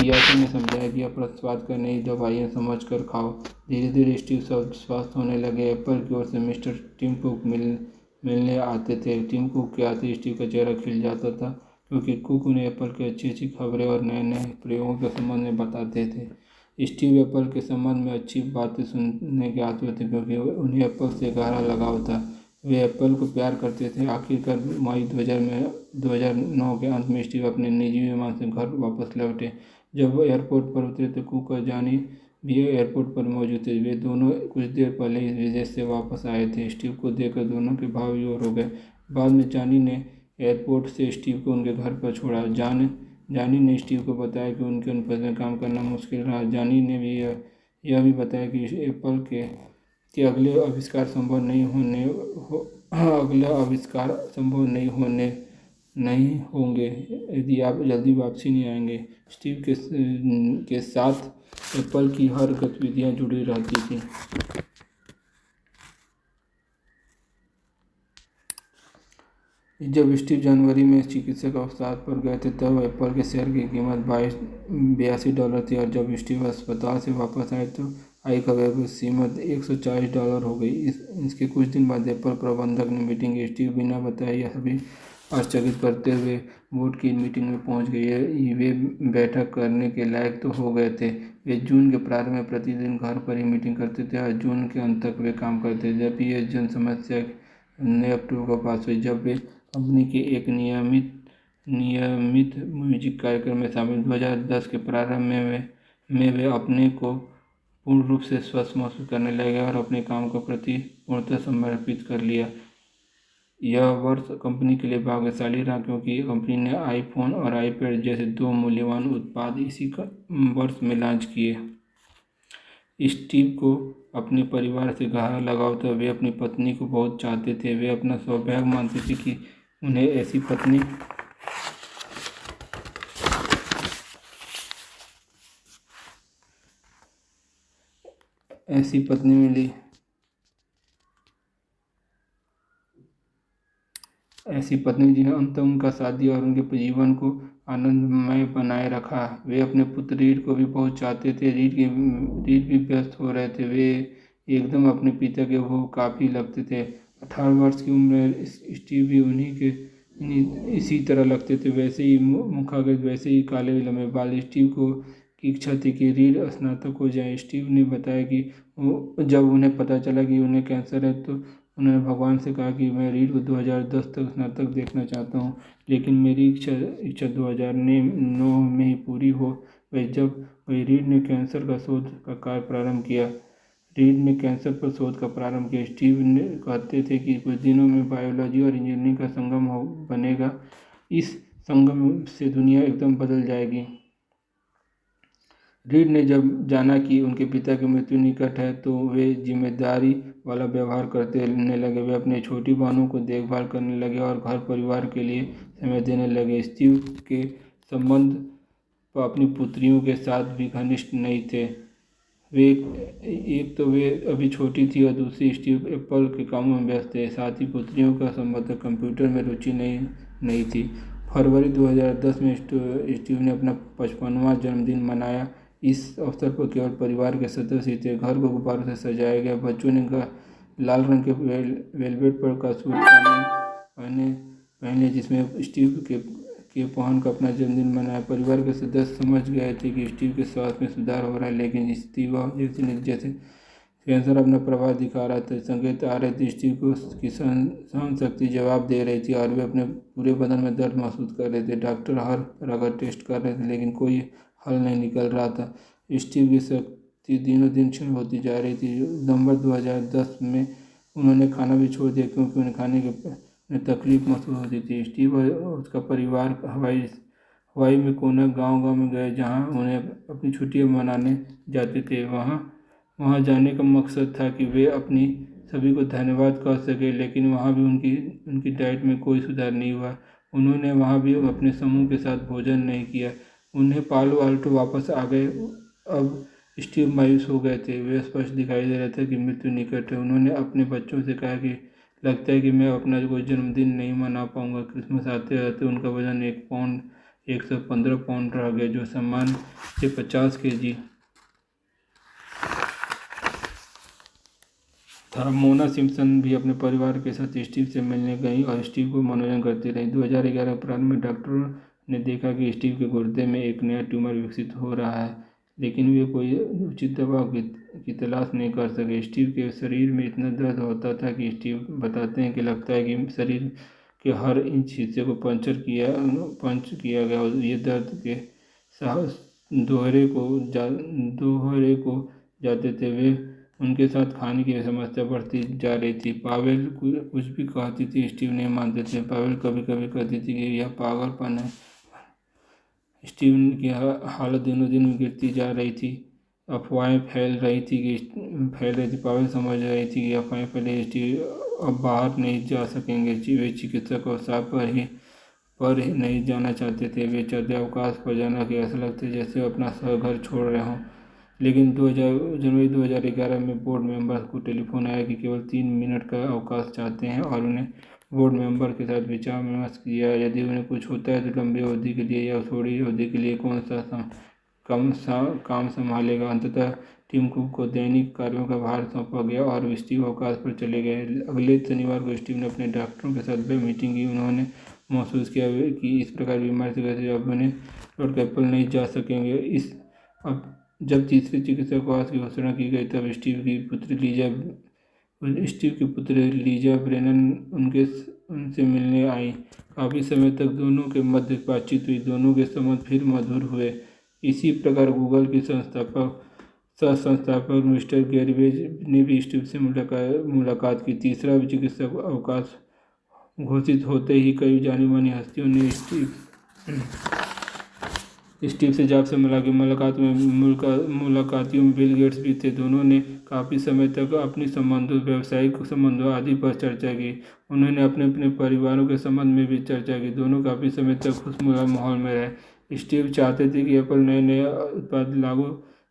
यासन ने समझाया कि अपना स्वाद का नई दवाइयाँ समझ कर खाओ। धीरे धीरे स्टीव सब स्वस्थ होने लगे। एप्पल की ओर से मिस्टर टिम कुक मिलने आते थे। टिम कुक के आते स्टीव का चेहरा खिल जाता था, क्योंकि कुक उन्हें एप्पल की अच्छी अच्छी खबरें और नए नए प्रयोगों के संबंध में बताते थे। स्टीव एप्पल के संबंध में अच्छी बातें सुनने के आतुर थे, क्योंकि उन्हें एप्पल से गहरा लगाव था। वे एप्पल को प्यार करते थे। आखिरकार मई 2009 के अंत में स्टीव अपने निजी विमान से घर वापस लौटे। जब वो एयरपोर्ट पर उतरे तो कुक और जानी भी एयरपोर्ट पर मौजूद थे। वे दोनों कुछ देर पहले ही विदेश से वापस आए थे। स्टीव को देखकर दोनों के भाव विभोर हो गए। बाद में जानी ने एयरपोर्ट से स्टीव को उनके घर पर छोड़ा। जानी ने स्टीव को बताया कि उनके अनुपस्थिति में काम करना मुश्किल रहा। जानी ने भी यह भी बताया कि एप्पल के अगले आविष्कार संभव नहीं होंगे यदि आप जल्दी वापसी नहीं आएंगे। स्टीव के साथ एप्पल की हर गतिविधियां जुड़ी रहती थी। जब स्टीव जनवरी में चिकित्सक अवसाद पर गए थे तब एप्पल के शेयर की कीमत $82 थी, और जब स्टीव अस्पताल से वापस आए तो आई खबर की कीमत $140 हो गई। इसके कुछ दिन बाद एप्पल प्रबंधक ने मीटिंग की। स्टीव बिना बताए यह सभी आश्चर्यचकित करते हुए बोर्ड की मीटिंग में पहुंच गए। वे बैठक करने के लायक तो हो गए थे। वे जून के प्रारंभ में प्रतिदिन घर पर ही मीटिंग करते थे और जून के अंत तक वे काम करते थे। जब ये जन समस्या 9 अक्टूबर को पास हुई, जब वे कंपनी के एक नियमित म्यूजिक कार्यक्रम में शामिल 2010 के प्रारंभ में वे अपने को पूर्ण रूप से स्वस्थ महसूस करने लगे और अपने काम को प्रति पूर्णतः समर्पित कर लिया। यह वर्ष कंपनी के लिए भाग्यशाली रहा, क्योंकि कंपनी ने आईफोन और आईपैड जैसे 2 मूल्यवान उत्पाद इसी वर्ष में लॉन्च किए। स्टीव को अपने परिवार से गहरा लगाव था। वे अपनी पत्नी को बहुत चाहते थे। वे अपना सौभाग्य मानते थे कि उन्हें ऐसी पत्नी मिली जिन्हें अंत उनका शादी और उनके जीवन को आनंदमय बनाए रखा। वे अपने पुत्र रीड को भी बहुत चाहते थे। रीड भी व्यस्त हो रहे थे। वे एकदम अपने पिता के वो काफ़ी लगते थे। 18 वर्ष की उम्र में स्टीव भी उन्हीं के इसी तरह लगते थे। वैसे ही मुखाग्र, वैसे ही काले लंबे बाल। स्टीव की इच्छा थी कि रीड स्नातक हो जाए। स्टीव ने बताया कि जब उन्हें पता चला कि उन्हें कैंसर है तो उन्होंने भगवान से कहा कि मैं रीड को 2010 तक स्नातक देखना चाहता हूँ, लेकिन मेरी इच्छा 2009 में ही पूरी हो गई जब रीड ने कैंसर का शोध का कार्य प्रारंभ किया। स्टीव ने कहते थे कि कुछ दिनों में बायोलॉजी और इंजीनियरिंग का संगम बनेगा। इस संगम से दुनिया एकदम बदल जाएगी। रीड ने जब जाना कि उनके पिता की मृत्यु निकट है तो वे जिम्मेदारी वाला व्यवहार करने लगे। वे अपनी छोटी बहनों को देखभाल करने लगे और घर परिवार के लिए समय देने लगे। स्टीव के संबंध अपनी पुत्रियों के साथ भी घनिष्ठ नहीं थे। एक तो वे अभी छोटी थी और दूसरी स्टीव एप्पल के कामों में व्यस्त थे। साथ ही पुत्रियों का संबंध कंप्यूटर में रुचि नहीं थी। फरवरी 2010 में स्टीव ने अपना 55वां जन्मदिन मनाया। इस अवसर पर केवल परिवार के सदस्य ही थे। घर को गुब्बारों से सजाया गया। बच्चों ने लाल रंग के वेलवेट पर का सूट पहने जिसमें स्टीव के पहन का अपना जन्मदिन मनाया। परिवार के सदस्य समझ गए थे कि स्टीव के स्वास्थ्य में सुधार हो रहा है, लेकिन स्टीव जैसे कैंसर अपना प्रभाव दिखा रहा था। संकेत आ रहे थे। स्टीव को की सहन शक्ति जवाब दे रही थी और वे अपने पूरे बदन में दर्द महसूस कर रहे थे। डॉक्टर हर तरह का टेस्ट कर रहे थे, लेकिन कोई हल नहीं निकल रहा था। स्टीव की शक्ति दिनों दिन क्षीण होती जा रही थी। नवंबर 2010 में उन्होंने खाना भी छोड़ दिया, क्योंकि उन्हें उन्हें तकलीफ महसूस होती थी। स्टीव और उसका परिवार हवाई में कोना गांव में गए, जहां उन्हें अपनी छुट्टियां मनाने जाते थे। वहां जाने का मकसद था कि वे अपनी सभी को धन्यवाद कह सके, लेकिन वहां भी उनकी डाइट में कोई सुधार नहीं हुआ। उन्होंने वहां भी अपने समूह के साथ भोजन नहीं किया। उन्हें पालो अल्टो वापस आ गए। अब स्टीव मायूस हो गए थे। वे स्पष्ट दिखाई दे रहा था कि मृत्यु निकट है। उन्होंने अपने बच्चों से कहा कि लगता है कि मैं अपना कोई जन्मदिन नहीं मना पाऊंगा। क्रिसमस आते आते उनका वजन 115 पाउंड रह गया, जो सामान्य से 50 kg था। मोना सिम्पसन भी अपने परिवार के साथ स्टीव से मिलने गई और स्टीव को मनोरंजन करती रही। 2011 अप्रैल में डॉक्टरों ने देखा कि स्टीव के गुर्दे में एक नया ट्यूमर विकसित हो रहा है, लेकिन वे कोई उचित दवा की तलाश नहीं कर सके। स्टीव के शरीर में इतना दर्द होता था कि स्टीव बताते हैं कि लगता है कि शरीर के हर इंच हिस्से को पंच किया गया, और ये दर्द के साहस दोहरे को जाते थे। वे उनके साथ खाने की समस्या बढ़ती जा रही थी। पावेल कुछ भी कहती थी, स्टीव नहीं मानते थे। पावेल कभी कभी कहती थी कि यह पागलपन है। स्टीव की हालत दिनों दिन गिरती जा रही थी। अफवाहें फैल रही थी। पावेल समझ रही थी कि अफवाहें फैले, स्टीव अब बाहर नहीं जा सकेंगे। वे चिकित्सक और साहब पर ही नहीं जाना चाहते थे। वे चाहते अवकाश पर जाना कि ऐसा लगता जैसे वो अपना घर छोड़ रहे हों। लेकिन जनवरी 2011 में बोर्ड मेंबर को टेलीफोन आया कि केवल 3 मिनट का अवकाश चाहते हैं, और उन्हें बोर्ड मेंबर के साथ विचार विमर्श किया। यदि उन्हें कुछ होता है तो लंबी अवधि के लिए या थोड़ी अवधि के लिए कौन सा काम संभालेगा। अंततः टीम कुक को दैनिक कार्यों का भार सौंपा गया और स्टीव अवकाश पर चले गए। अगले शनिवार को स्टीव ने अपने डॉक्टरों के साथ मीटिंग की। उन्होंने महसूस किया कि इस प्रकार बीमारी से कैसे अब उन्हें लॉर्ड कैंपबेल नहीं जा सकेंगे। अब जब तीसरे चिकित्सक की घोषणा की गई, तब स्टीव की पुत्री लीजा ब्रेनन उनसे मिलने आई। काफ़ी समय तक दोनों के मध्य बातचीत हुई। दोनों के संबंध फिर मधुर हुए। इसी प्रकार गूगल के सह-संस्थापक मिस्टर गैरवेज ने भी स्टीव से मुलाकात की। तीसरा चिकित्सक अवकाश घोषित होते ही कई जानी मानी हस्तियों ने स्टीव से जाप से मुलाकातियों में बिल गेट्स भी थे। दोनों ने काफ़ी समय तक अपनी संबंधों, व्यावसायिक संबंधों आदि पर चर्चा की। उन्होंने अपने परिवारों के संबंध में भी चर्चा की। दोनों काफ़ी समय तक खुशनुमा माहौल में रहे। स्टीव चाहते थे कि एप्पल नए उत्पाद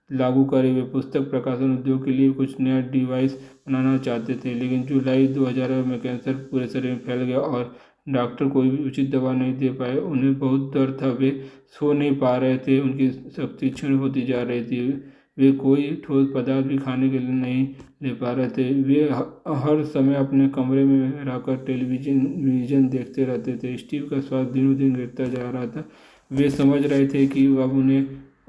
लागू करे। वे पुस्तक प्रकाशन उद्योग के लिए कुछ नया डिवाइस बनाना चाहते थे, लेकिन जुलाई 2000 में कैंसर पूरे शरीर में फैल गया और डॉक्टर कोई भी उचित दवा नहीं दे पाए। उन्हें बहुत दर्द था। वे सो नहीं पा रहे थे। उनकी शक्ति क्षीण होती जा रही थी। वे कोई ठोस पदार्थ भी खाने के लिए नहीं ले पा रहे थे। वे हर समय अपने कमरे में रहकर टेलीविज़न देखते रहते थे। स्टीव का स्वास्थ्य दिनों दिन गिरता जा रहा था। वे समझ रहे थे कि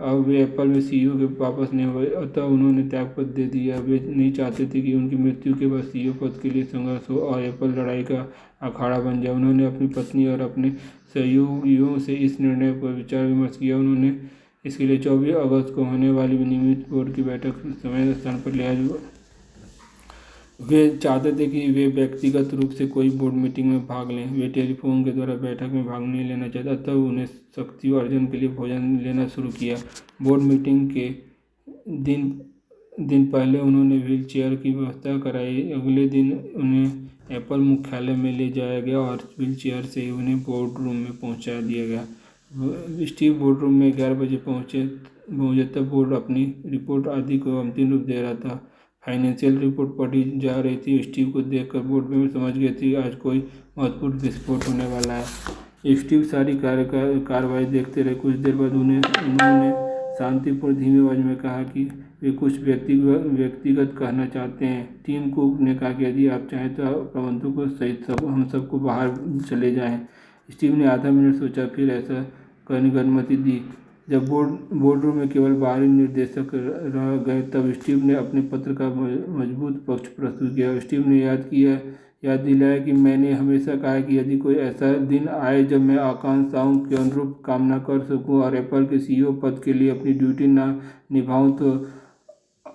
अब वे एप्पल में सीईओ के वापस नहीं हुए, अतः उन्होंने त्यागपत्र दे दिया। वे नहीं चाहते थे कि उनकी मृत्यु के बाद सीईओ पद के लिए संघर्ष हो और एप्पल लड़ाई का अखाड़ा बन जाए। उन्होंने अपनी पत्नी और अपने सहयोगियों से इस निर्णय पर विचार विमर्श किया। उन्होंने इसके लिए 24 अगस्त को होने वाली नियमित बोर्ड की बैठक समय स्थान पर लिया। वे चाहते थे कि वे व्यक्तिगत रूप से कोई बोर्ड मीटिंग में भाग लें। वे टेलीफोन के द्वारा बैठक में भाग नहीं लेना चाहते, अतः उन्हें शक्ति अर्जन के लिए भोजन लेना शुरू किया। बोर्ड मीटिंग के दिन पहले उन्होंने व्हील चेयर की व्यवस्था कराई। अगले दिन उन्हें एप्पल मुख्यालय में ले जाया गया और व्हील चेयर से ही उन्हें बोर्ड रूम में पहुंचा दिया गया। स्टीव बोर्ड रूम में 11 बजे पहुंचे तब बोर्ड अपनी रिपोर्ट आदि को अंतिम रूप दे रहा था। फाइनेंशियल रिपोर्ट पढ़ी जा रही थी। स्टीव को देखकर बोर्ड में समझ गए थे आज कोई महत्वपूर्ण विस्फोट होने वाला है। स्टीव सारी कार्रवाई देखते रहे। कुछ देर बाद उन्होंने शांतिपूर्ण धीमी आवाज में कहा कि वे कुछ व्यक्तिगत कहना चाहते हैं। टीम कुक ने कहा कि यदि आप चाहें तो प्रबंधकों सहित हम सबको बाहर चले जाएं। स्टीव ने आधा मिनट सोचा, फिर ऐसा करने की अनुमति दी। जब बोर्ड रूम में केवल बाहरी निर्देशक रह गए, तब स्टीव ने अपने पत्र का मजबूत पक्ष प्रस्तुत किया। स्टीव ने याद दिलाया कि मैंने हमेशा कहा कि यदि कोई ऐसा दिन आए जब मैं आकांक्षाओं के अनुरूप काम न कर सकूं और एप्पल के सीईओ पद के लिए अपनी ड्यूटी न निभाऊं, तो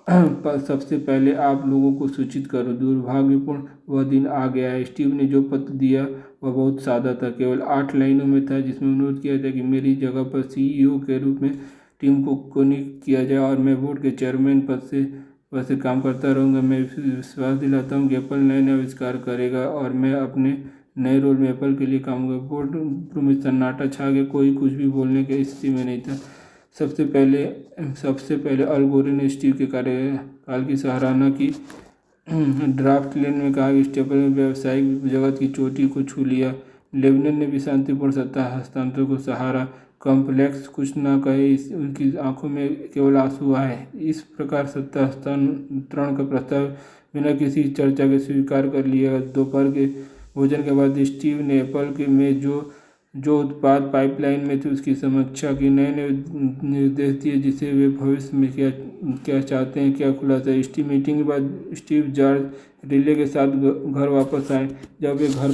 सबसे पहले आप लोगों को सूचित करो। दुर्भाग्यपूर्ण वह दिन आ गया है। स्टीव ने जो पत्र दिया वह बहुत सादा था, केवल 8 लाइनों में था, जिसमें अनुरोध किया था कि मेरी जगह पर CEO के रूप में टीम को नियुक्त किया जाए और मैं बोर्ड के चेयरमैन पद से काम करता रहूँगा। मैं विश्वास दिलाता हूँ कि एप्पल नए नए आविष्कार करेगा और मैं अपने नए रोल में एप्पल के लिए काम करूँगा। बोर्ड में सन्नाटा छा गया, कोई कुछ भी बोलने की स्थिति में नहीं था। सबसे पहले अल गोरे ने स्टीव के कार्यकाल की सराहना की। ड्राफ्ट लेन में कहा कि स्टेपल ने व्यावसायिक जगत की चोटी को छू लिया। लेबनन ने भी शांतिपूर्ण सत्ता हस्तांतरण को सहारा। कॉम्प्लेक्स कुछ न कहे, उनकी आंखों में केवल आंसू आए। इस प्रकार सत्ता हस्तांतरण का प्रस्ताव बिना किसी चर्चा के स्वीकार कर लिया। दोपहर के भोजन के बाद स्टीव ने एप्पल के में जो उत्पाद पाइपलाइन में थे उसकी समीक्षा की, नए नए निर्देश दिए जिसे वे भविष्य में क्या चाहते हैं, क्या खुलासा। स्टीव मीटिंग के बाद स्टीव जॉर्ज रिले के साथ घर वापस आए। जब वे घर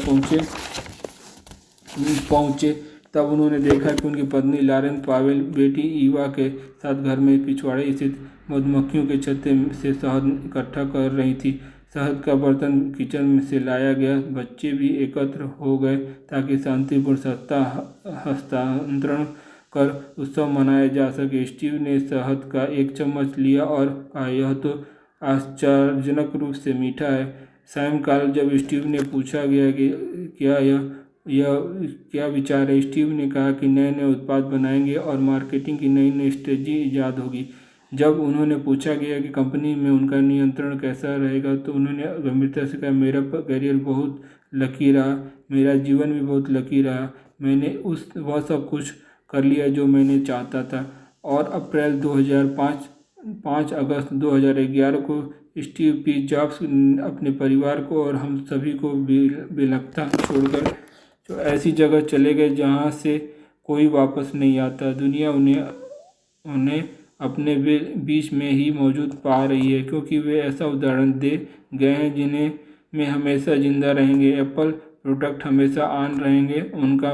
पहुंचे तब उन्होंने देखा कि उनकी पत्नी लॉरेन पावेल बेटी ईवा के साथ घर में पिछवाड़े स्थित मधुमक्खियों के छत्ते से शहद इकट्ठा कर रही थी। शहद का बर्तन किचन में से लाया गया। बच्चे भी एकत्र हो गए ताकि शांतिपूर्ण सत्ता हस्तांतरण कर उत्सव मनाया जा सके। स्टीव ने शहद का एक चम्मच लिया और कहा, यह तो आश्चर्यजनक रूप से मीठा है। सायंकाल जब स्टीव ने पूछा गया कि क्या विचार है, स्टीव ने कहा कि नए नए उत्पाद बनाएंगे और मार्केटिंग की नई नई स्ट्रेटजी ईजाद होगी। जब उन्होंने पूछा गया कि कंपनी में उनका नियंत्रण कैसा रहेगा तो उन्होंने गंभीरता से कहा, मेरा करियर बहुत लकी रहा, मेरा जीवन भी बहुत लकी रहा। मैंने वह सब कुछ कर लिया जो मैंने चाहता था। और अप्रैल 2005 5 अगस्त 2011 को स्टीव पी जॉब्स अपने परिवार को और हम सभी को बेलख्ता छोड़कर तो ऐसी जगह चले गए जहाँ से कोई वापस नहीं आता। दुनिया उन्हें अपने बीच में ही मौजूद पा रही है, क्योंकि वे ऐसा उदाहरण दे गए हैं जिन्हें में हमेशा जिंदा रहेंगे। एप्पल प्रोडक्ट हमेशा ऑन रहेंगे, उनका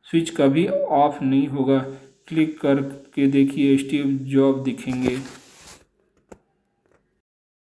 स्विच कभी ऑफ नहीं होगा। क्लिक करके देखिए, स्टीव जॉब दिखेंगे।